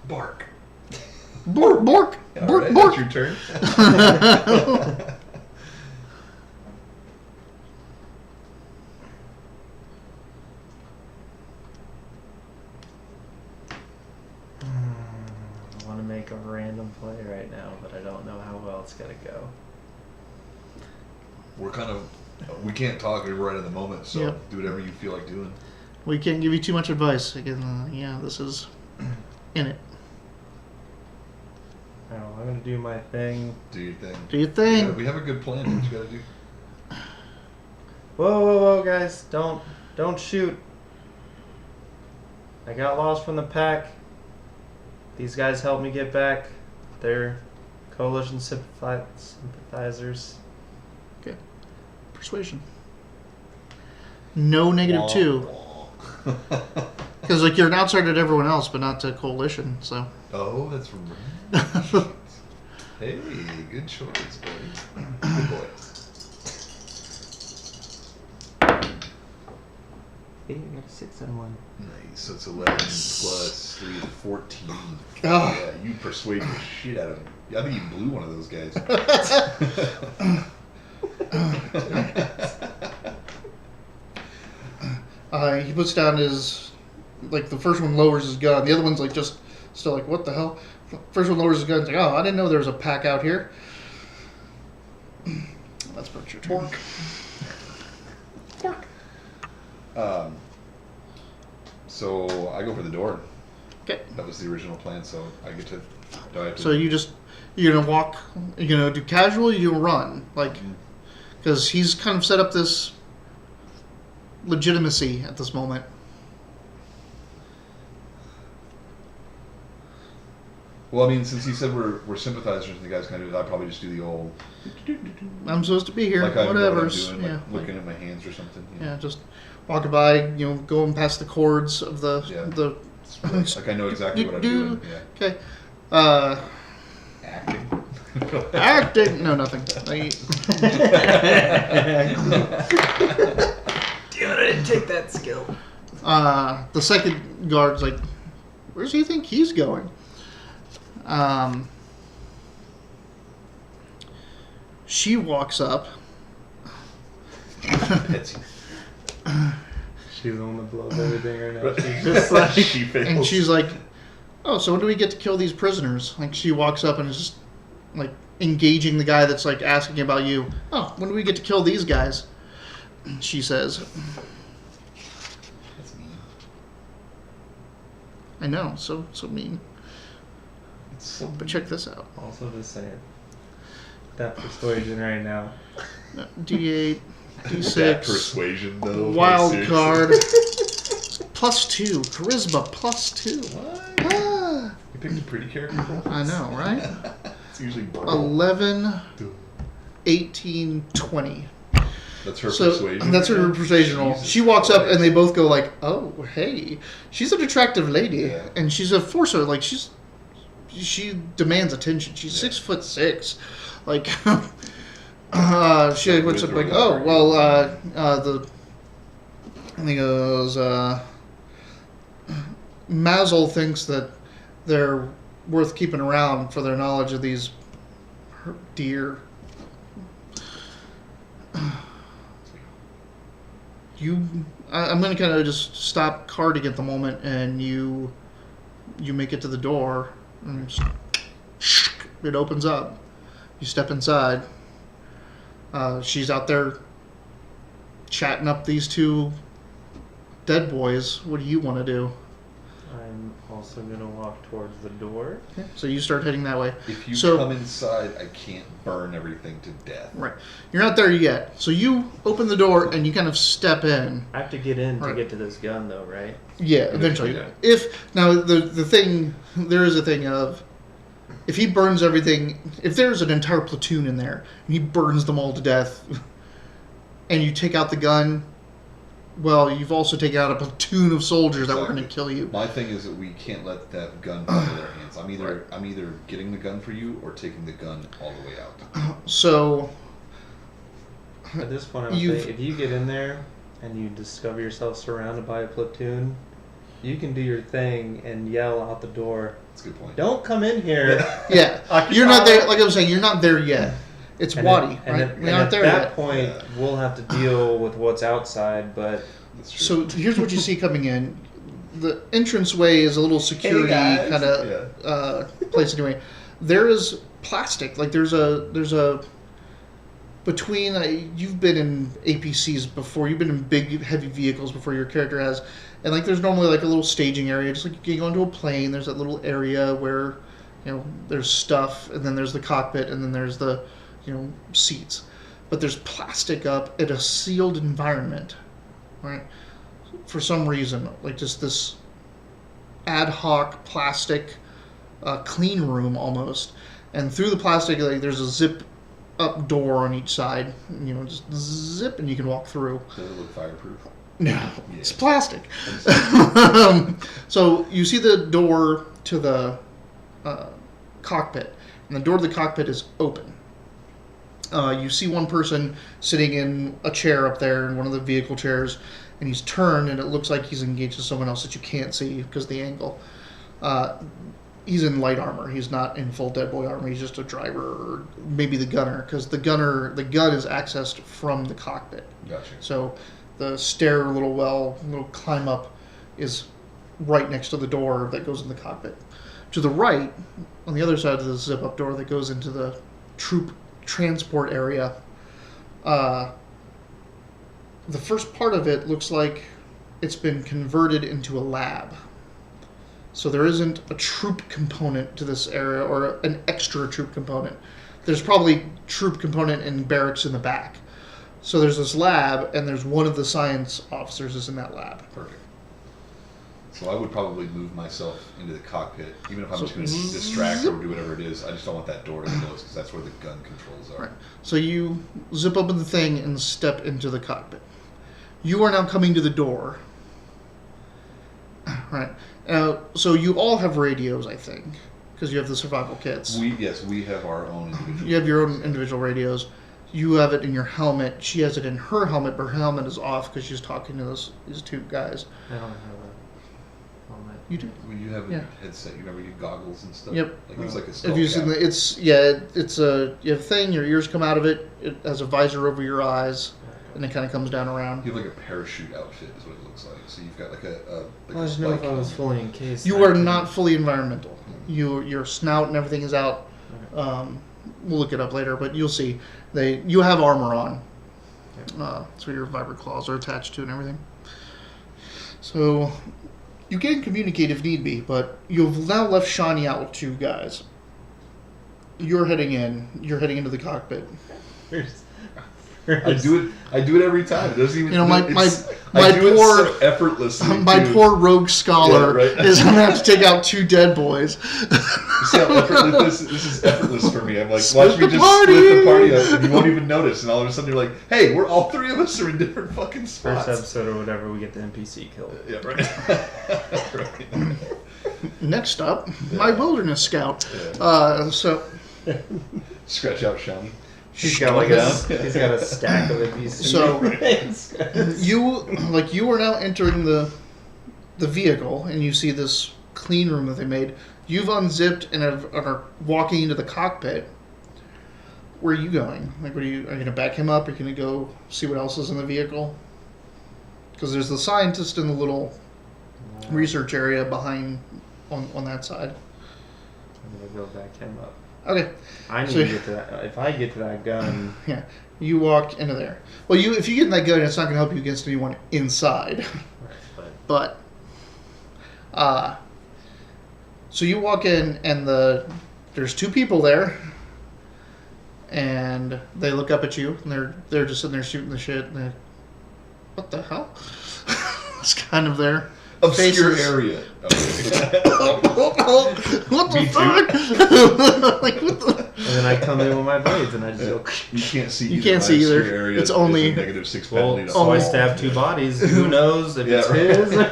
Bark. Bork, bork, All bork, right, bork. that's your turn. I want to make a random play right now, but I don't know how well it's gonna go. We're kind of, we can't talk right at the moment, so Yep. do whatever you feel like doing. We can't give you too much advice. Again, yeah, this is in it. Oh, I'm gonna do my thing. Do your thing. Do your thing. Yeah, we have a good plan. What you gotta do? Whoa, whoa, whoa, guys! Don't shoot. I got lost from the pack. These guys helped me get back. They're coalition sympathizers. Okay. Persuasion. No -2. Because like you're an outsider to everyone else, but not to coalition. So. Oh, that's right. Hey, good choice, buddy. Good boy. Hey, I got a 6 and 1. Nice. So it's 11 plus 3 is 14. Oh. Yeah, you persuade the shit out of him. I think you blew one of those guys. He puts down his, like the first one lowers his gun. The other one's like just still like, what the hell? First one lowers his gun. He's like, oh, I didn't know there was a pack out here. That's about your turn. Pork. So I go for the door. Okay. That was the original plan, so I get to die. So you're gonna walk. You're gonna do casual. You run, like, because he's kind of set up this legitimacy at this moment. Well, I mean, since he said we're sympathizers and the guys kind of do, I'd probably just do the old. I'm supposed to be here. Like I know what I'm Whatever's. doing, Yeah. like looking at my hands or something. you know. Yeah. Just walking by. Going past the chords of the Yeah. the. Like I know exactly what I'm Do- doing. Yeah. Okay. Acting. Acting. No, nothing. Damn it, I didn't take that skill. The second guard's like, where does he think he's going? She walks up. Betsy. She's the one that blows everything right now. She's just like, She fails. And she's like, oh, so when do we get to kill these prisoners? Like, she walks up and is just, like, engaging the guy that's, like, asking about you. Oh, when do we get to kill these guys? She says. That's mean. I know, so mean. It's so But check this out. also just saying. That persuasion right now. D8, That D6, persuasion, though. wild seriously. card. +2, charisma +2. What? Ah, You picked a pretty character. I know, right? It's usually 11, 18, 20. That's her So persuasion. that's her persuasion roll. Jesus She walks up Christ. and they both go like, "Oh, hey, she's an attractive lady, Yeah. and she's a forcer. Like she demands attention. She's Yeah. 6'6". Like, she looks up like, Wizard "Oh, Warrior. well, I think it was Mazel thinks that they're worth keeping around for their knowledge of these deer." I'm going to kind of just stop carding at the moment, and you make it to the door, and it opens up. You step inside. She's out there chatting up these two dead boys. What do you want to do? I'm also gonna walk towards the door. Okay. So you start heading that way. If you So- come inside, I can't burn everything to death. Right. You're not there yet. So you open the door and you kind of step in. I have to get in Right. to get to this gun, though, right? Yeah, eventually. Yeah. If now the thing, there is a thing of, if he burns everything, if there's an entire platoon in there and he burns them all to death, and you take out the gun, well, you've also taken out a platoon of soldiers that were going to Exactly. kill you. My thing is that we can't let that gun fall into their hands. I'm either getting the gun for you or taking the gun all the way out. So At this point, I'm You've- saying if you get in there and you discover yourself surrounded by a platoon, you can do your thing and yell out the door, That's a good point. "Don't come in here!" yeah, you're not there. Like I was saying, you're not there yet. It's And Wadi, and right? at, You're and not at there that yet. point, Yeah. we'll have to deal with what's outside. But That's true. So here's what you see coming in. The entranceway is a little security guys. kind of place anyway. There is plastic. Like there's a between you've been in APCs before. You've been in big heavy vehicles before your character has, and like there's normally like a little staging area. Just like you go into a plane, there's that little area where there's stuff, and then there's the cockpit, and then there's the seats. But there's plastic up in a sealed environment, right? For some reason, like just this ad hoc plastic clean room almost, and through the plastic, like there's a zip up door on each side. Just zip, and you can walk through. Does it look fireproof? No, it's Yeah. plastic. So you see the door to the cockpit, and the door to the cockpit is open. You see one person sitting in a chair up there in one of the vehicle chairs, and he's turned, and it looks like he's engaged with someone else that you can't see because of the angle. He's in light armor. He's not in full Dead Boy armor. He's just a driver, or maybe the gunner, because the gun is accessed from the cockpit. Gotcha. So the little climb up is right next to the door that goes in the cockpit. To the right, on the other side of the zip up door that goes into the troop transport area, the first part of it looks like it's been converted into a lab. So there isn't a troop component to this area, or an extra troop component. There's probably troop component in barracks in the back. So there's this lab, and there's one of the science officers is in that lab. Perfect. So I would probably move myself into the cockpit, even if I'm So just going to distract or do whatever it is. I just don't want that door to close because that's where the gun controls are. Right. So you zip open the thing and step into the cockpit. You are now coming to the door. Right. So you all have radios, I think, because you have the survival kits. We have our own individual. You have your own individual radios. You have it in your helmet. She has it in her helmet, but her helmet is off because she's talking to these two guys. I don't have a helmet. You do. When you have a Yeah. headset, you remember your goggles and stuff. Yep. Like it's like a If skull you see cap. it's a you have a thing. Your ears come out of it. It has a visor over your eyes, and it kind of comes down around. You have like a parachute outfit, is what it looks like. So you've got like a I just know if I was fully encased. You I are couldn't- not fully environmental. Your snout and everything is out. We'll look it up later, but you'll see. You have armor on. So your vibra claws are attached to it and everything. So you can communicate if need be, but you've now left Shani out with two guys. You're heading in. You're heading into the cockpit. There's I do it every time. It doesn't even. You know, my I do poor- it so effortlessly. My too. poor rogue scholar Yeah, right. is going to have to take out 2 dead boys. You see how effortless this is effortless for me. I'm like, Split watch me the just party! split the party up, and you won't even notice. And all of a sudden, you're like, hey, we're all 3 of us are in different fucking spots. First episode or whatever, we get the NPC killed. Yeah, right. Right. Next up, my wilderness scout. Yeah. So Scratch out Shani. He's got like he's got a stack of NPCs. So you are now entering the vehicle, and you see this clean room that they made. You've unzipped and are walking into the cockpit. Where are you going? Like, are you going to back him up? Are you going to go see what else is in the vehicle? Because there's the scientist in the little research area behind on that side. I'm gonna go back him up. Okay. I need So- to get to that. If I get to that gun, Yeah. You walk into there. Well, if you get in that gun, it's not going to help you against anyone inside. but But, so you walk in, and there's 2 people there, and they look up at you, and they're just sitting there shooting the shit. And they're, what the hell? It's kind of their Obscure faces. area. Okay. What the Me fuck? Like, what the? and then I come in with my blades and I just go. You can't see. You either. can't My see either. obscure area It's is only- a -6 Well, penalty. to so I all. stab 2 bodies. Who knows if Yeah, it's right.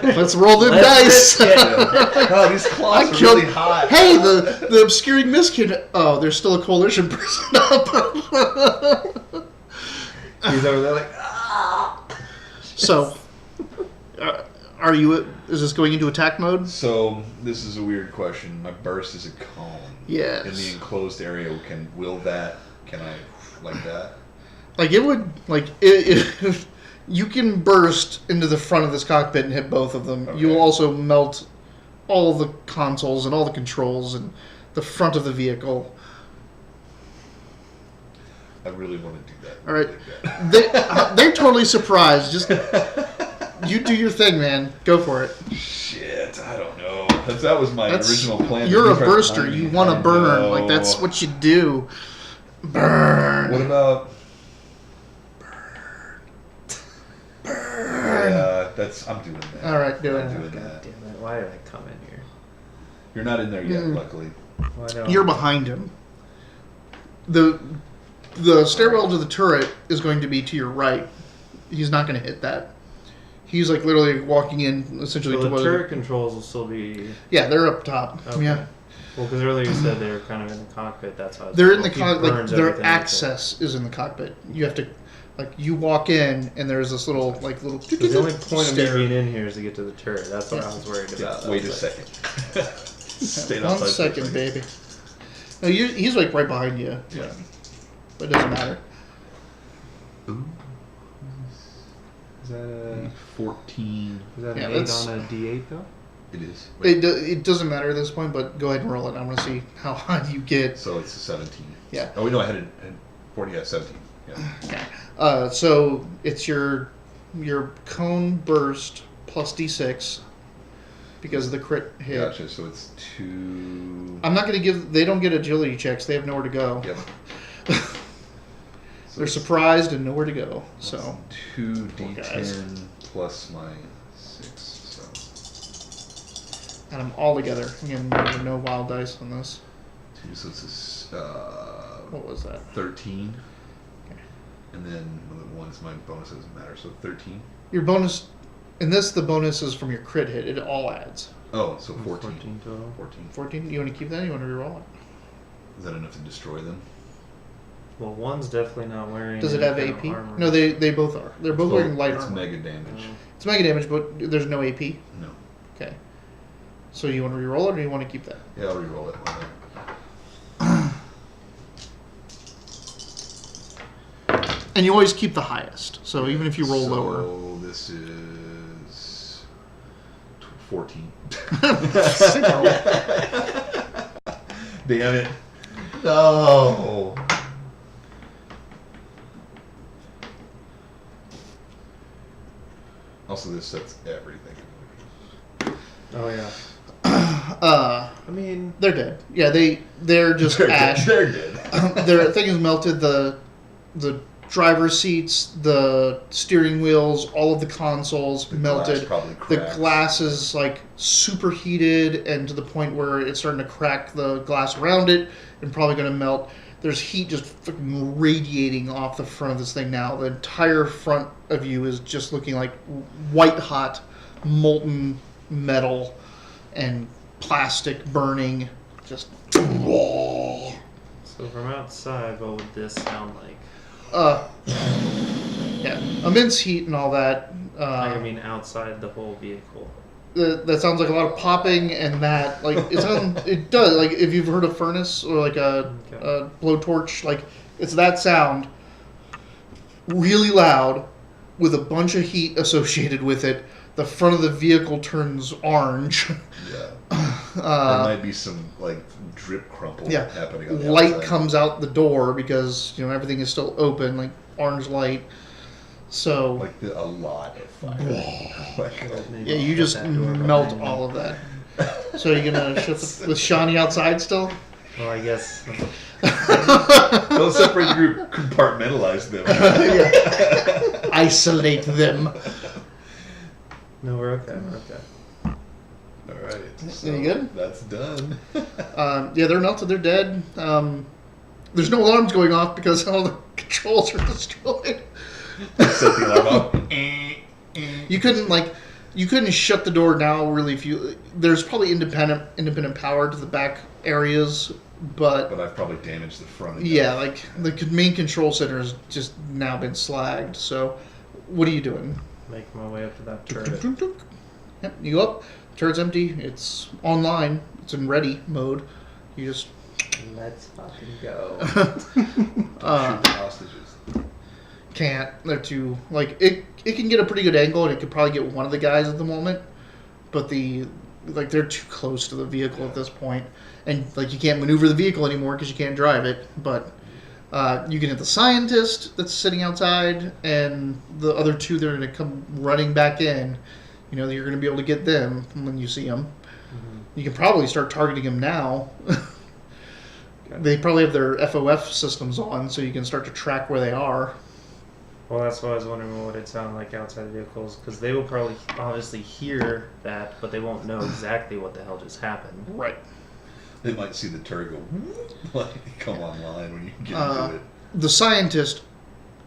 his? Let's roll them Let's dice. Oh, these claws I are killed. really hot. Hey, the obscuring mist kid. Oh, there's still a coalition person up. He's over there like. So, are you? Is this going into attack mode? So this is a weird question. My burst is a cone. Yes. In the enclosed area, can I like that? Like it would. Like if you can burst into the front of this cockpit and hit both of them. Okay. You will also melt all the consoles and all the controls and the front of the vehicle. I really want to do that. All right. They're totally surprised. Just you do your thing, man. Go for it. Shit, I don't know. That was my original plan. You're a He's right burster. behind me. You want I to burn. know. Like that's what you do. Burn. What about? Burn. Yeah, I'm doing that. All right, do I'm it. doing God that. damn it! Why did I come in here? You're not in there yet, luckily. Why don't You're behind him. The stairwell to the turret is going to be to your right. He's not going to hit that. He's like literally walking in essentially So to the what. turret controls will still be. Yeah, they're up top. Okay. Yeah, Well, because earlier you said they were kind of in the cockpit. That's how. they're in the He cockpit. Like burns their everything access is in the cockpit. You have to, like, you walk in and there's this little So the only point of me being in here is to get to the turret. That's what I was worried about. Yeah, wait a That's like- second. Stayed One outside for a second, baby. No, he's like right behind you. Yeah. But it doesn't matter. Ooh, Is that a 14. is that Yeah, an 8 that's- on a D8 though? It is. Wait, It doesn't matter at this point, but go ahead and roll it. I want to see how high you get. so it's a 17. Yeah. Oh, wait, no, I had 40. Yeah, 17. Yeah. So it's your cone burst plus d6 because of the crit hit. Gotcha. So it's 2. I'm not going to give. They don't get agility checks. They have nowhere to go. Yep. So They're it's surprised and nowhere to go. So 2d10 plus my 6. So add them all together. Again, there are no wild dice on this. 2. So it's What was that? 13. Okay. And then 1 is my bonus. It doesn't matter. So 13. Your bonus. In this, the bonus is from your crit hit. It all adds. Oh, so 14. 14 total. 14. 14. You want to keep that? Or you want to reroll it? Is that enough to destroy them? Well, one's definitely not wearing. Does it any have kind of AP? armor. No, they both are. They're both wearing light it's armor. mega damage. It's mega damage, but there's no AP. No. Okay. So you want to reroll it, or you want to keep that? Yeah, I'll reroll it. Why not? And you always keep the highest. So even if you roll lower. So this is 14. Damn it. No. Also, this sets everything. Oh yeah. I mean, they're dead. Yeah, they're just ash. They're dead. Their thing is melted. The driver's seats, the steering wheels, all of the consoles The melted. glass probably The cracks. glass is like superheated and to the point where it's starting to crack the glass around it and probably going to melt. There's heat just fucking radiating off the front of this thing now. The entire front of you is just looking like white hot, molten metal and plastic burning. Just. So from outside, what would this sound like? Yeah, immense heat and all that. I mean, outside the whole vehicle. That sounds like a lot of popping and that. Like it does. Like if you've heard a furnace or like a blowtorch, like it's that sound. Really loud, with a bunch of heat associated with it. The front of the vehicle turns orange. Yeah. There might be some like drip crumple happening. On the Light outside. comes out the door because everything is still open, like orange light. So Like a lot of fire. Like, Maybe yeah, you shut just that door melt behind me. all of that. So you're gonna shut with Shani outside still? Well, I guess. don't separate the group. Compartmentalize them. Yeah. Isolate them. No, we're okay. We're okay. All right. You good? That's done. Yeah, they're melted. They're dead. There's no alarms going off because all the controls are destroyed. Set the alarm off. You couldn't shut the door now. Really, if you there's probably independent power to the back areas, but But I've probably damaged the front. yeah, like the main control center has just now been slagged. So, what are you doing? Make my way up to that turret. Yep, you go up. Turret's empty. It's online. It's in ready mode. You just Let's fucking go. Shoot the hostages. can't. They're too it can get a pretty good angle and it could probably get one of the guys at the moment, but they're too close to the vehicle at this point, and you can't maneuver the vehicle anymore because you can't drive it. But you can hit the scientist that's sitting outside, and the other two that are going to come running back in. You're going to be able to get them when you see them. Mm-hmm. You can probably start targeting them now. They probably have their FOF systems on, so you can start to track where they are. Well, that's why I was wondering what it'd sound like outside the vehicles, because they will probably obviously hear that, but they won't know exactly what the hell just happened. Right. They might see the turret go come online when you get into it. The scientist,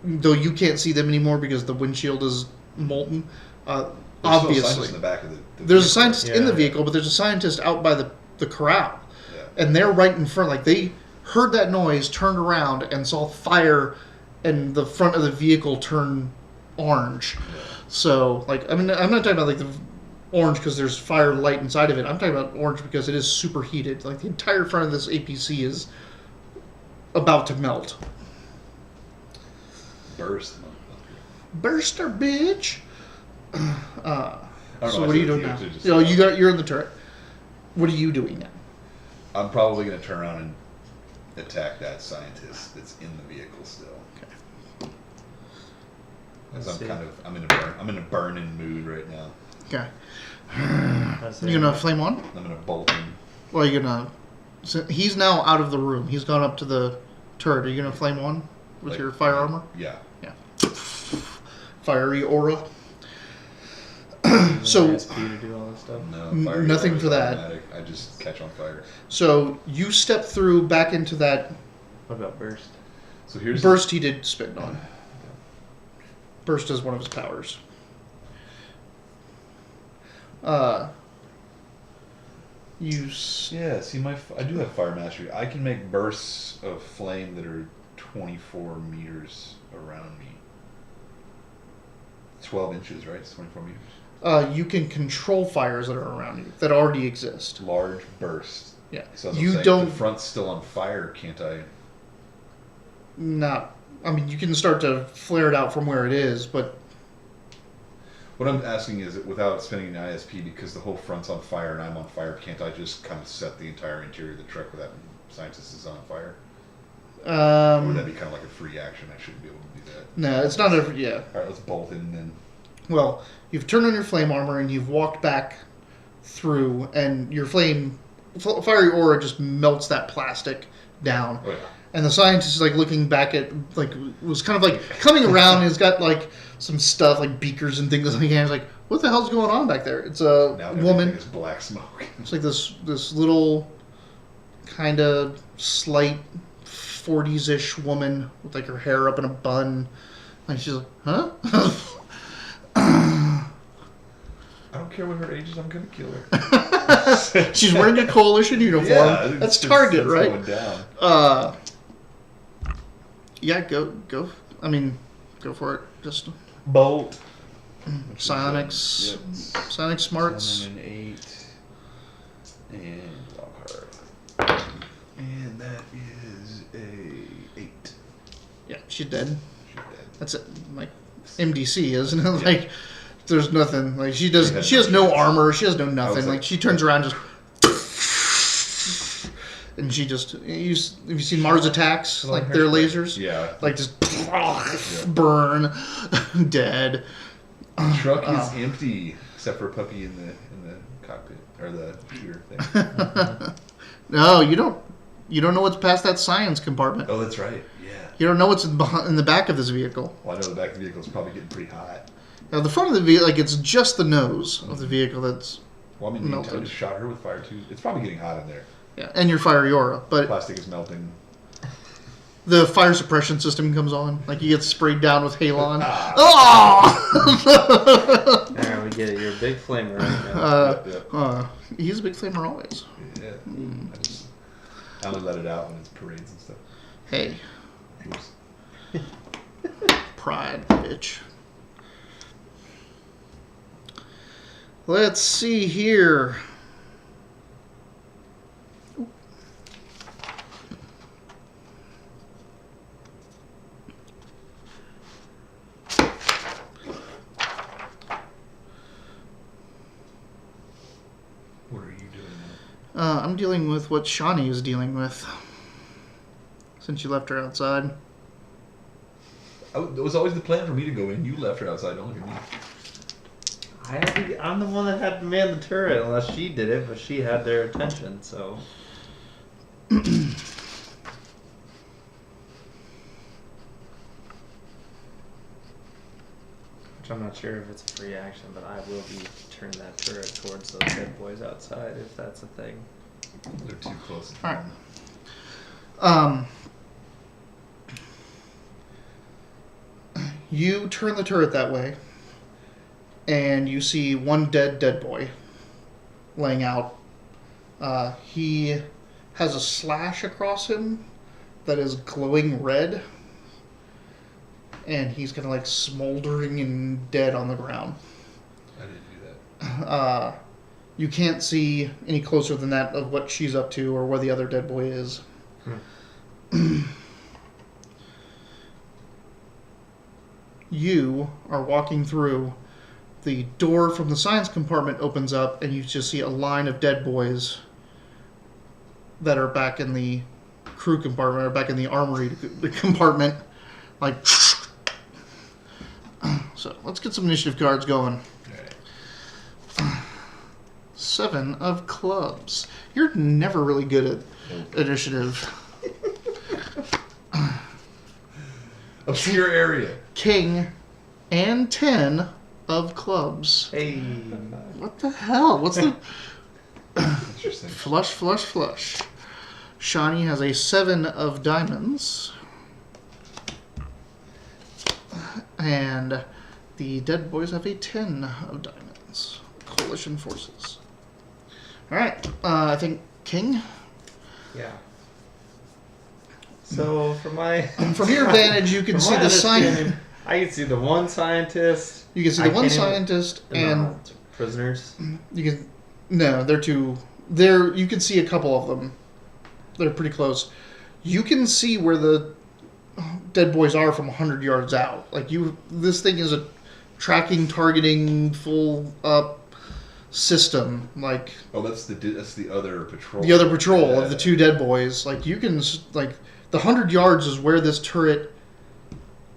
though you can't see them anymore because the windshield is molten, There's obviously. no scientist in the back of the There's a vehicle. scientist in the Yeah. vehicle, but there's a scientist out by the corral. Yeah. And they're right in front. Like, they heard that noise, turned around, and saw fire, and the front of the vehicle turn orange. So, I'm not talking about, the orange because there's fire light inside of it. I'm talking about orange because it is superheated. Like, the entire front of this APC is about to melt. Burst. Motherfucker. Burster, bitch! I don't know, So I what are you said doing it now? to you, just- You're in the turret. What are you doing now? I'm probably going to turn around and attack that scientist that's in the vehicle still. Because Let's see. I'm in a burning mood right now. Okay. Let's see. You gonna flame on? I'm going to bolt him. Well, you're gonna. So he's now out of the room. He's gone up to the turret. Are you gonna flame on with your fire armor? Yeah. Yeah. Fiery aura. Using So- my SP to do all this stuff. No, fire Nothing is for that. automatic. I just catch on fire. So you step through back into that What about burst? So here's burst he did spin on. Burst is one of his powers. Yeah, see, I do have fire mastery. I can make bursts of flame that are 24 meters around me. 12 inches, right? It's 24 meters. You can control fires that are around you that already exist. Large bursts. Yeah. So as I'm You saying, if don't. the front's still on fire, can't I? Not. I mean, you can start to flare it out from where it is, but What I'm asking is, that without spending an ISP, because the whole front's on fire and I'm on fire, can't I just kind of set the entire interior of the truck where that scientist is on fire? Or would that be kind of like a free action? I shouldn't be able to do that. no, it's not a. Yeah. All right, let's bolt in then. Well, you've turned on your flame armor and you've walked back through, and your fiery aura just melts that plastic down. Oh, yeah. And the scientist is like looking back at like was kind of like coming around. And he's got like some stuff like beakers and things like that. He's like, "What the hell's going on back there?" It's a Now woman. It's black smoke. It's like this little kind of slight 40s-ish woman with like her hair up in a bun. And she's like, "Huh?" I don't care what her age is. I'm gonna kill her. She's wearing a coalition uniform. Yeah, that's Target, right? Going down. Yeah, go. I mean, go for it. Just Bolt. psionics, Yep. psionic smarts. 7 and 8. And Lockhart. And that is a 8. Yeah, she's dead. She's dead. That's it. Like MDC, isn't it? Like there's nothing. Like she does. has She has no no armor. She has no nothing. like- Like she turns around just. And she just, have you seen Mars Attacks? Like their lasers? Yeah. Like just burn, dead. The truck is empty except for a puppy in the cockpit or the shooter thing. No, you don't know what's past that science compartment. Oh, that's right. Yeah. You don't know what's in the back of this vehicle. Well, I know the back of the vehicle is probably getting pretty hot. Now, the front of the vehicle, like it's just the nose of the vehicle that's Well, I mean, I melted. just shot her with fire too. It's probably getting hot in there. Yeah, and your fiery aura, but Plastic is melting. the fire suppression system comes on. Like you get sprayed down with halon. Alright, we get it. You're a big flamer right now. Yep. He's a big flamer always. Yeah. I only let it out when it's parades and stuff. Hey, Oops. pride, bitch. Let's see here. What are you doing now? I'm dealing with what Shani is dealing with. Since you left her outside. It was always the plan for me to go in. You left her outside. Don't look at me. I'm the one that had to man the turret, unless she did it, but she had their attention, so. Which I'm not sure if it's a free action, but I will be turning that turret towards those dead boys outside, if that's a thing. They're too close. All right. You turn the turret that way, and you see one dead boy laying out. He has a slash across him that is glowing red, and he's kind of like smoldering and dead on the ground. I didn't do that. You can't see any closer than that of what she's up to or where the other dead boy is. You are walking through. The door from the science compartment opens up, and you just see a line of dead boys that are back in the crew compartment or back in the armory compartment. Like, so let's get some initiative cards going. Alright. 7 of clubs. You're never really good at initiative. Obscure area. King and 10 of clubs. Hey. What the hell? What's the... Interesting. Flush. Shani has a 7 of diamonds. And the dead boys have a 10 of diamonds. Coalition forces. Alright, I think King. Yeah. So, from your vantage, you can see the sign. I can see the one scientist. You can see the one scientist and prisoners. you can. No, they're two. You can see a couple of them. They're pretty close. You can see where the dead boys are from 100 yards out. Like this thing is a tracking, targeting, full up system. Like that's the other patrol. The other patrol of the two dead boys. Like you can the 100 yards is where this turret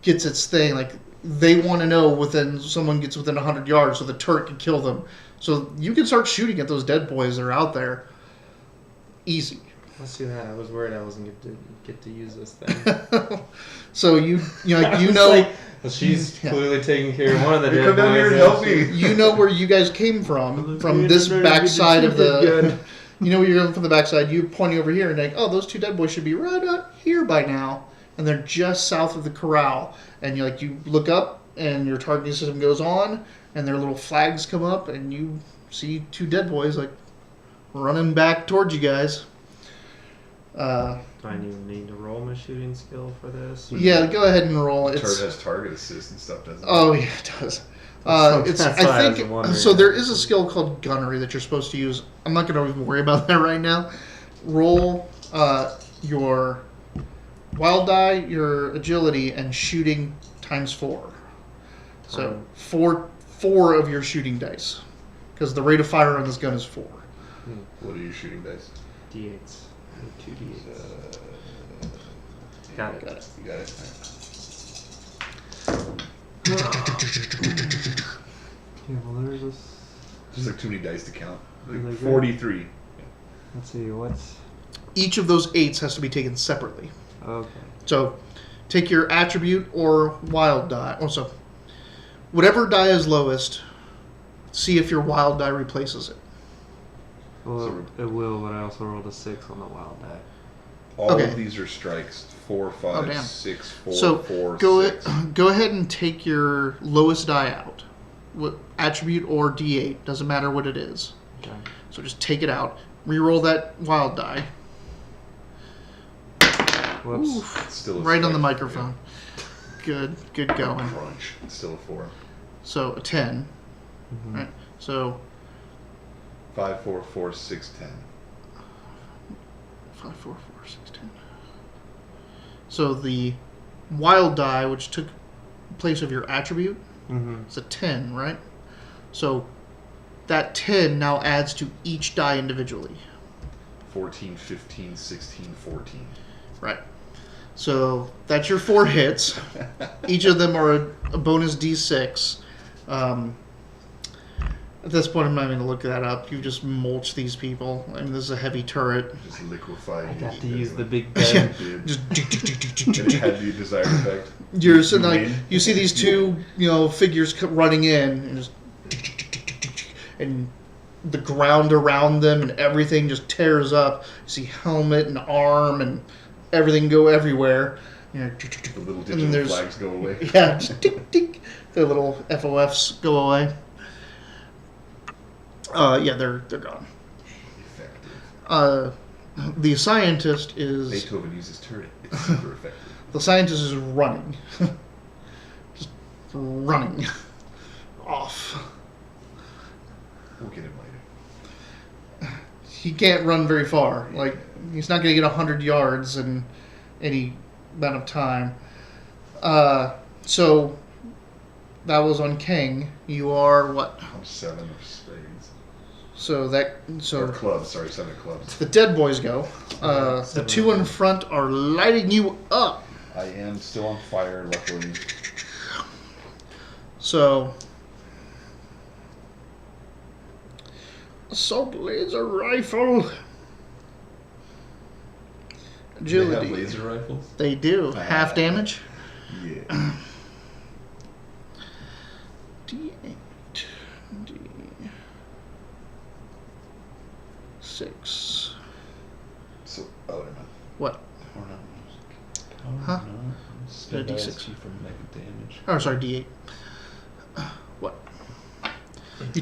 gets its thing. Like they want to know someone gets within 100 yards so the turret can kill them. So you can start shooting at those dead boys that are out there. Easy. Let's do that. I was worried I wasn't get to use this thing. So you know Well, she's clearly taking care of one of the dead Come down here and help me. you know where you guys came from this backside of the. You know where you're going from the backside. You're pointing over here and like, oh, those two dead boys should be right out here by now, and they're just south of the corral. And you look up, and your targeting system goes on, and their little flags come up, and you see two dead boys running back towards you guys. Do I even need to roll my shooting skill for this? Yeah, go ahead and roll. Turret has target assist and stuff, doesn't it? Oh yeah, it does. That's why I I was think wondering. so. There is a skill called gunnery that you're supposed to use. I'm not going to even worry about that right now. Roll your wild die, your agility, and shooting times 4. So four of your shooting dice, because the rate of fire on this gun is 4. What are your shooting dice? D8s. 2 D8s. Got it. You got it. Yeah, well, there's this. Just like too many dice to count. Really good. 43. Let's see, what's. Each of those 8s has to be taken separately. Okay. So take your attribute or wild die. Also, whatever die is lowest, see if your wild die replaces it. Well, it will, but I also rolled a 6 on the wild die. All Okay. of these are strikes. 4, 5, damn. 6, 4, So 4, go 6. go ahead and take your lowest die out. What attribute or D8, doesn't matter what it is. Okay. So just take it out. Reroll that wild die. Whoops. Oof. It's still a Right on the strike. microphone. Good going. Crunch. It's still a 4. So a 10. Mhm. Right. So 5, 4, 4, 6, 10. 5, 4, 4, 6, 10. So the wild die, which took place of your attribute, Mhm. is a 10, right? So that 10 now adds to each die individually. 14, 15, 16, 14. Right. So that's your 4 hits. Each of them are a bonus D6. At this point, I'm not even going to look that up. You just mulch these people. I mean, this is a heavy turret. Just liquefy. I got to use the big Yeah. gun. Just And it had the desired effect. you're sitting like win. you see these two figures running in and just and the ground around them and everything just tears up. You see helmet and arm and everything go everywhere. The little And digital there's- flags go away. Yeah, just tick tick. The little FOFs go away. Yeah, they're gone. Effective. The scientist is Beethoven uses turret. It's super effective. the scientist is running, just running off. We'll get him later. He can't run very far. Like he's not going to get 100 yards in any amount of time. So that was on King. You are what? I'm 7 of spades. So Or clubs, sorry, 7 of clubs. the dead boys go. The two in front are lighting you up. I am still on fire, luckily. So assault laser rifle. Do they Agility. have laser rifles? They do. Half damage. Yeah. D8. D6. So, oh, never mind. What? Or not. Huh? Spend D6. ISP for mega damage. Oh, sorry, D8. What? You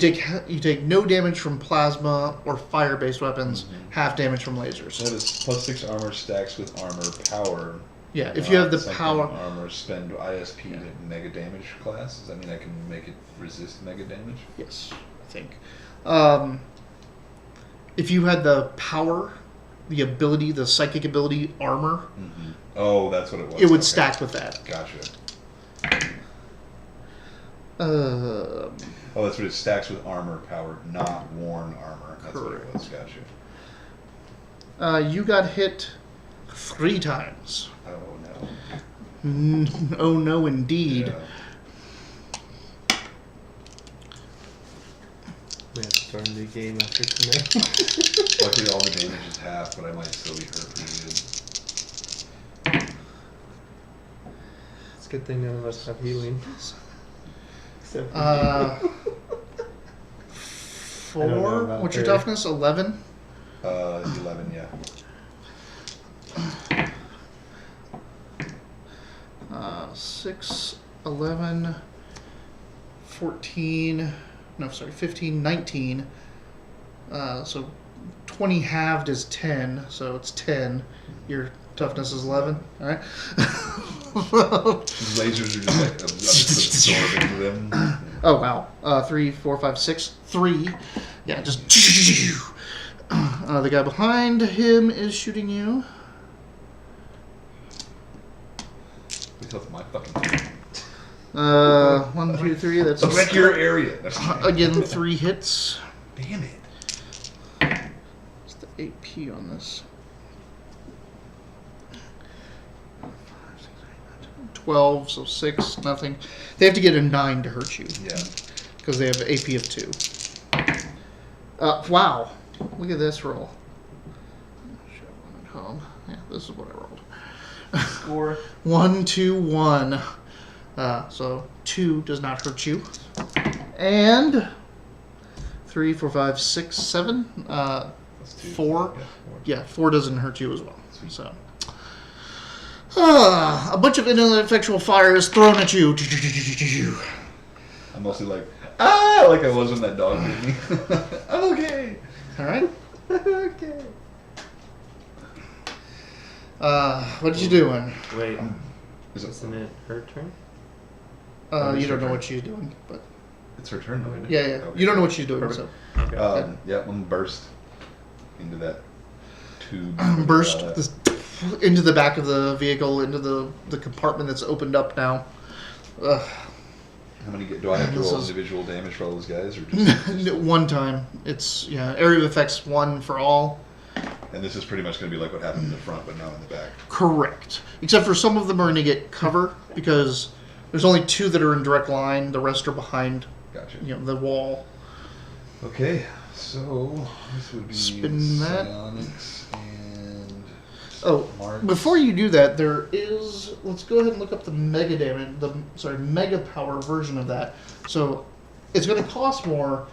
take no damage from plasma or fire-based weapons. Half damage from lasers. Notice plus 6 armor stacks with armor power. Yeah, if you have the Something power. armor, spend ISP to mega damage class. Does that mean I can make it resist mega damage? Yes, I think. If you had the power, the ability, the psychic ability, armor, Mm-hmm. Oh, that's what it was. it would Okay. stack with that. Gotcha. Um, Oh, that's what it stacks with armor power, not worn armor. That's what it was. Gotcha. You got hit 3 times. Oh no. Oh no, indeed. Yeah. We have starting the game after tonight. Luckily, all the damage is half, but I might still be hurt pretty good. It's a good thing none of us have healing. Except for you. 4. What's your toughness? 11? 11, yeah. 6, 11, 14, no, sorry, 15, 19. So 20 halved is 10, so it's 10. Your toughness is 11, alright? Lasers are just like absorbing them. Oh, wow. 3, 4, 5, 6, 3. Yeah, just... the guy behind him is shooting you. That's my fucking turn. 1, 2, 3, that's... Obscure area. Again, 3 hits. Damn it. What's the AP on this? 12, so 6, nothing. They have to get a 9 to hurt you. Yeah. Because they have an AP of 2. Wow. Look at this roll. Show one at home. Yeah, this is what I rolled. Score. 1, 2, 1. So 2 does not hurt you. And 3, 4, 5, 6, 7. That's 2. 4. Yeah, 4. Yeah, 4 doesn't hurt you as well. Sweet. So. A bunch of ineffectual fire is thrown at you. I'm mostly like, ah, like I was when that dog bit me. I'm okay. All right. Okay. What you doing? Wait, Is it? isn't it her turn? You don't know what she's doing, but It's her turn, though, isn't it? yeah. Okay. You don't know what she's doing, Perfect. so Okay. Yeah, I'm gonna burst into that tube. burst All that. this, into the back of the vehicle, into the compartment that's opened up now. How many do I have to This roll is- individual damage for all those guys, or just? One time. It's area of effects 1 for all. And this is pretty much going to be like what happened in the front, but now in the back. Correct. Except for some of them are going to get cover because there's only 2 that are in direct line. The rest are behind, Gotcha. the wall. Okay, so this would be Spin that. psionics and Oh, marks. before you do that, there is. Let's go ahead and look up the mega damage. Mega power version of that. So it's going to cost more,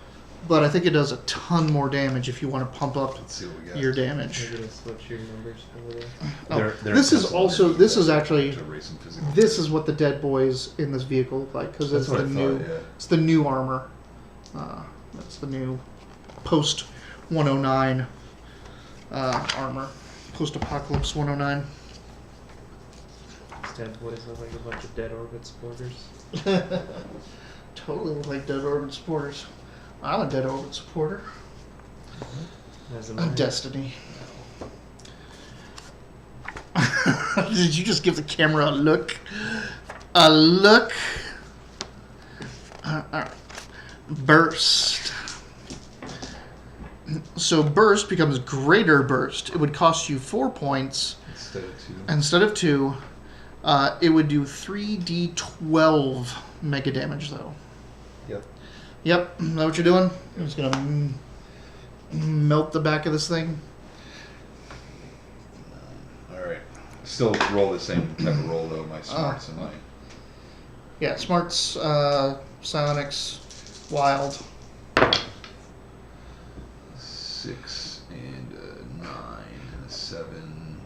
but I think it does a ton more damage if you want to pump up Let's see what we got. your damage. Maybe to switch your numbers over there. Oh, They're this is custom also. energy This is that actually. to raise some physical. This is what the dead boys in this vehicle look like because it's That's what the I new. thought, yeah. It's the new armor. That's the new post 109 armor. Post apocalypse 109. These dead boys look like a bunch of dead orbit supporters. Totally look like Dead Orbit supporters. I'm a Dead Orbit supporter. As Of Destiny. Did you just give the camera a look? A look? Alright. Burst. So burst becomes greater burst. It would cost you 4 points Instead of 2. instead of 2. It would do 3d12 mega damage though. Yep. Yep, is that what you're doing? I'm just gonna melt the back of this thing. Alright. Still roll the same type of roll though, my smarts and my... Yeah, smarts, psionics, wild. 6 and a 9 and a 7.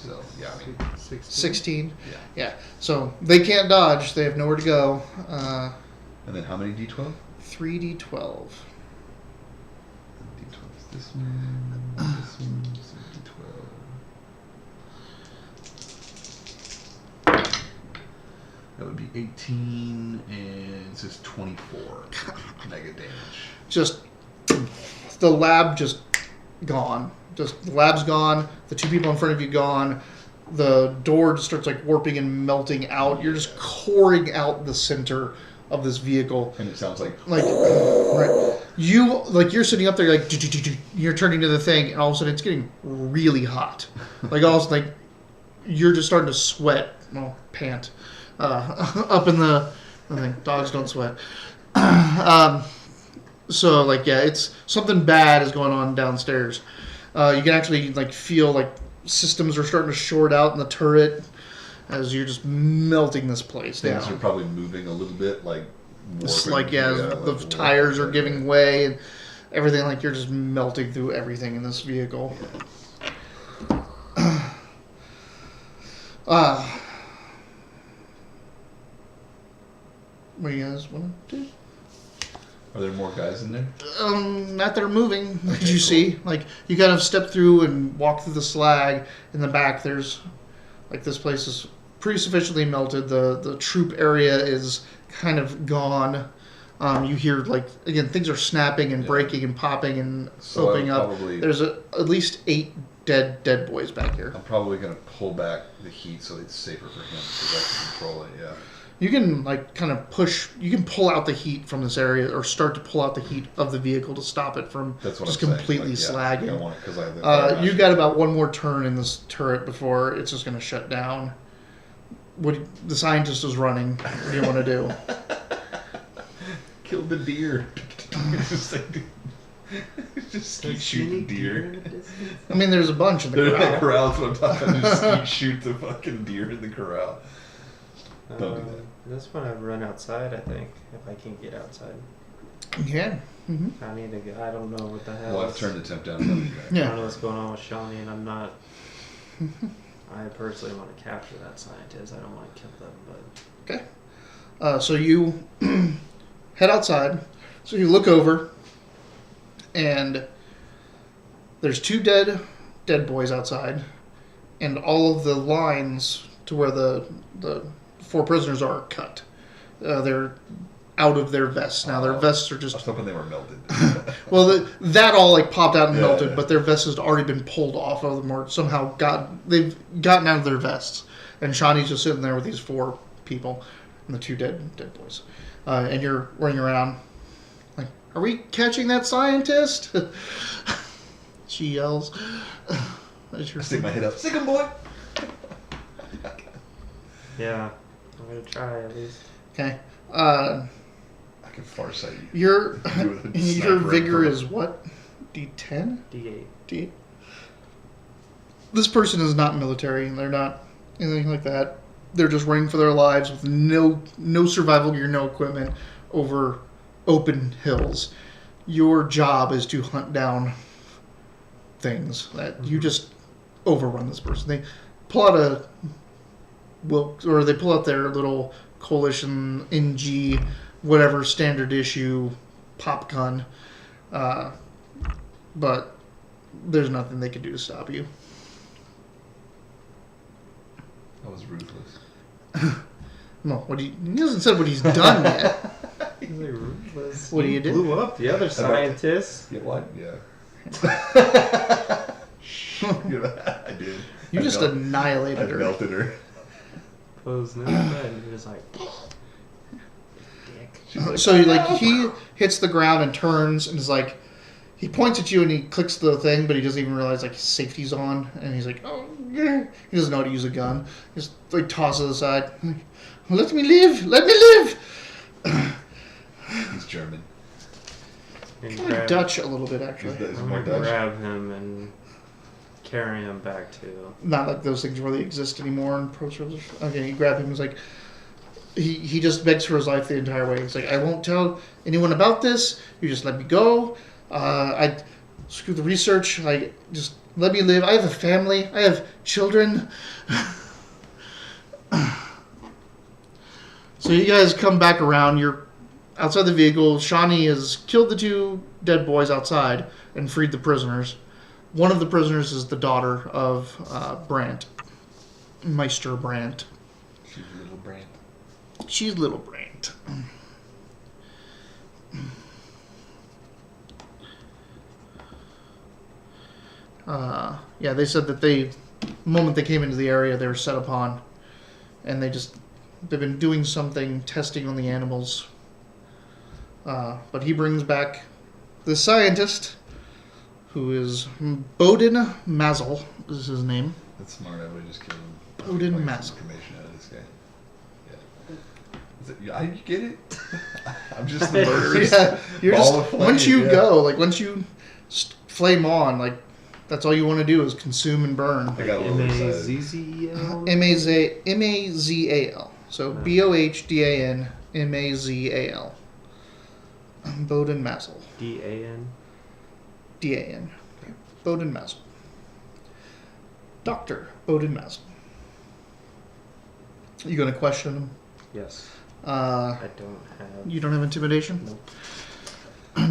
So, yeah, I mean... 16. Yeah. Yeah, so they can't dodge. They have nowhere to go. And then how many D12? 3d12. D12 is this one, so D12. That would be 18, and it says 24 mega damage. Just, the lab just gone. Just, the lab's gone. The 2 people in front of you gone. The door just starts like warping and melting out. You're just coring out the center of this vehicle. And it sounds like... Right. You're sitting up there like, you're turning to the thing, and all of a sudden it's getting really hot. Like, all of a sudden, like, you're just starting to sweat. Well, pant. Up in the thing. Dogs don't sweat. So, like, yeah, it's something bad is going on downstairs. You can actually, like, feel, like, systems are starting to short out in the turret as you're just melting this place down. Things are probably moving a little bit, like... It's warping. like, yeah, the like tires are warping. giving way and everything, like, you're just melting through everything in this vehicle. What do you guys want to do? Are there more guys in there? Not that are moving. Okay, Did you see? Like, you kind of step through and walk through the slag. In the back, there's, like, this place is pretty sufficiently melted. The troop area is kind of gone. You hear, like, again, things are snapping and breaking and popping and So opening up. probably- There's at least 8 dead boys back here. I'm probably going to pull back the heat so it's safer for him because I can control it, yeah. You can, like, kind of push... You can pull out the heat from this area or start to pull out the heat of the vehicle to stop it from That's what just I'm saying. completely Like, yeah, slagging. I want it 'cause I have the You got about one more turn in this turret before it's just going to shut down. The scientist is running. What do you want to do? Kill the deer. Just keep shooting deer. I mean, there's a bunch in the They're in the corral. corral, that's what I'm talking about. Just keep shoot the fucking deer in the corral. Don't do that. This one I've run outside, I think, if I can get outside. Yeah. Mm-hmm. I need to go. I don't know what the hell. Well, I've is- turned the temp down another guy. I don't Yeah. know what's going on with Shani, and I'm not. I personally want to capture that scientist. I don't want to kill them, but. Okay. So you head outside. So you look over, and there's 2 dead boys outside, and all of the lines to where the 4 prisoners are cut. They're out of their vests now. Their vests are I was just hoping they were melted. well. That all like popped out and Yeah, melted, yeah. but their vests has already been pulled off of them, or somehow they've gotten out of their vests. And Shani's just sitting there with these 4 people and the 2 dead boys. And you're running around like, "Are we catching that scientist?" She yells. As I you're stick my head up. Stick him, boy! Yeah, I'm gonna try at least. Okay. I can farsight you. Your Do it with a your sniper vigor rifle. is what? D10? D8. D. This person is not military. They're not anything like that. They're just running for their lives with no survival gear, no equipment over open hills. Your job is to hunt down things that you just overrun this person. They pull out they pull out their little coalition NG, whatever standard issue pop gun, but there's nothing they can do to stop you. That was ruthless. No, he hasn't said what he's done yet. He's like ruthless. What do you do? Blew up the other scientists. Yeah, what? Yeah. I did. You I just melt- annihilated I her. melted her. Closed no bed. You're just like. Dick. She's like, So he hits the ground and turns and is like, he points at you and he clicks the thing, but he doesn't even realize like his safety's on, and he's like, oh, yeah. He doesn't know how to use a gun. He just like tosses it aside. Like, let me live. Let me live. He's German. And Kind of Dutch a little bit actually. He's I'm more gonna Dutch. grab him and carry him back to. Not like those things really exist anymore in Pro Service. Okay, you grab him. He's like, he just begs for his life the entire way. He's like, I won't tell anyone about this. You just let me go. I screw the research. I just let me live. I have a family. I have children. So you guys come back around. You're outside the vehicle. Shani has killed the 2 dead boys outside and freed the prisoners. One of the prisoners is the daughter of Brandt, Meister Brandt. She's little Brand. She's little Brandt. Yeah, they said that the moment they came into the area, they were set upon, and they've been doing something, testing on the animals. But he brings back the scientist, who is Bowden Mazel, is his name. That's smart. I would have just killed him. Bowden Like some Mazel. information out of this guy. Yeah. Is it, you get it? I'm just the murderous Yeah, you're ball just of flame. once you yeah. go, like once you flame on, like that's all you want to do is consume and burn. I got a little excited. M-A-Z-Z-E-L? M-A-Z-A-L. So B-O-H-D-A-N-M-A-Z-A-L. Bowden Mazel. D-A-N? D-A-N. Bowden Mazel. Dr. Bowden Mazel. You going to question him? Yes. Uh, I don't have... you don't have intimidation? Nope.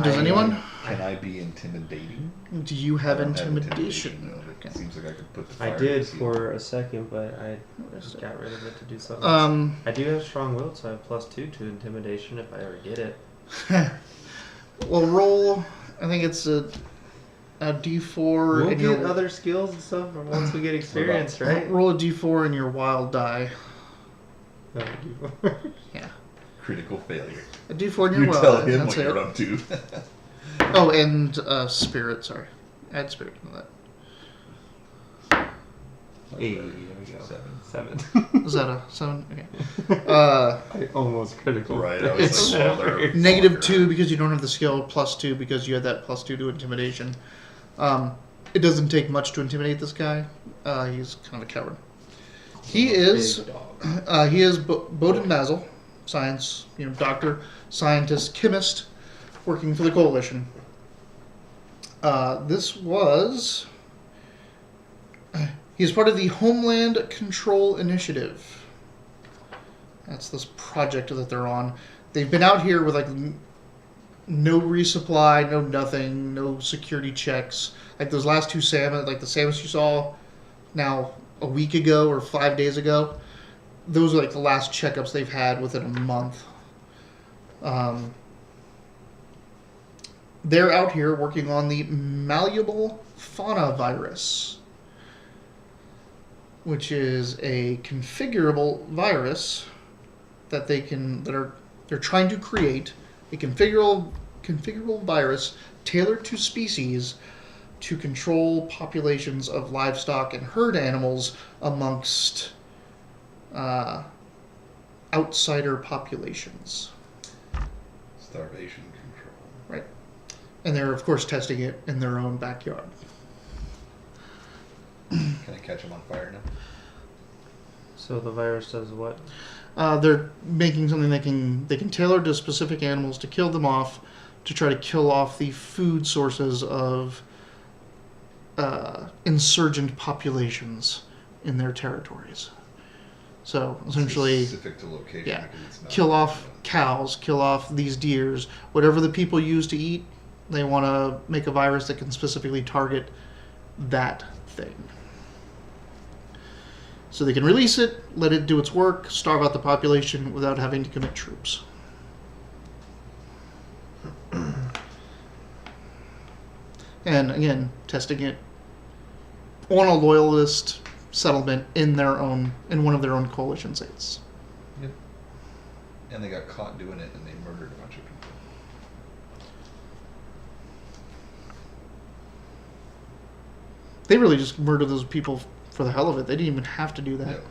Does anyone? Can I be intimidating? Do you have I don't intimidation? no, but it Okay. seems like I could put the fire I did to seal. for a second, but I just got rid of it to do something else. I do have strong will, so I have +2 to intimidation if I ever get it. Well, roll. I think it's a D4. We'll and get your, other skills and stuff once we get experience, right? Roll a D4 and your wild die. No, D4. Yeah. Critical failure. A D4 and your You wild tell die. him That's what you're it. up to. Oh, and spirit. Sorry, add spirit to that. Hey, there we go. 7. Is that a 7? Okay. I almost critical. Right, I It's was like, well, they're -2 because you don't have the skill. +2 because you had that +2 to intimidation. It doesn't take much to intimidate this guy. He's kind of a coward. He is. Big dog. He is Bowden Mazel, science, doctor, scientist, chemist, working for the Coalition. This was. He is part of the Homeland Control Initiative. That's this project that they're on. They've been out here with like no resupply, no nothing, no security checks. Like those last two salmon, like the salmons you saw now a week ago or 5 days ago. Those are like the last checkups they've had within a month. They're out here working on the malleable fauna virus, which is a configurable virus that they're trying to create a configurable virus tailored to species to control populations of livestock and herd animals amongst outsider populations. starvation control. Right. And they're, of course, testing it in their own backyard. Can I catch them on fire now? So the virus does what? They're making something they can tailor to specific animals to kill them off, to try to kill off the food sources of insurgent populations in their territories. So essentially, It's specific to location. yeah, because it's not kill off cows, kill off these deers, whatever the people use to eat. They want to make a virus that can specifically target that thing. So they can release it, let it do its work, starve out the population without having to commit troops. And again, testing it on a loyalist settlement in one of their own coalition states. Yep. And they got caught doing it, and they murdered a bunch of people. They really just murdered those people for the hell of it. They didn't even have to do that. Yep.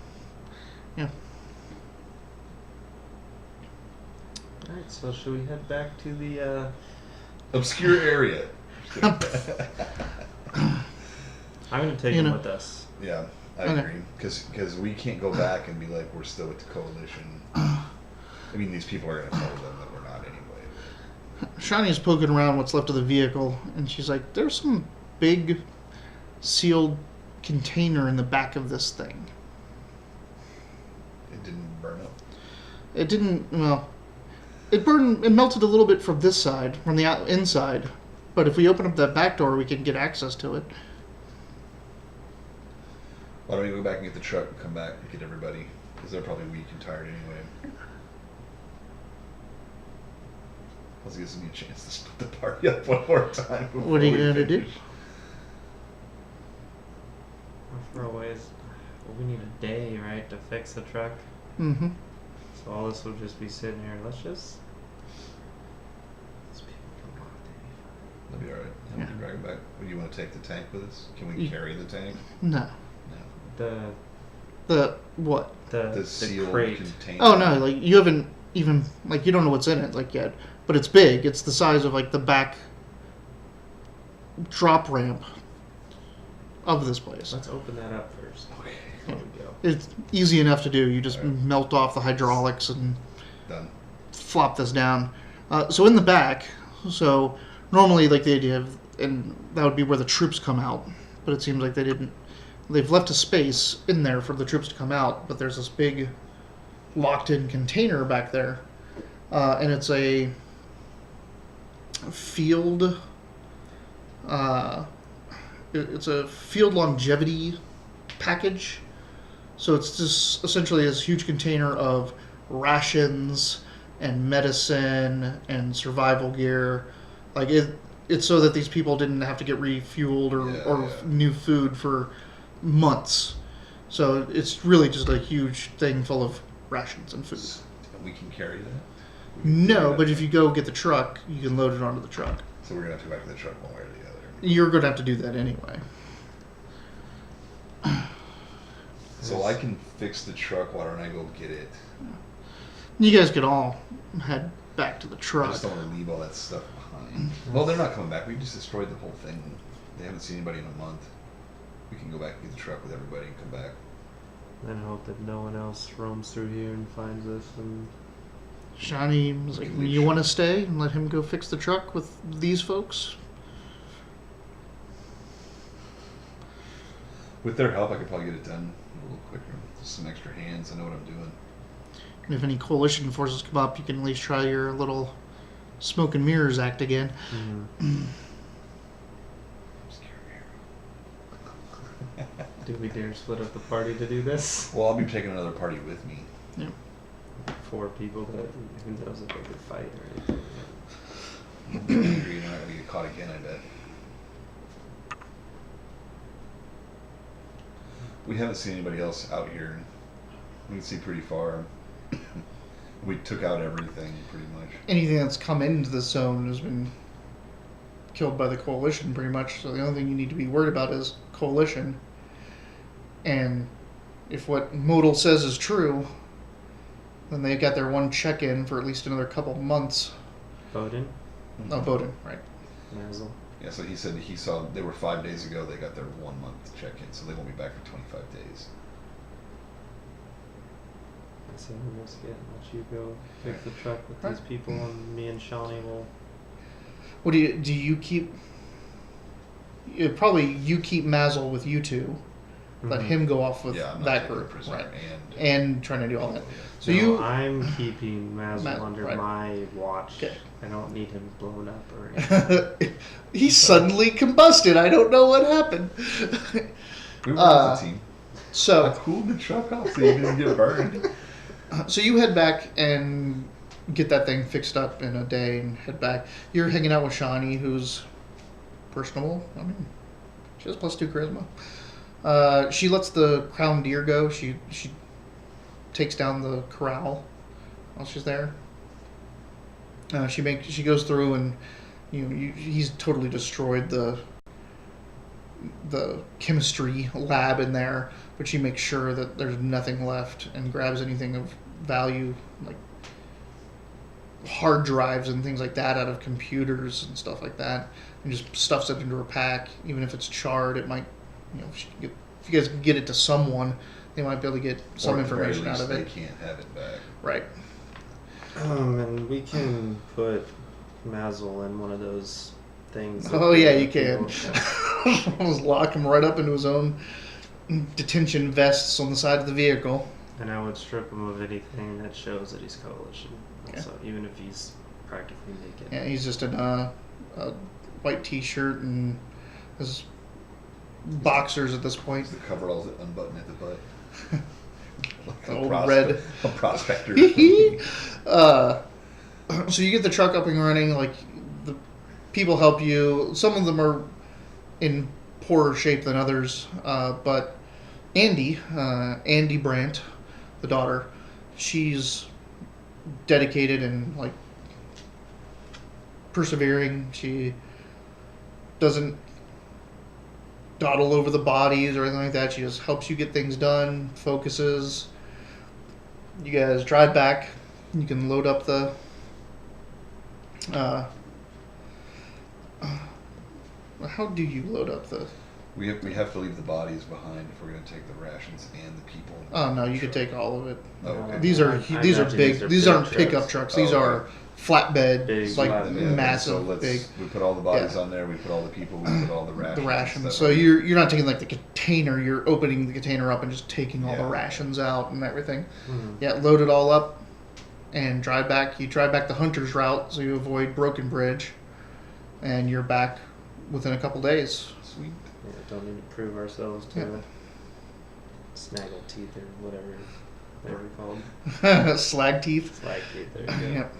Yeah. Alright, so should we head back to the, Obscure area. I'm gonna take him with us. Yeah, I Okay. agree. Because we can't go back and be like, we're still with the coalition. I mean, these people are going to tell them that we're not anyway. Shani is poking around what's left of the vehicle, and she's like, there's some big sealed container in the back of this thing. It didn't burn up. It didn't, well, it melted a little bit from this side, from the inside. But if we open up that back door, we can get access to it. Why don't we go back and get the truck and come back and get everybody? Because they're probably weak and tired anyway. This gives me a chance to split the party up one more time. What are you before we gonna do? finish. How far away is... Well, we need a day, right, to fix the truck? Mm-hmm. So all this will just be sitting here. Let's just... These people come off, they'd be fine. That'll be alright. Yeah, we can drag it back. Would you want to take the tank with us? Can we You- carry the tank? No. The The what? the The sealed crate. container. Oh no, like you haven't even like you don't know what's in it like yet, but it's big. It's the size of like the back drop ramp of this place. Let's open that up first. Okay. There we go. It's easy enough to do. You just All right. melt off the hydraulics and Done. flop this down. So in the back, so normally like the idea of, and that would be where the troops come out, but it seems like they didn't. They've left a space in there for the troops to come out, but there's this big locked-in container back there, and it's a field. It's a field longevity package. So it's just essentially this huge container of rations and medicine and survival gear. Like it's so that these people didn't have to get refueled or new food for months. So it's really just a huge thing full of rations and food. We can carry that? No, but if you go get the truck, you can load it onto the truck. So we're going to have to go back to the truck one way or the other. You're going to have to do that anyway. So I can fix the truck. Why don't I go get it? You guys could all head back to the I truck. just don't want to leave all that stuff behind. Well, they're not coming back. We just destroyed the whole thing. They haven't seen anybody in a month. We can go back and get the truck with everybody and come back. And hope that no one else roams through here and finds us. And Shani was like, you want to stay and let him go fix the truck with these folks? With their help, I could probably get it done a little quicker. Just some extra hands. I know what I'm doing. And if any coalition forces come up, you can at least try your little smoke and mirrors act again. I'm scared. do we dare split up the party to do this? Well, I'll be taking another party with me. Yeah. 4 people that who knows if they could fight or anything. You're not going to get caught again, I bet. We haven't seen anybody else out here. We can see pretty far. We took out everything, pretty much. Anything that's come into the zone has been killed by the coalition, pretty much. So the only thing you need to be worried about is coalition. And if what Modal says is true, then they got their one check-in for at least another couple months. Bowden? Oh, Bowden, right. Mazel. Yeah, so he said he saw, they were 5 days ago, they got their 1 month check-in, so they won't be back for 25 days. I say we must get and let you go fix the truck with these people, and me and Shani will. What do you keep? Probably you keep Mazel with you two. Let him go off with I'm not that taking the group, prisoner right? and And trying to do all that. yeah. So No, I'm keeping Mazel Ma- under right. my watch. Okay. I don't need him blown up or anything. he suddenly combusted. I don't know what happened. We were as a team. I So cooled the truck off so you didn't get burned. So you head back and get that thing fixed up in a day and head back. You're hanging out with Shani, who's personable. I mean, she has +2 charisma. She lets the crown deer go. She takes down the corral while she's there. She goes through and he's totally destroyed the chemistry lab in there, but she makes sure that there's nothing left and grabs anything of value like hard drives and things like that out of computers and stuff like that, and just stuffs it into her pack. Even if it's charred, it might, if you guys can get it to someone, they might be able to get some Or at the very information out least, of it. They can't have it back. Right. And we can put Mazel in one of those things. Oh yeah, you can. people- Just lock him right up into his own detention vests on the side of the vehicle. And I would strip him of anything that shows that he's coalition. Okay. Also, even if he's practically naked. Yeah, he's just in a white t-shirt and his boxers at this point. The coveralls that unbutton at the butt. Like Old red. A prospector. So you get the truck up and running. Like the people help you. Some of them are in poorer shape than others, but Andy Brandt, the daughter, she's dedicated and like persevering. She doesn't dawdle over the bodies or anything like that. She just helps you get things done, focuses. You guys drive back You can load up the how do you load up the... We have to leave the bodies behind if we're going to take the rations and the people. Oh no, you could take all of it. Oh, okay. These are I these are imagine big. these are These big aren't pickup trucks. trucks. These Oh, are okay. flatbed, Big like flatbed. So massive, big. we put all the bodies Yeah. on there. We put all the people. We put all the rations. The and rations. stuff So on. you're not taking like the container. You're opening the container up and just taking all the Yeah. rations out and everything. Mhm. Yeah, load it all up and drive back. You drive back the hunter's route so you avoid Broken Bridge, and you're back within a couple days. Sweet. Yeah, don't need to prove ourselves to Yeah. snaggle teeth or whatever they're called. Slag teeth. Slag teeth. There you go. Yep.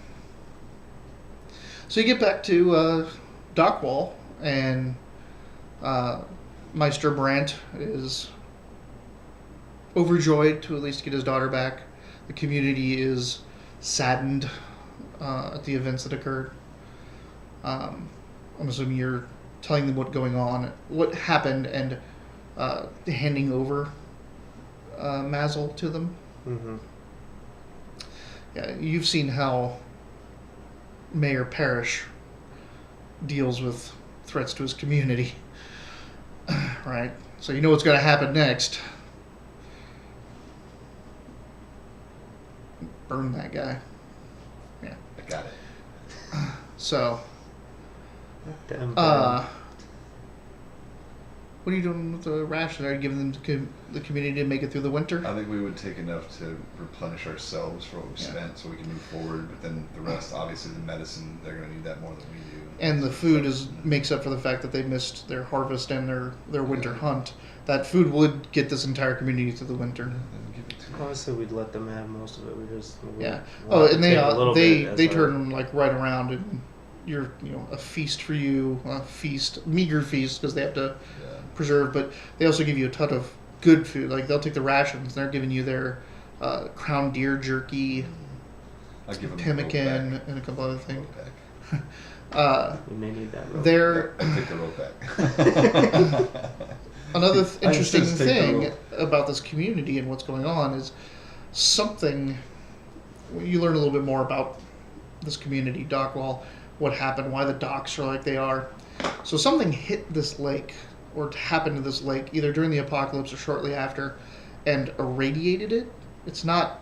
So you get back to Dockwall, and Meister Brandt is overjoyed to at least get his daughter back. The community is saddened at the events that occurred. I'm assuming you're telling them what's going on, what happened, and handing over Mazel to them. Mm-hmm. Yeah, you've seen how Mayor Parrish deals with threats to his community, right? So you know what's going to happen next. Burn that guy. Yeah. I got it. So, Damn. what are you doing with the ration? Are you giving them to the community to make it through the winter? I think we would take enough to replenish ourselves for what we Yeah. spent, so we can move forward. But then the rest, obviously, the medicine, they're going to need that more than we do. And the food makes up for the fact that they missed their harvest and their winter hunt. That food would get this entire community through the winter. Then give it to them. Honestly, we'd let them have most of it. We just Yeah. we'll Oh, have to and take a little they bit as they our- turn like right around, and you're a feast for you, meager feast because they have to Yeah. preserve, but they also give you a ton of good food. Like they'll take the rations, they're giving you their crown deer jerky, I give them pemmican, and a couple other things. Back. We may need that. Rope. They're I take the rope back. another I interesting insist take the thing rope. about this community and what's going on is something you learn a little bit more about this community, Dockwall, what happened, why the docks are like they are. So something hit this lake or happened to this lake either during the apocalypse or shortly after and irradiated it. It's not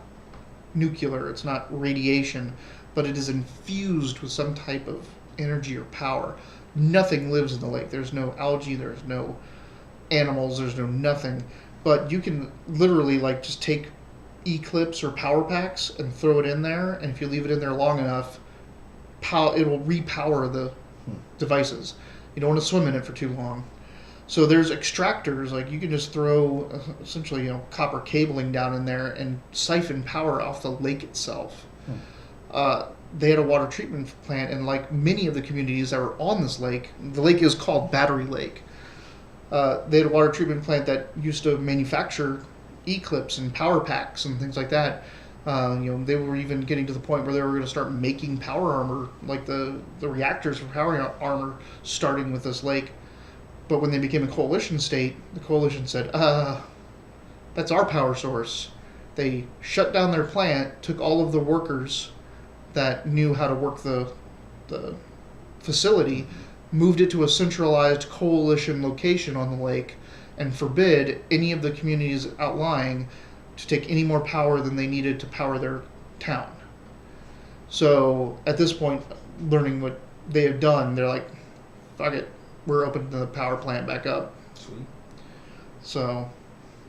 nuclear, it's not radiation, but it is infused with some type of energy or power. Nothing lives in the lake. There's no algae, there's no animals, there's no nothing. But you can literally like just take eclipse or power packs and throw it in there, and if you leave it in there long enough, it will repower the devices. You don't want to swim in it for too long. So there's extractors, like you can just throw essentially copper cabling down in there and siphon power off the lake itself. They had a water treatment plant, and like many of the communities that were on this lake, the lake is called Battery Lake. They had a water treatment plant that used to manufacture eclipse and power packs and things like that. They were even getting to the point where they were going to start making power armor, like the reactors for power armor, starting with this lake. But when they became a coalition state, the coalition said, that's our power source. They shut down their plant, took all of the workers that knew how to work the facility, moved it to a centralized coalition location on the lake, and forbid any of the communities outlying to take any more power than they needed to power their town. So at this point, learning what they have done, they're like, fuck it, we're opening the power plant back up. Sweet. So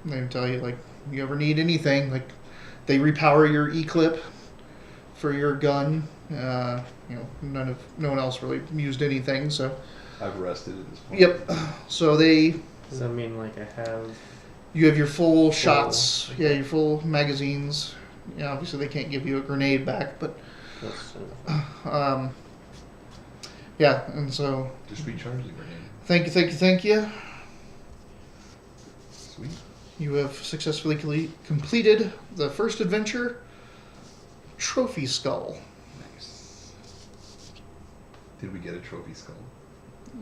they tell you, like, you ever need anything, like, they repower your e-clip for your gun. No one else really used anything, so. I've rested at this point. Yep. So Does that mean like I have? you have your full shots, your full magazines. Yeah, obviously they can't give you a grenade back, but yeah, and so Just recharge the grenade. thank you. Sweet. You have successfully completed the first adventure, Trophy Skull. Nice. Did we get a trophy skull?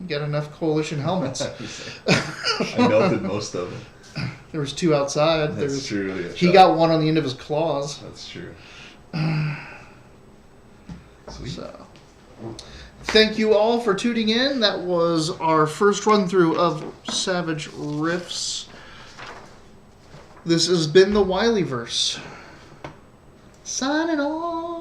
You got enough coalition helmets. I melted most of them. There was two outside. That's true. Yeah, He got one on the end of his claws. That's true. So, thank you all for tuning in. That was our first run through of Savage Rifts. This has been the Wileyverse. Signing off.